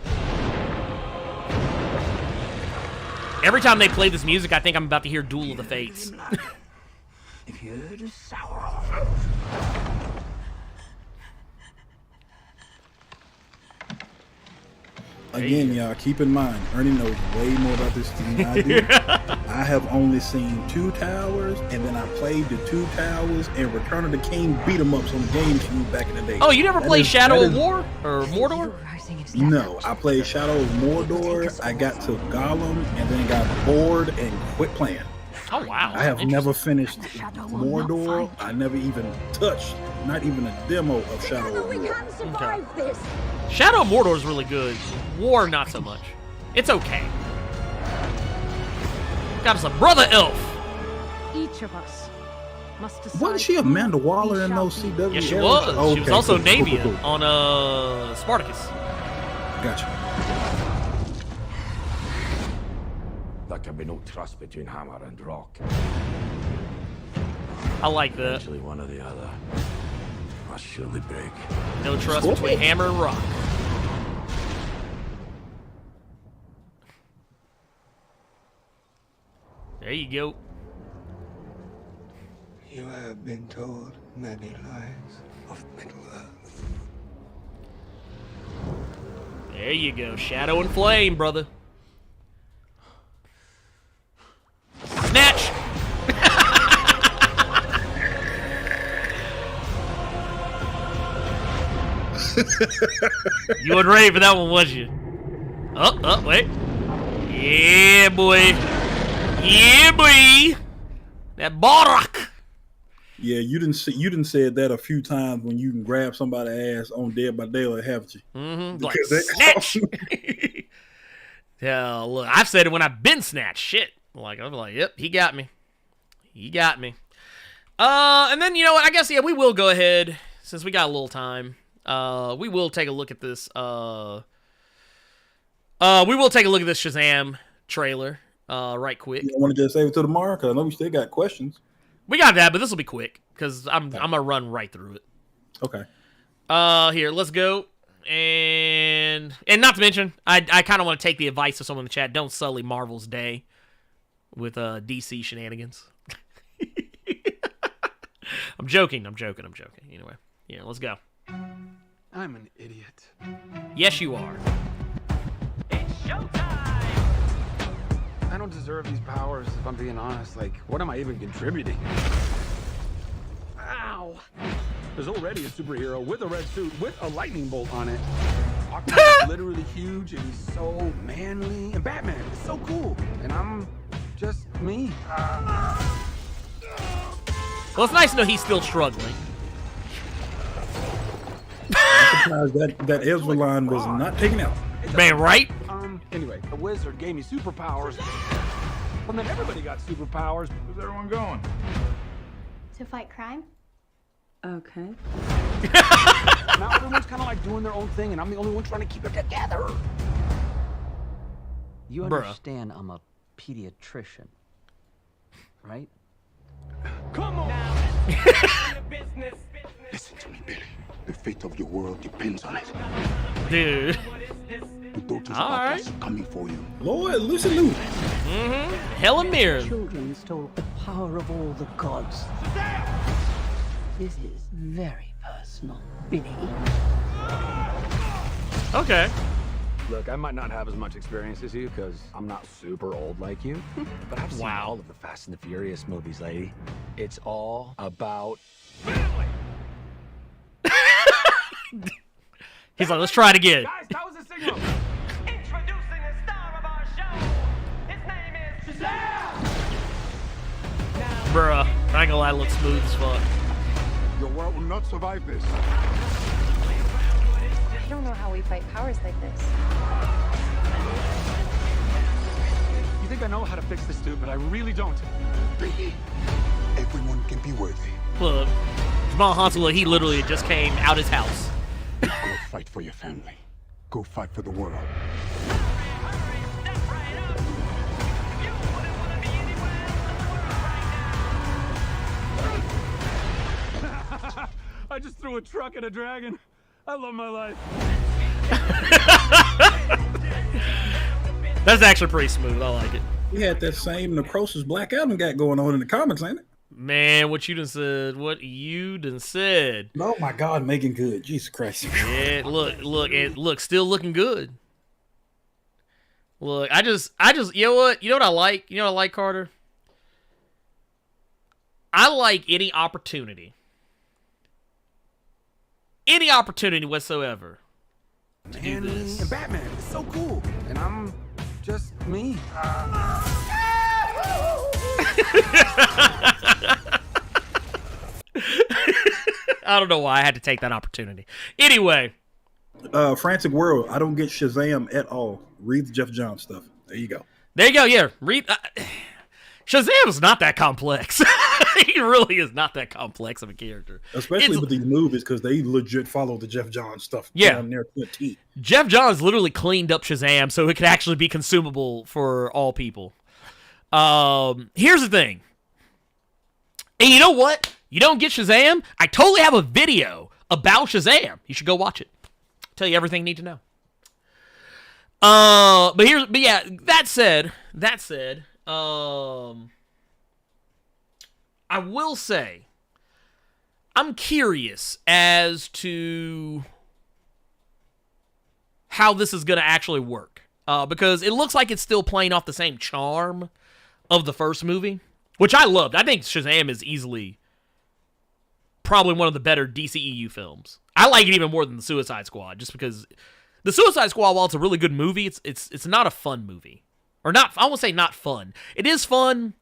Every time they play this music, I think I'm about to hear Duel of the Fates. If you heard of Sauron. Again, y'all, keep in mind, Ernie knows way more about this than I do. I have only seen 2 Towers, and then I played the 2 Towers and Return of the King beat 'em ups on the GameCube back in the day. Oh, you never played Shadow of War or Mordor? No, I played Shadow of Mordor. I got to Gollum and then got bored and quit playing. Oh, wow. I have never finished Mordor. I never even touched, not even a demo of Shadow of War. Okay. Shadow of Mordor is really good. War, not so much. It's okay. Got us a brother elf. Each of us must decide. Wasn't she Amanda Waller in those CW? Yes, she shows? was. Okay, She was also cool, Navian cool, cool. on Spartacus. Gotcha. There can be no trust between hammer and rock. I like that. Actually, one or the other must surely break. No trust between hammer and rock. There you go. You have been told many lies of Middle-earth. There you go. Shadow and flame, brother. Snatch! You weren't ready for that one, was you? Oh, wait. Yeah, boy. Yeah, boy. That Barak. Yeah, you didn't said that a few times when you can grab somebody's ass on Dead by Daylight, haven't you? Mm-hmm. Like snatch. Yeah, look, I've said it when I've been snatched. Shit. Like I'm like, yep, he got me. He got me. And then you know what? I guess yeah, we will go ahead since we got a little time. We will take a look at this. We will take a look at this Shazam trailer. Right quick. You want to just save it to tomorrow? Because I know we still got questions. We got that, but this will be quick because I'm gonna run right through it. Okay. Here, let's go. And not to mention, I kind of want to take the advice of someone in the chat. Don't sully Marvel's day with DC shenanigans. I'm joking. Anyway, yeah, let's go. I'm an idiot. Yes, you are. It's showtime! I don't deserve these powers, if I'm being honest. Like, what am I even contributing? Ow! There's already a superhero with a red suit with a lightning bolt on it. Aquaman's literally huge and he's so manly. And Batman is so cool. And I'm just me. Well, it's nice to know he's still struggling. I'm surprised that Ezra line was not taken out. Man, right? Anyway, the wizard gave me superpowers. And then everybody got superpowers. Where's everyone going? To fight crime? Okay. Now everyone's kind of like doing their own thing, and I'm the only one trying to keep it together. You understand I'm a pediatrician, right? Come on! Listen to me, Billy. The fate of your world depends on it. Dude. The daughters All of right. Atlas are coming for you. Lord, Lucy Lou. Helen Mirren. Children stole the power of all the gods. This is very personal, Billy. Okay. Look, I might not have as much experience as you because I'm not super old like you, but I've seen all of the Fast and the Furious movies, lady. It's all about family. He's like, let's try it again. Guys, that was a signal. Introducing the star of our show. His name is Shazam! Bruh. I ain't gonna lie, it looks smooth as fuck. Your world will not survive this. I don't know how we fight powers like this. You think I know how to fix this dude, but I really don't. Billy, everyone can be worthy. Look, Jamal Hansel, he literally just came out his house. Go fight for your family. Go fight for the world. I just threw a truck at a dragon. I love my life. That's actually pretty smooth. I like it. We had that same necrosis Black Adam got going on in the comics, ain't it? Man, what you done said. What you done said. Oh my God, Megan Good. Jesus Christ. Yeah, look, still looking good. Look, I just, you know what? You know what I like? You know what I like, Carter? I like any opportunity whatsoever to do this. And Batman, it's so cool. And I'm just me. I don't know why I had to take that opportunity. Anyway. Frantic World. I don't get Shazam at all. Read the Jeff Johns stuff. There you go. There you go. Yeah. Read. Shazam is not that complex. He really is not that complex of a character. Especially with these movies, because they legit follow the Jeff Johns stuff. Yeah. Down there to a T. Jeff Johns literally cleaned up Shazam so it could actually be consumable for all people. Here's the thing. And you know what? You don't get Shazam? I totally have a video about Shazam. You should go watch it. Tell you everything you need to know. But yeah, that said, I will say, I'm curious as to how this is going to actually work. Because it looks like it's still playing off the same charm of the first movie, which I loved. I think Shazam is easily probably one of the better DCEU films. I like it even more than the Suicide Squad, just because the Suicide Squad, while it's a really good movie, it's not a fun movie. Or not, I won't say not fun. It is fun,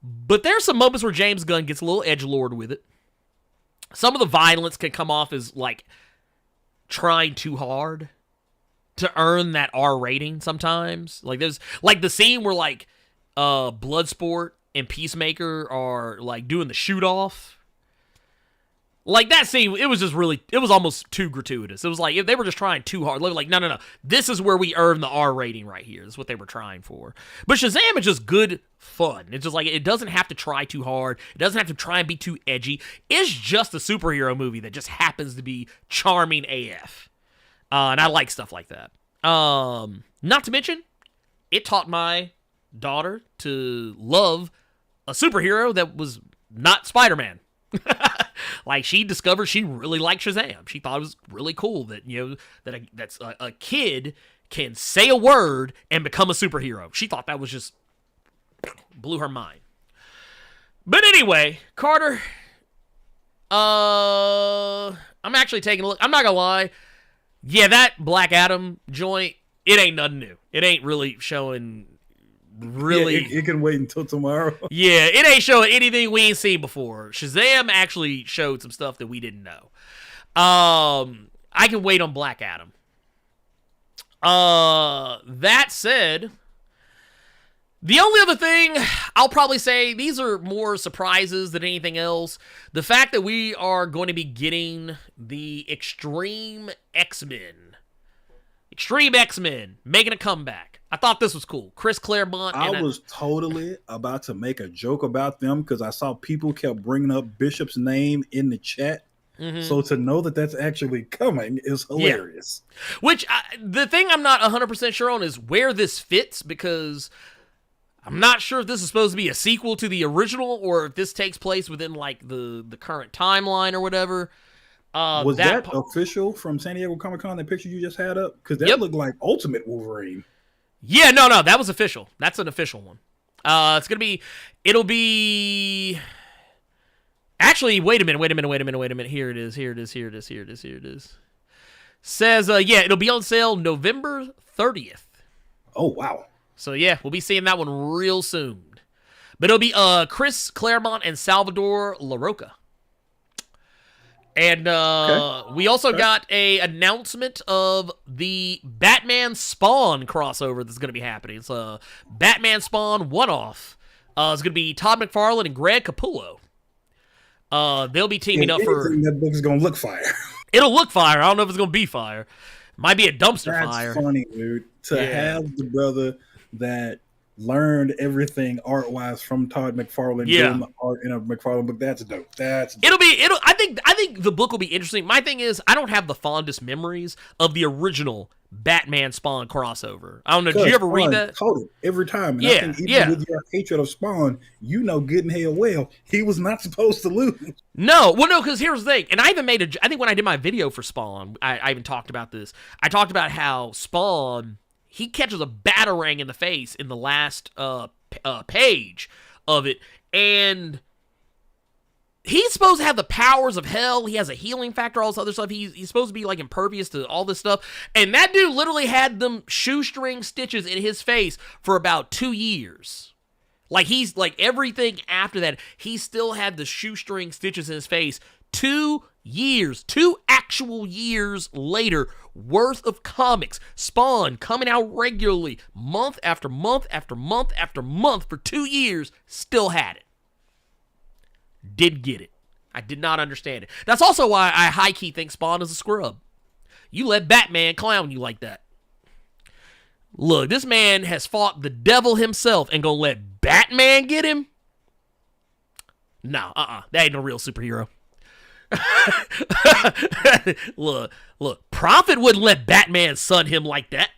but there's some moments where James Gunn gets a little edgelord with it. Some of the violence can come off as, like, trying too hard to earn that R rating sometimes. Like, there's, like, the scene where, like, Bloodsport and Peacemaker are, like, doing the shoot-off. Like, that scene, it was almost too gratuitous. It was like, if they were just trying too hard. They were like, no. This is where we earn the R rating right here. That's what they were trying for. But Shazam is just good fun. It's just like, it doesn't have to try too hard. It doesn't have to try and be too edgy. It's just a superhero movie that just happens to be charming AF. And I like stuff like that. Not to mention, it taught my daughter to love a superhero that was not Spider-Man. Like, she discovered she really liked Shazam. She thought it was really cool that, you know, that's a kid can say a word and become a superhero. She thought that was just blew her mind. But anyway, Carter, I'm actually taking a look. I'm not gonna lie. Yeah, that Black Adam joint, it ain't nothing new. It ain't really showing really. Yeah, it can wait until tomorrow. Yeah, it ain't showing anything we ain't seen before. Shazam actually showed some stuff that we didn't know. I can wait on Black Adam. That said, the only other thing I'll probably say, these are more surprises than anything else. The fact that we are going to be getting the Extreme X-Men making a comeback. I thought this was cool. Chris Claremont. I was totally about to make a joke about them because I saw people kept bringing up Bishop's name in the chat. Mm-hmm. So to know that that's actually coming is hilarious. Yeah. Which, the thing I'm not 100% sure on is where this fits, because I'm not sure if this is supposed to be a sequel to the original or if this takes place within, like, the current timeline or whatever. Was that official from San Diego Comic-Con, that picture you just had up? Because that looked like Ultimate Wolverine. Yeah, no, that was official. That's an official one. It'll be... Actually, wait a minute. Here it is. Says, it'll be on sale November 30th. Oh, wow. So, yeah, we'll be seeing that one real soon. But it'll be Chris Claremont and Salvador LaRocca. And we also got a announcement of the Batman Spawn crossover that's going to be happening. It's a Batman Spawn one-off. It's going to be Todd McFarlane and Greg Capullo. They'll be teaming up for... That book is going to look fire. It'll look fire. I don't know if it's going to be fire. Might be a dumpster fire. That's funny, dude. To have the brother that learned everything art-wise from Todd McFarlane doing the art in a McFarlane book. That's dope. I think the book will be interesting. My thing is, I don't have the fondest memories of the original Batman Spawn crossover. I don't know. Did you ever read that? Caught it every time. And I think even with your hatred of Spawn, you know good and hell well he was not supposed to lose. No, because here's the thing. And I even made I think when I did my video for Spawn, I even talked about this. I talked about how Spawn, he catches a batarang in the face in the last page of it, and he's supposed to have the powers of hell. He has a healing factor, all this other stuff. He's supposed to be, like, impervious to all this stuff. And that dude literally had them shoestring stitches in his face for about 2 years. Like, he's, like, everything after that, he still had the shoestring stitches in his face 2 years, 2 actual years later, worth of comics. Spawn coming out regularly, month after month after month after month for 2 years, still had it. Did get it. I did not understand it. That's also why I high-key think Spawn is a scrub. You let Batman clown you like that. Look, this man has fought the devil himself and gonna let Batman get him? No, that ain't no real superhero. Look, Prophet wouldn't let Batman son him like that.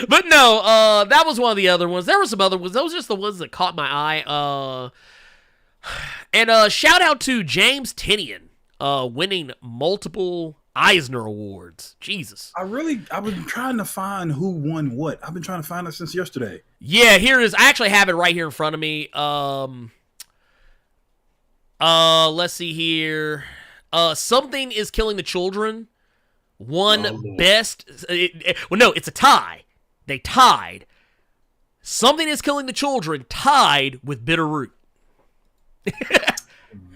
But no, that was one of the other ones. There were some other ones. Those were just the ones that caught my eye. And shout out to James Tynion, winning multiple Eisner Awards. Jesus. I've been trying to find who won what. I've been trying to find it since yesterday. Yeah, here it is. I actually have it right here in front of me. Let's see here. Something is Killing the Children. Best. No, it's a tie. They tied. Something is Killing the Children tied with Bitterroot.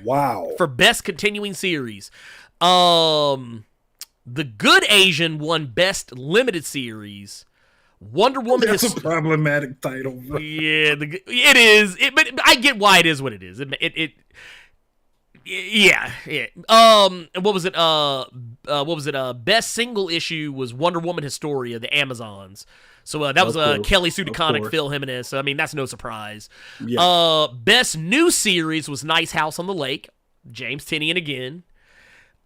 Wow. For best continuing series. The Good Asian won best limited series. Wonder Woman. That's a problematic title. Bro. Yeah, it is. But I get why it is what it is. Yeah. What was it? Best single issue was Wonder Woman Historia, the Amazons. So that was Kelly Sue DeConnick, Phil Jimenez. So I mean, that's no surprise. Yeah. Best new series was Nice House on the Lake, James Tynion again.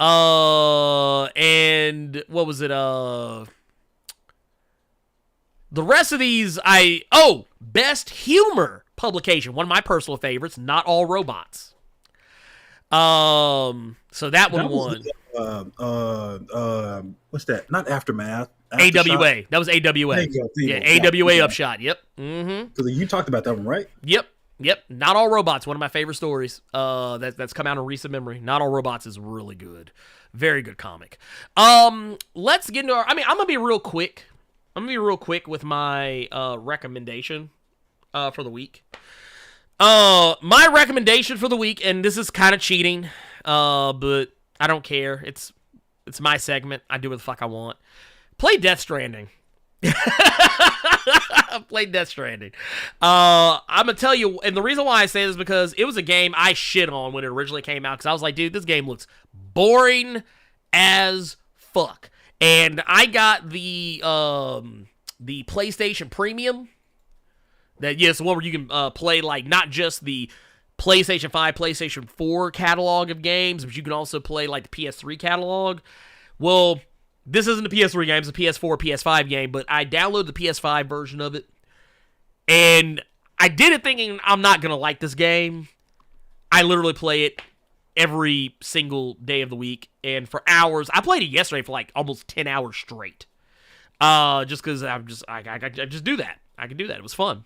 And what was it? The rest of these, best humor publication, one of my personal favorites, Not All Robots. So that one won. What's that? Not Aftermath. AWA. That was AWA. AWA Upshot. Yep. Mm-hmm. So you talked about that one, right? Yep. Not All Robots. One of my favorite stories. That's come out in recent memory. Not All Robots is really good. Very good comic. Let's get into our. I'm gonna be real quick. With my recommendation for the week. My recommendation for the week, and this is kind of cheating, but I don't care. It's my segment. I do what the fuck I want. Play Death Stranding. I played Death Stranding. I'm gonna tell you, and the reason why I say this is because it was a game I shit on when it originally came out, because I was like, dude, this game looks boring as fuck. And I got the PlayStation Premium. That, yes, the one where you can play, like, not just the PlayStation 5, PlayStation 4 catalog of games, but you can also play, like, the PS3 catalog. Well, this isn't a PS3 game, it's a PS4, PS5 game, but I downloaded the PS5 version of it, and I did it thinking I'm not going to like this game. I literally play it every single day of the week, and for hours. I played it yesterday for, like, almost 10 hours straight. Just because I just do that. I can do that. It was fun.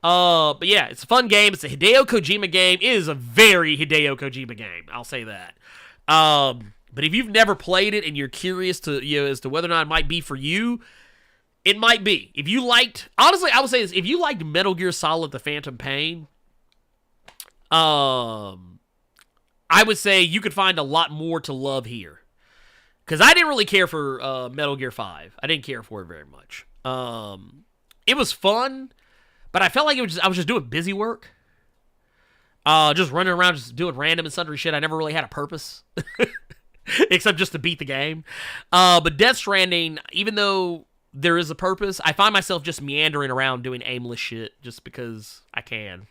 But yeah, it's a fun game. It's a Hideo Kojima game. It is a very Hideo Kojima game. I'll say that. But if you've never played it and you're curious to, as to whether or not it might be for you, it might be. If you liked, honestly, I would say this: if you liked Metal Gear Solid: The Phantom Pain, I would say you could find a lot more to love here. Because I didn't really care for Metal Gear 5. I didn't care for it very much. It was fun, but I felt like I was just doing busy work. Just running around, just doing random and sundry shit. I never really had a purpose. Except just to beat the game. But Death Stranding, even though there is a purpose, I find myself just meandering around doing aimless shit just because I can.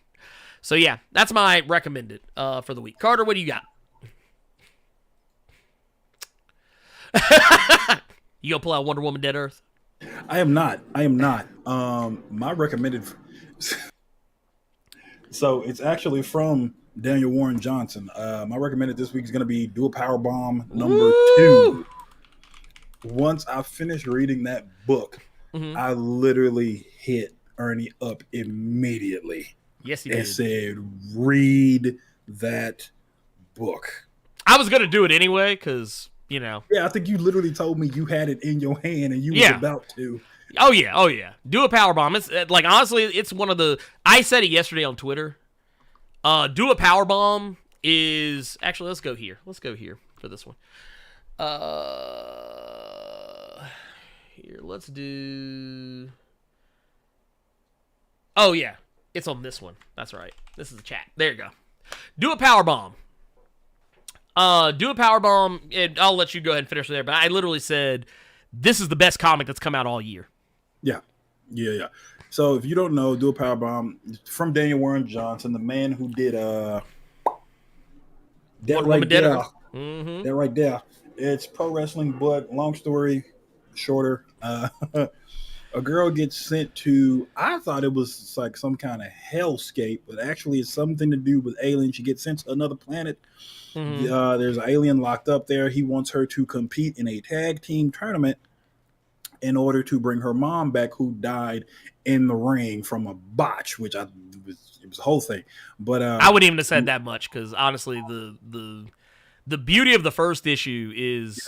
So yeah, that's my recommended for the week. Carter, what do you got? You gonna pull out Wonder Woman Dead Earth? I am not. My recommended. So it's actually from Daniel Warren Johnson. My recommended this week is going to be Dual Power Bomb number 2. Once I finished reading that book, I literally hit Ernie up immediately. Yes, he did. And said, read that book. I was going to do it anyway, because, Yeah, I think you literally told me you had it in your hand and you was about to. Oh yeah. Do a power bomb. It's like, honestly, it's one of the. I said it yesterday on Twitter. Do a power bomb is actually. Let's go here for this one. Here, let's do. Oh yeah, it's on this one. That's right. This is the chat. There you go. Do a power bomb. Do a power bomb. And I'll let you go ahead and finish there. But I literally said this is the best comic that's come out all year. Yeah. So if you don't know, Do a Power Bomb from Daniel Warren Johnson, the man who did that right there. That right there. It's pro wrestling, but long story shorter. A girl gets sent to. I thought it was like some kind of hellscape, but actually it's something to do with aliens. She gets sent to another planet. There's an alien locked up there. He wants her to compete in a tag team tournament in order to bring her mom back, who died in the ring from a botch, which it was a whole thing. But I wouldn't even have said that much, because honestly, the beauty of the first issue is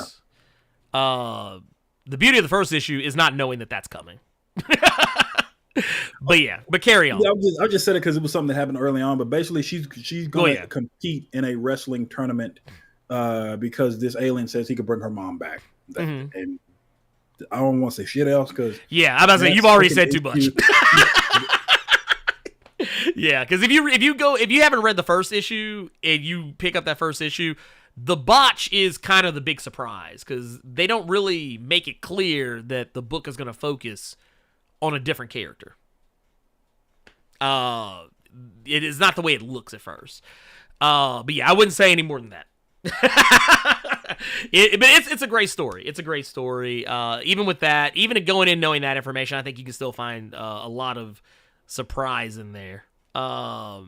not knowing that that's coming. But carry on. Yeah, I just said it because it was something that happened early on. But basically, she's going to compete in a wrestling tournament because this alien says he could bring her mom back. And I don't want to say shit else because I'm about to say you've already said too much. Yeah, because if you haven't read the first issue and you pick up that first issue, the botch is kind of the big surprise, because they don't really make it clear that the book is going to focus on a different character. It is not the way it looks at first. But yeah, I wouldn't say any more than that. But it's a great story. It's a great story. Even with that, even going in knowing that information, I think you can still find a lot of surprise in there. But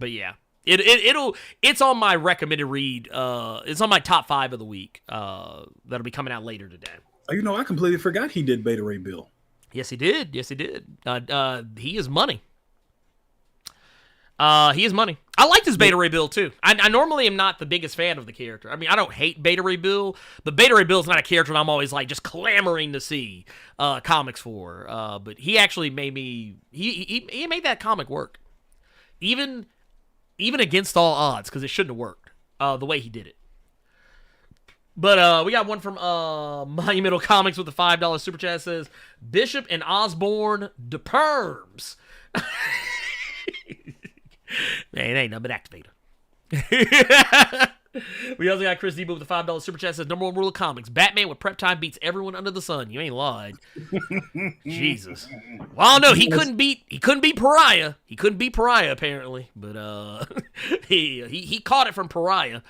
yeah, it's on my recommended read. It's on my top 5 of the week. That'll be coming out later today. I completely forgot he did Beta Ray Bill. Yes, he did. He is money. He is money. I liked his Beta Ray Bill too. I normally am not the biggest fan of the character. I mean, I don't hate Beta Ray Bill, but Beta Ray Bill is not a character that I'm always like just clamoring to see comics for. But he actually made me. He made that comic work, even against all odds, because it shouldn't have worked the way he did it. But we got one from Monumental Comics with the $5 super chat. It says, Bishop and Osborne de perms. Man, it ain't nothing but activator. We also got Chris Debo with the $5 super chat. Says, number one rule of comics: Batman with prep time beats everyone under the sun. You ain't lied. Jesus. Well, no, he couldn't beat Pariah. He couldn't beat Pariah apparently, but he caught it from Pariah.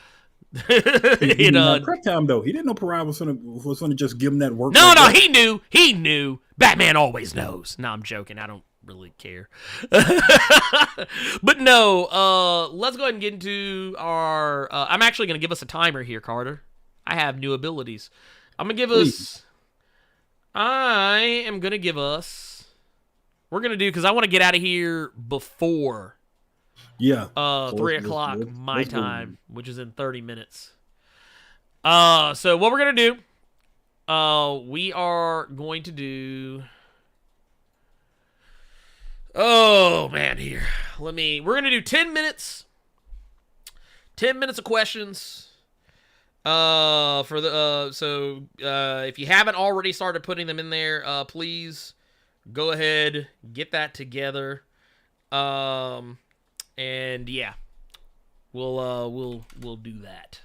Prep time though. He didn't know Pariah was gonna just give him that work. No, he knew. Batman always knows. No, I'm joking. I don't really care. But no, let's go ahead and get into our I'm actually going to give us a timer here, Carter. I have new abilities. I'm going to give us we're going to do, because I want to get out of here before 3 o'clock my time, which is in 30 minutes. So what we're going to do, we are going to do, oh man, here. We're going to do 10 minutes. 10 minutes of questions. If you haven't already started putting them in there, please go ahead, get that together. And yeah. We'll do that.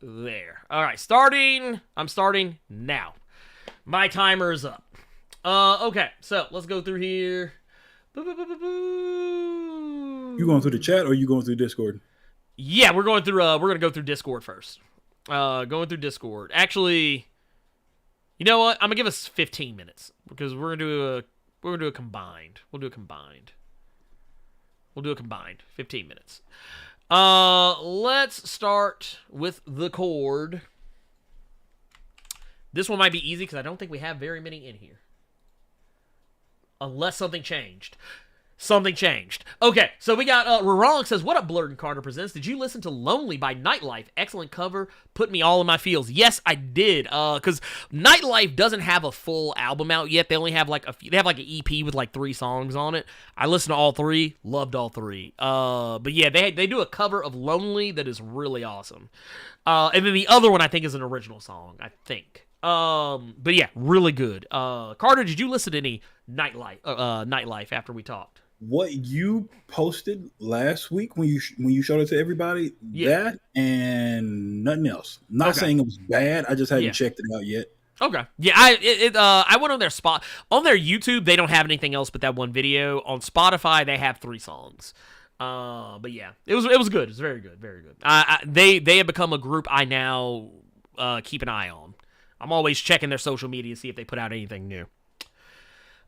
There. All right, I'm starting now. My timer is up. Okay, so let's go through here. You going through the chat or you going through Discord? Yeah, we're going through. We're gonna go through Discord first. Going through Discord. Actually, you know what? I'm gonna give us 15 minutes because we're gonna do a combined. We'll do a combined. 15 minutes. Let's start with the cord. This one might be easy because I don't think we have very many in here. Unless something changed. Okay, so we got, Rarong says, what up, Blerd and Carter Presents? Did you listen to Lonely by Nightlife? Excellent cover. Put me all in my feels. Yes, I did. Because Nightlife doesn't have a full album out yet. They only have like they have like an EP with like 3 songs on it. I listened to all 3. Loved all 3. But yeah, they do a cover of Lonely that is really awesome. And then the other one I think is an original song, I think. But yeah, really good. Carter, did you listen to any Nightlife after we talked? What you posted last week when you showed it to everybody, that and nothing else. Not saying it was bad. I just hadn't checked it out yet. Okay. Yeah, I went on their on their YouTube. They don't have anything else but that one video. On Spotify, they have 3 songs. But yeah, it was good. It was very good, very good. They have become a group I now keep an eye on. I'm always checking their social media to see if they put out anything new.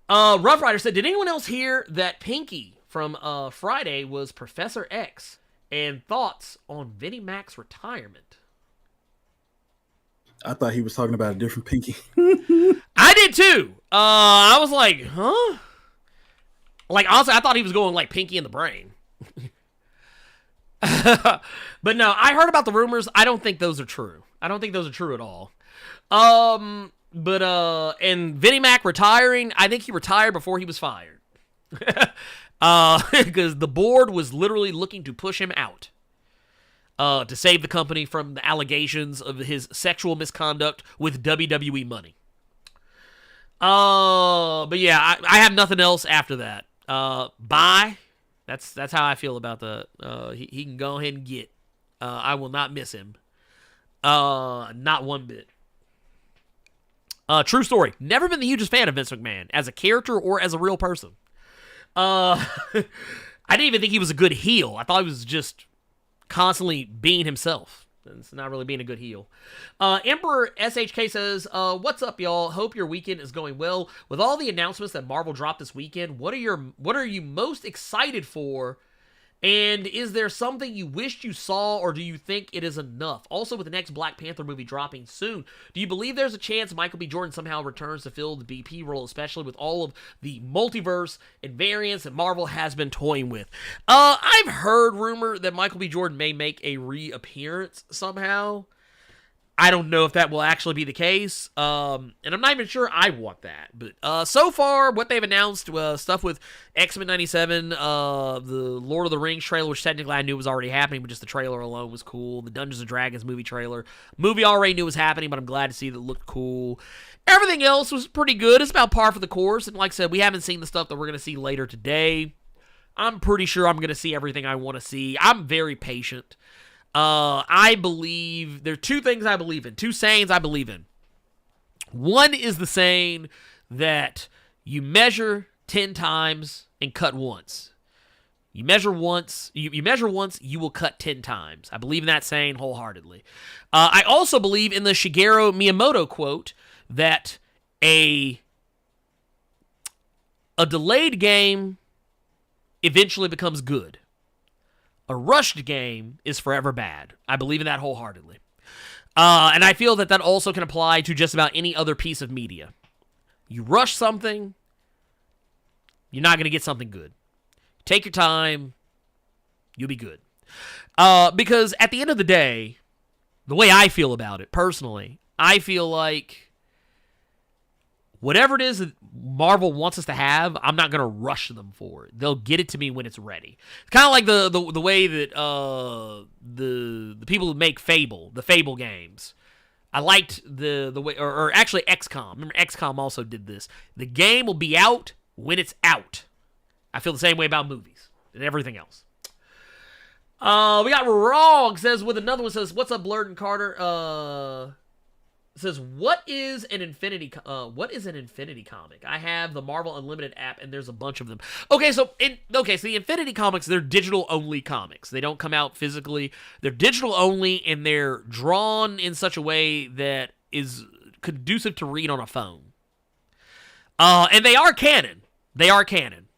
Rough Rider said, did anyone else hear that Pinky from Friday was Professor X? And thoughts on Vinnie Mac's retirement? I thought he was talking about a different Pinky. I did too. I was like, huh? Like, honestly, I thought he was going like Pinky in the Brain. But no, I heard about the rumors. I don't think those are true. I don't think those are true at all. But and Vinnie Mac retiring, I think he retired before he was fired. Because the board was literally looking to push him out. To save the company from the allegations of his sexual misconduct with WWE money. But yeah, I have nothing else after that. Bye. That's how I feel about the he can go ahead and get. I will not miss him. Not one bit. True story. Never been the hugest fan of Vince McMahon as a character or as a real person. I didn't even think he was a good heel. I thought he was just constantly being himself. It's not really being a good heel. Emperor SHK says, what's up, y'all? Hope your weekend is going well. With all the announcements that Marvel dropped this weekend, what are you most excited for? And is there something you wished you saw, or do you think it is enough? Also, with the next Black Panther movie dropping soon, do you believe there's a chance Michael B. Jordan somehow returns to fill the BP role, especially with all of the multiverse and variants that Marvel has been toying with? I've heard rumor that Michael B. Jordan may make a reappearance somehow. I don't know if that will actually be the case, and I'm not even sure I want that. But so far, what they've announced, stuff with X-Men 97, the Lord of the Rings trailer, which technically I knew was already happening, but just the trailer alone was cool. The Dungeons & Dragons movie trailer. Movie I already knew was happening, but I'm glad to see that it looked cool. Everything else was pretty good. It's about par for the course, and like I said, we haven't seen the stuff that we're going to see later today. I'm pretty sure I'm going to see everything I want to see. I'm very patient. I believe, there are two things I believe in, two sayings I believe in. One is the saying that you measure 10 times and cut once. You measure once, you measure once, you will cut 10 times. I believe in that saying wholeheartedly. I also believe in the Shigeru Miyamoto quote that a delayed game eventually becomes good. A rushed game is forever bad. I believe in that wholeheartedly. And I feel that that also can apply to just about any other piece of media. You rush something, you're not going to get something good. Take your time, you'll be good. Because at the end of the day, the way I feel about it personally, I feel like whatever it is that Marvel wants us to have, I'm not going to rush them for it. They'll get it to me when it's ready. It's kind of like the way that the people who make Fable, the Fable games. I liked the way, or actually XCOM. Remember, XCOM also did this. The game will be out when it's out. I feel the same way about movies and everything else. We got Rog says with another one says, "What's up, Blerd and Carter?" Says, what is an Infinity comic? I have the Marvel Unlimited app, and there's a bunch of them. Okay, so the Infinity comics, they're digital only comics. They don't come out physically. They're digital only, and they're drawn in such a way that is conducive to read on a phone. And they are canon. They are canon.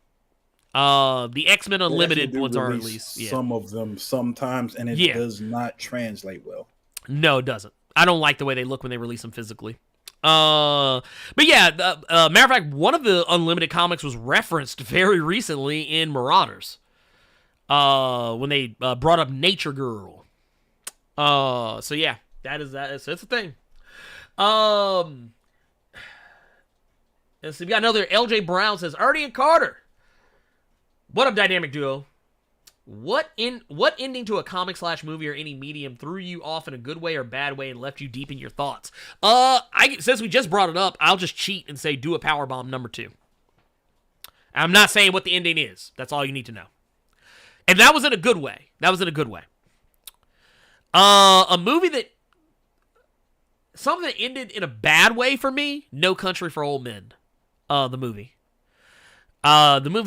The X-Men Unlimited ones are at least some of them sometimes, and it does not translate well. No, it doesn't. I don't like the way they look when they release them physically. But yeah, matter of fact, one of the Unlimited comics was referenced very recently in Marauders. When they brought up Nature Girl. So yeah, that's a thing. Let's see, we got another LJ Brown says, Artie and Carter. What up, Dynamic Duo? What ending to a comic / movie or any medium threw you off in a good way or bad way and left you deep in your thoughts? Since we just brought it up, I'll just cheat and say do a Powerbomb number 2. I'm not saying what the ending is. That's all you need to know. And that was in a good way. A movie that something that ended in a bad way for me, No Country for Old Men. The movie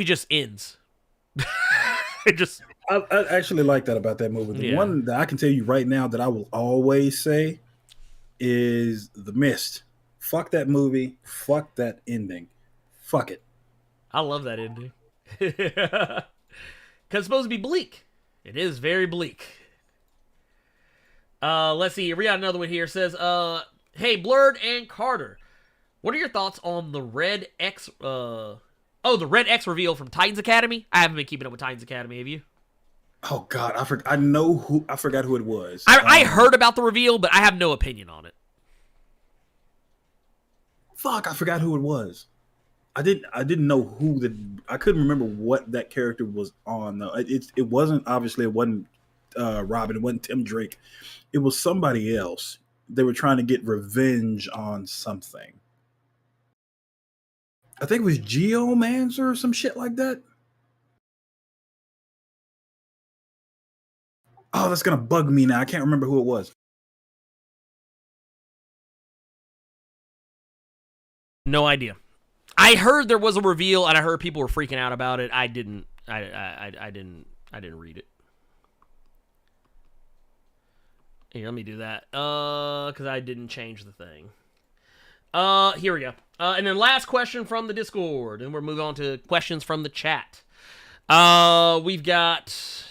just ends. I actually like that about that movie. The one that I can tell you right now that I will always say is The Mist. Fuck that movie. Fuck that ending. Fuck it. I love that ending. Because it's supposed to be bleak. It is very bleak. Let's see. We got another one here. It says, hey, Blerd and Carter. What are your thoughts on the Red X... the Red X reveal from Titans Academy? I haven't been keeping up with Titans Academy, have you? Oh God, I forgot who it was. I heard about the reveal, but I have no opinion on it. Fuck, I forgot who it was. I didn't know I couldn't remember what that character was on though. It wasn't Robin, it wasn't Tim Drake. It was somebody else. They were trying to get revenge on something. I think it was Geomancer or some shit like that. Oh, that's gonna bug me now. I can't remember who it was. No idea. I heard there was a reveal, and I heard people were freaking out about it. I didn't read it. Here, let me do that. Because I didn't change the thing. Here we go. And then last question from the Discord, and we're moving on to questions from the chat. We've got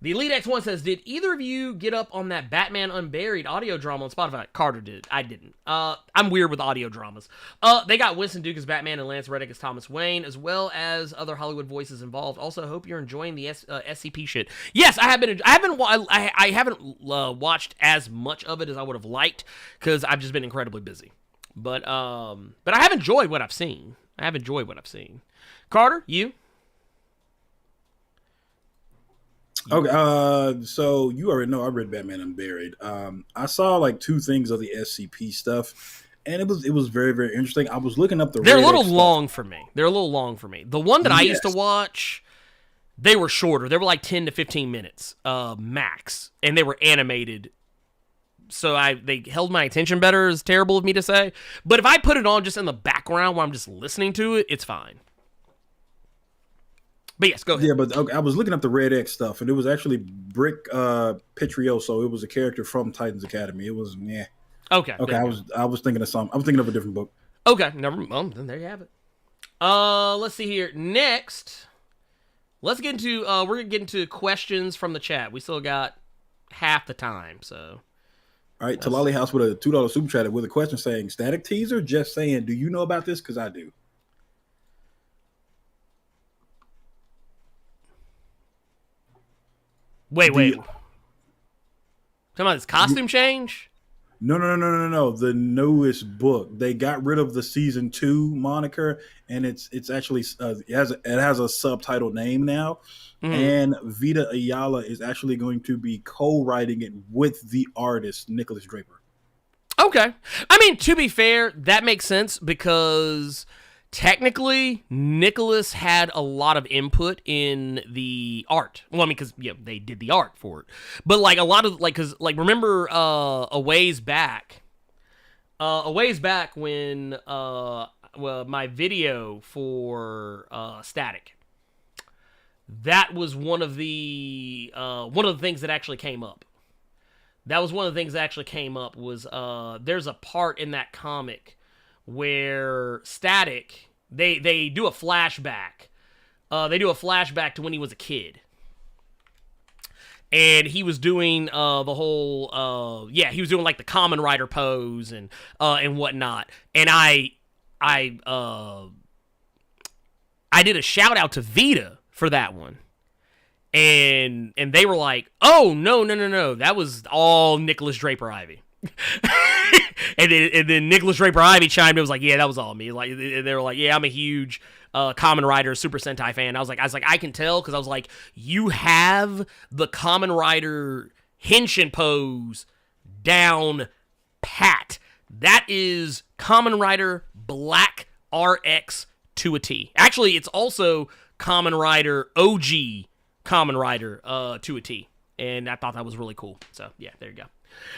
The Elite X1 says, did either of you get up on that Batman Unburied audio drama on Spotify? Carter did. I didn't. I'm weird with audio dramas. They got Winston Duke as Batman and Lance Reddick as Thomas Wayne, as well as other Hollywood voices involved. Also, hope you're enjoying the SCP shit. Yes, I haven't watched as much of it as I would have liked because I've just been incredibly busy. But I have enjoyed what I've seen. Carter, you? Okay, so you already know I read Batman Unburied. I saw like 2 things of the SCP stuff, and it was very, very interesting. I was looking up the. They're a little long for me. The one that I used to watch, they were shorter. They were like 10 to 15 minutes max, and they were animated. So they held my attention better. Is terrible of me to say, but if I put it on just in the background while I'm just listening to it, it's fine. But yes, go ahead. Yeah, but okay, I was looking up the Red X stuff, and it was actually Brick Petrioso. It was a character from Titans Academy. It was Okay. I was thinking of something. I was thinking of a different book. Okay, then there you have it. Let's see here. Next, let's get into we're gonna get into questions from the chat. We still got half the time, so. All right, Talali House with a $2 super chat with a question saying, "Static teaser." Just saying, do you know about this? Because I do. Wait. Talking about this costume change? No. The newest book. They got rid of the season 2 moniker, and it's actually it has a subtitle name now. And Vita Ayala is actually going to be co-writing it with the artist Nicholas Draper. Okay, I mean, to be fair, that makes sense because technically Nicholas had a lot of input in the art. Well, I mean, because they did the art for it, but like a lot of because remember a ways back when my video for Static, that was one of the things that actually came up. Was there's a part in that comic where Static, they do a flashback. They do a flashback to when he was a kid. And he was doing the whole he was doing like the Kamen Rider pose and whatnot. And I did a shout out to Vita for that one. And they were like, "Oh, no, that was all Nicholas Draper Ivy." and then Nicholas Draper Ivy chimed in, was like, "Yeah, that was all me." Like they were like, "Yeah, I'm a huge Kamen Rider Super Sentai fan." I was like, I can tell because I was like, you have the Kamen Rider Henshin pose down pat. That is Kamen Rider Black RX to a T. Actually, it's also Kamen Rider OG Kamen Rider to a T. And I thought that was really cool. So, yeah, there you go.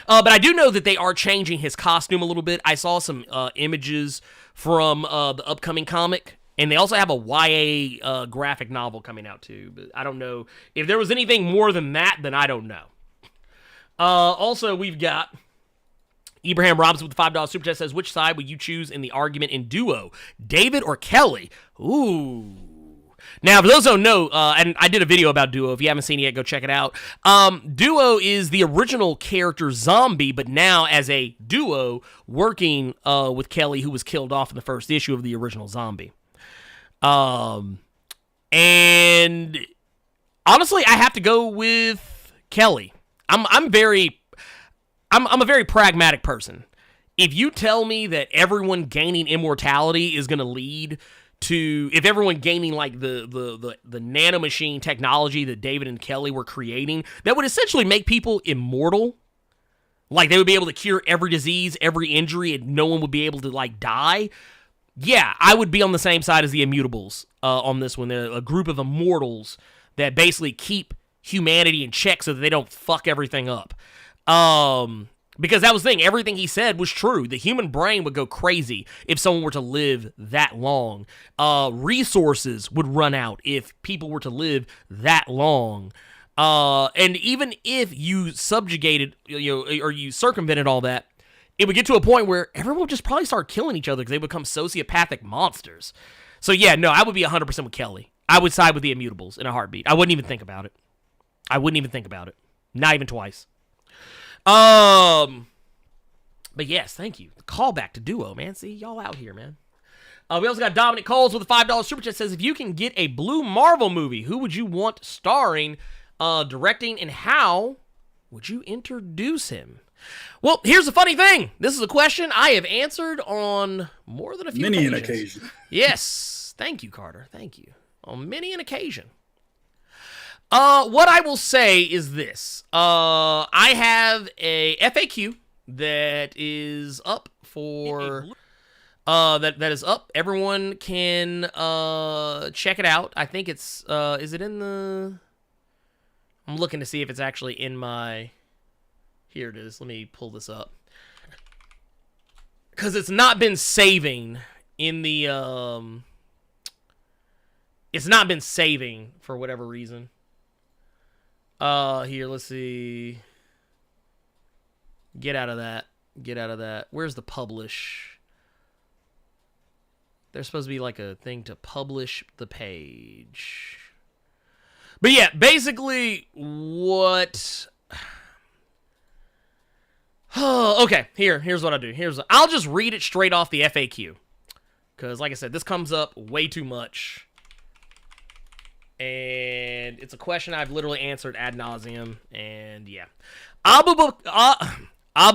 But I do know that they are changing his costume a little bit. I saw some images from the upcoming comic. And they also have a YA graphic novel coming out, too. But I don't know. If there was anything more than that, then I don't know. Also, we've got Ibrahim Robinson with the $5 super chat says, which side would you choose in the argument in Duo? David or Kelly? Ooh. Now, for those who don't know, and I did a video about Duo. If you haven't seen it yet, go check it out. Duo is the original character Zombie, but now as a duo working with Kelly, who was killed off in the first issue of the original Zombie. And honestly, I have to go with Kelly. I'm a very pragmatic person. If you tell me that everyone gaining immortality is going to lead to, if everyone gaining like the nanomachine technology that David and Kelly were creating, that would essentially make people immortal. Like they would be able to cure every disease, every injury, and no one would be able to like die. Yeah, I would be on the same side as the Immutables on this one. They're a group of immortals that basically keep humanity in check so that they don't fuck everything up. Because that was the thing. Everything he said was true. The human brain would go crazy if someone were to live that long. Resources would run out if people were to live that long. And even if you subjugated, or you circumvented all that, it would get to a point where everyone would just probably start killing each other because they become sociopathic monsters. So yeah, no, I would be 100% with Kelly. I would side with the Immutables in a heartbeat. I wouldn't even think about it. I wouldn't even think about it. Not even twice. But yes, thank you. The callback to Duo, man. See, y'all out here, man. We also got Dominic Coles with a $5 super chat. Says, if you can get a Blue Marvel movie, who would you want starring, directing, and how would you introduce him? Well, here's the funny thing. This is a question I have answered on more than a few occasions. Many an occasion. Yes. Thank you, Carter. Thank you. On many an occasion. What I will say is this. I have a FAQ that is up for... that is up. Everyone can check it out. I think it's... is it in the... I'm looking to see if it's actually in my... Here it is. Let me pull this up. Because it's not been saving in the... It's not been saving for whatever reason. Here, let's see. Get out of that. Get out of that. Where's the publish? There's supposed to be like a thing to publish the page. But yeah, basically what... Okay, here's what I do. I'll just read it straight off the FAQ. Because, like I said, this comes up way too much. And it's a question I've literally answered ad nauseum. And, yeah. Abu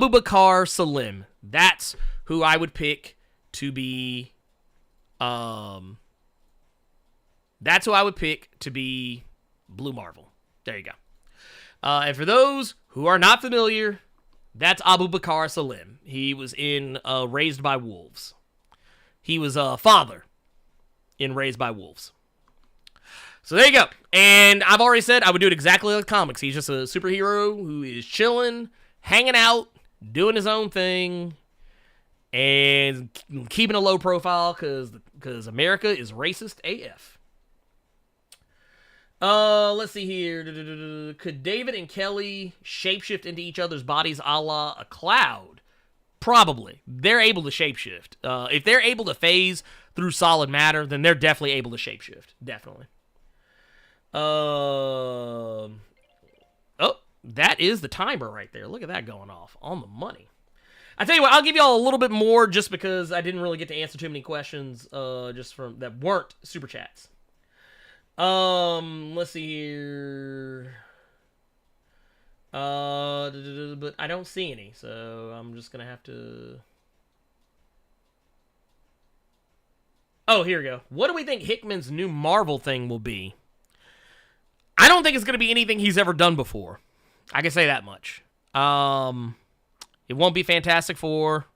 Bakar Salim. That's who I would pick to be... That's who I would pick to be Blue Marvel. There you go. And for those who are not familiar... That's Abu Bakar Salim. He was in Raised by Wolves. He was a father in Raised by Wolves. So there you go. And I've already said I would do it exactly like comics. He's just a superhero who is chilling, hanging out, doing his own thing, and keeping a low profile because America is racist AF. Let's see here. Could David and Kelly shapeshift into each other's bodies a la a cloud? Probably. They're able to shapeshift. If they're able to phase through solid matter, then they're definitely able to shapeshift. Definitely. Oh, that is the timer right there. Look at that going off. On the money. I tell you what, I'll give y'all a little bit more just because I didn't really get to answer too many questions just from that weren't super chats. Let's see here. But I don't see any, so I'm just gonna have to... Oh, here we go. What do we think Hickman's new Marvel thing will be? I don't think it's gonna be anything he's ever done before. I can say that much. It won't be Fantastic Four.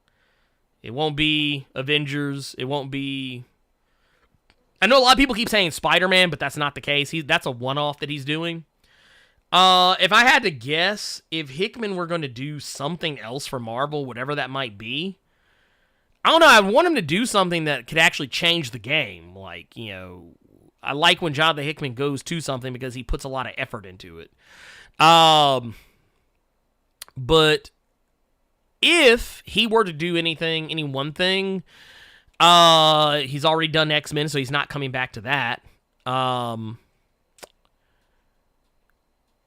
It won't be Avengers. It won't be... I know a lot of people keep saying Spider-Man, but that's not the case. That's a one-off that he's doing. If I had to guess, if Hickman were going to do something else for Marvel, whatever that might be, I don't know. I want him to do something that could actually change the game. Like, you know, I like when Jonathan Hickman goes to something because he puts a lot of effort into it. But if he were to do anything, any one thing... he's already done X-Men, so he's not coming back to that.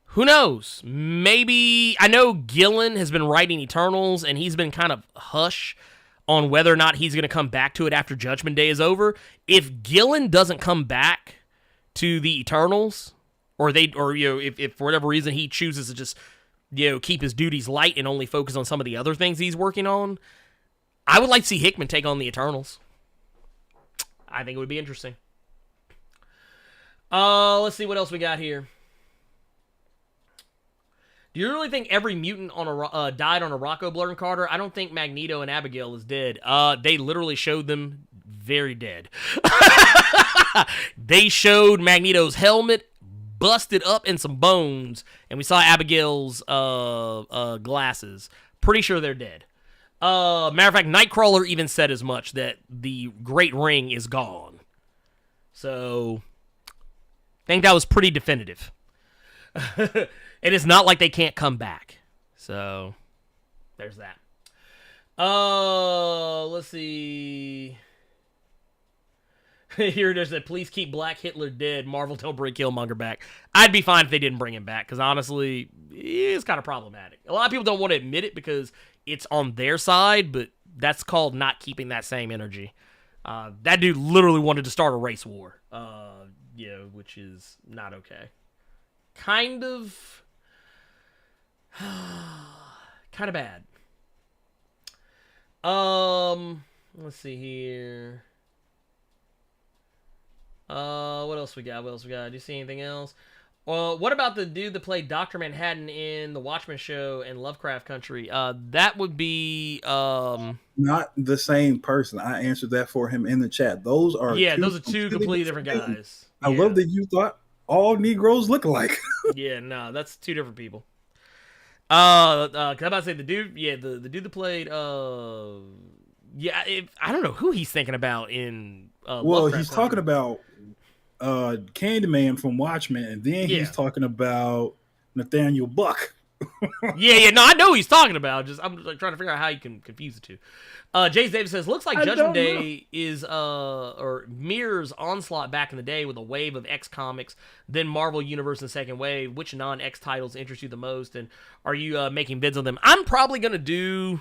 Who knows? Maybe... I know Gillen has been writing Eternals, and he's been kind of hush on whether or not he's going to come back to it after Judgment Day is over. If Gillen doesn't come back to the Eternals, or if for whatever reason he chooses to just, keep his duties light and only focus on some of the other things he's working on, I would like to see Hickman take on the Eternals. I think it would be interesting. Let's see what else we got here. Do you really think every mutant on died on a Rocco, Blerd, and Carter? I don't think Magneto and Abigail is dead. They literally showed them very dead. They showed Magneto's helmet busted up and some bones, and we saw Abigail's glasses. Pretty sure they're dead. Matter of fact, Nightcrawler even said as much, that the Great Ring is gone. So, I think that was pretty definitive. And it's not like they can't come back. So, there's that. Let's see. Here it is that please keep Black Hitler dead. Marvel don't bring Killmonger back. I'd be fine if they didn't bring him back, because honestly, it's kind of problematic. A lot of people don't want to admit it because it's on their side, but that's called not keeping that same energy. That dude literally wanted to start a race war, which is not okay. Kind of bad. Let's see here. What else we got? Do you see anything else? What about the dude that played Dr. Manhattan in the Watchmen show and Lovecraft Country? That would be not the same person. I answered that for him in the chat. Those are two completely different guys. I love that you thought all Negroes look alike. Yeah, no, that's two different people. Cause I'm about to say the dude, the dude that played, I don't know who he's thinking about in. Lovecraft he's Country. talking about Candyman from Watchmen, and then he's talking about Nathaniel Buck. No, I know who he's talking about. I'm just trying to figure out how you can confuse the two. Jace Davis says, looks like Judgment Day is or mirrors Onslaught back in the day with a wave of X comics, then Marvel Universe in the second wave. Which non-X titles interest you the most, and are you making bids on them? I'm probably gonna do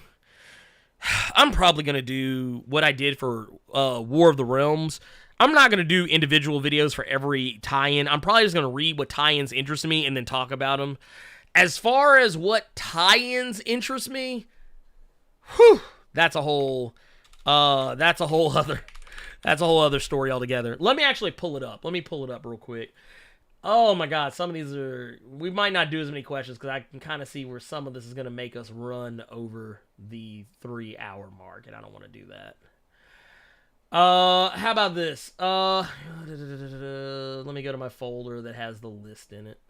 what I did for War of the Realms. I'm not going to do individual videos for every tie-in. I'm probably just going to read what tie-ins interest me and then talk about them. As far as what tie-ins interest me, that's a whole other story altogether. Let me actually pull it up. Let me pull it up real quick. Oh my God, some of these we might not do as many questions because I can kind of see where some of this is going to make us run over the 3-hour mark, and I don't want to do that. How about this? Let me go to my folder that has the list in it.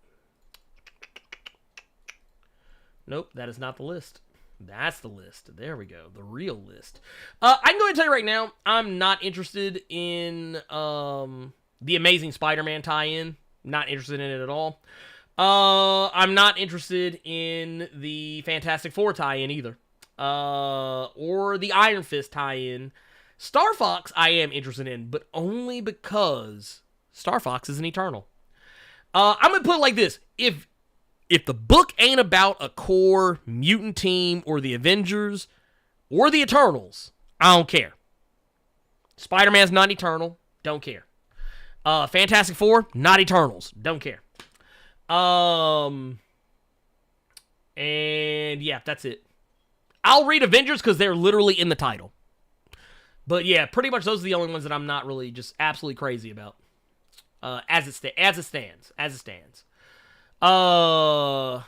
Nope, that is not the list. That's the list. There we go. The real list. I can go ahead and tell you right now, I'm not interested in the Amazing Spider-Man tie-in. Not interested in it at all. I'm not interested in the Fantastic Four tie-in either. Or the Iron Fist tie-in. Star Fox I am interested in, but only because Star Fox is an Eternal. I'm going to put it like this. If the book ain't about a core mutant team or the Avengers or the Eternals, I don't care. Spider-Man's not Eternal, don't care. Fantastic Four, not Eternals, don't care. And yeah, that's it. I'll read Avengers because they're literally in the title. But yeah, pretty much those are the only ones that I'm not really just absolutely crazy about. As it stands. And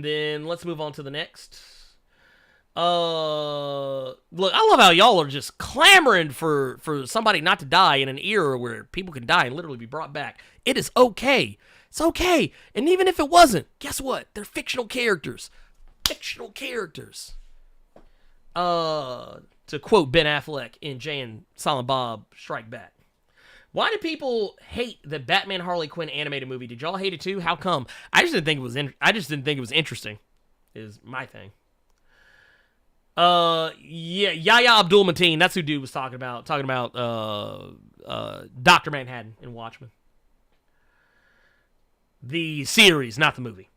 then let's move on to the next. Look, I love how y'all are just clamoring for somebody not to die in an era where people can die and literally be brought back. It is okay. It's okay. And even if it wasn't, guess what? They're fictional characters. Fictional characters. To quote Ben Affleck in Jay and Silent Bob Strike Back. Why do people hate the Batman Harley Quinn animated movie? Did y'all hate it too? How come? I just didn't think it was interesting. Is my thing. Yahya Abdul Mateen, that's who dude was talking about Dr. Manhattan in Watchmen. The series, not the movie.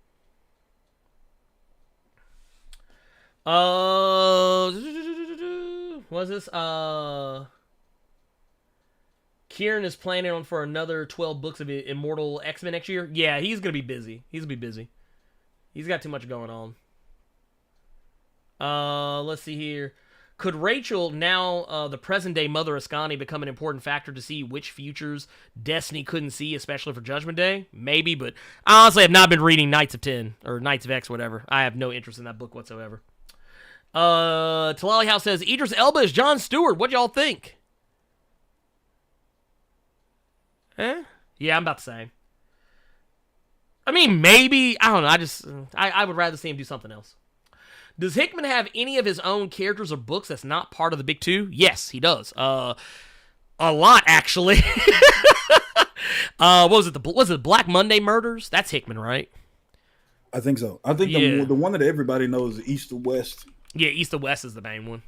What's this? Kieran is planning on for another 12 books of Immortal X-Men next year. Yeah, he's gonna be busy. He's got too much going on. Let's see here. Could Rachel, now the present-day Mother Ascani, become an important factor to see which futures Destiny couldn't see, especially for Judgment Day? Maybe, but I honestly have not been reading Knights of 10, or Knights of X, whatever. I have no interest in that book whatsoever. Talali House says, Idris Elba is Jon Stewart. What y'all think? Yeah, I'm about the same. I mean, maybe. I don't know. I would rather see him do something else. Does Hickman have any of his own characters or books that's not part of the big two? Yes, he does. A lot, actually. What was it? Was it Black Monday Murders? That's Hickman, right? I think so. I think the one that everybody knows is East to West. Yeah, East to West is the main one.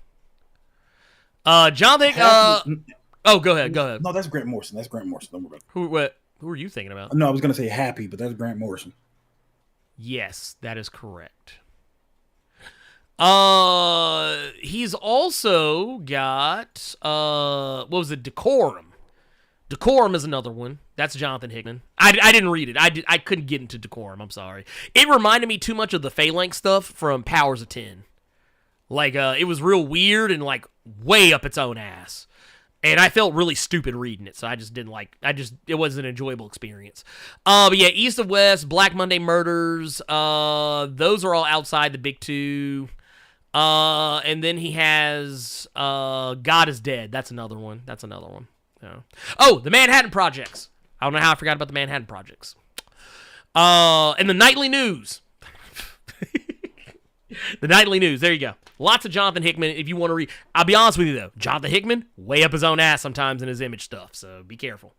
Jonathan, Oh, go ahead. Go ahead. No, that's Grant Morrison. Don't worry about it. Who are you thinking about? No, I was gonna say Happy, but that's Grant Morrison. Yes, that is correct. He's also got what was it? Decorum. Decorum is another one. That's Jonathan Hickman. I didn't read it. I couldn't get into Decorum. I'm sorry. It reminded me too much of the Phalanx stuff from Powers of 10. Like it was real weird and like way up its own ass. And I felt really stupid reading it, so I just didn't like. It wasn't an enjoyable experience. But yeah, East of West, Black Monday Murders. Those are all outside the big two. And then he has God is Dead. That's another one. Yeah. Oh, the Manhattan Projects. I don't know how I forgot about the Manhattan Projects. And the Nightly News. The Nightly News. There you go. Lots of Jonathan Hickman if you want to read. I'll be honest with you, though. Jonathan Hickman, way up his own ass sometimes in his image stuff, so be careful.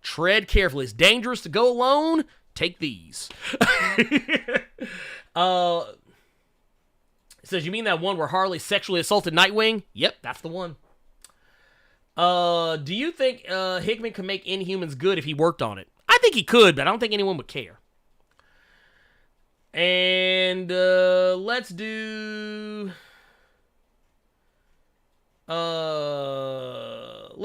Tread carefully. It's dangerous to go alone. Take these. It says, you mean that one where Harley sexually assaulted Nightwing? Yep, that's the one. Do you think Hickman could make Inhumans good if he worked on it? I think he could, but I don't think anyone would care. And let's do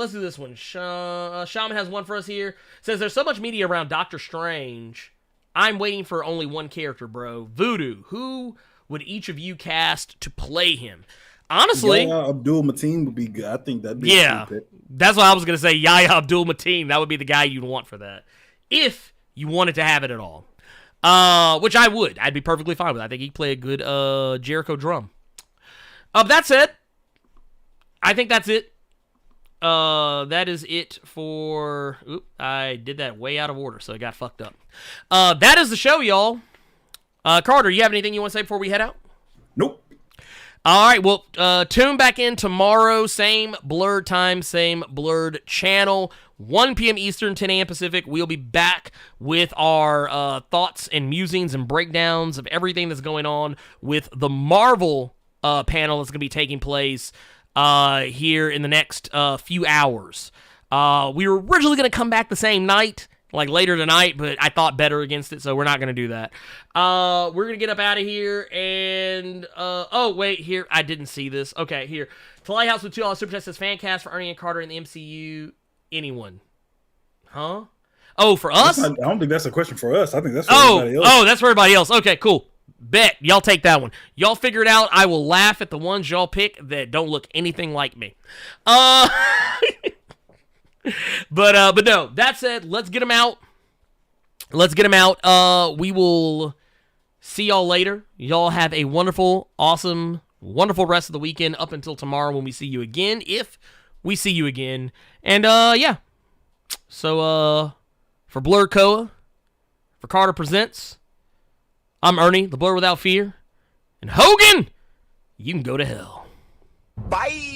this one. Shaman has one for us here. Says there's so much media around Doctor Strange. I'm waiting for only one character, bro. Voodoo. Who would each of you cast to play him? Honestly, Yahya Abdul-Mateen would be good. I think that'd be yeah. That's what I was gonna say. Yahya Abdul-Mateen. That would be the guy you'd want for that, if you wanted to have it at all. Which I would. I'd be perfectly fine with. I think he'd play a good Jericho drum. That said, I think that's it. That is it for. Oop, I did that way out of order, so it got fucked up. That is the show, y'all. Carter, you have anything you want to say before we head out? Nope. All right, well, tune back in tomorrow. Same Blerd time, same Blerd channel. 1 p.m. Eastern, 10 a.m. Pacific. We'll be back with our thoughts and musings and breakdowns of everything that's going on with the Marvel panel that's going to be taking place here in the next few hours. We were originally going to come back the same night, like later tonight, but I thought better against it, so we're not going to do that. We're going to get up out of here, and, oh, wait, here, I didn't see this. Okay, here. To Lighthouse with $2 Super Chat says, fan cast for Ernie and Carter in the MCU. Anyone? Huh? Oh, for us? I don't think that's a question for us. I think that's for everybody else. Oh, that's for everybody else. Okay, cool. Bet. Y'all take that one. Y'all figure it out. I will laugh at the ones y'all pick that don't look anything like me. But no, that said, let's get them out. We will see y'all later. Y'all have a wonderful, awesome, wonderful rest of the weekend up until tomorrow when we see you again, if we see you again. And, yeah. So, for Blerd Koa, for Carter Presents, I'm Ernie, the Blerd Without Fear. And Hogan, you can go to hell. Bye!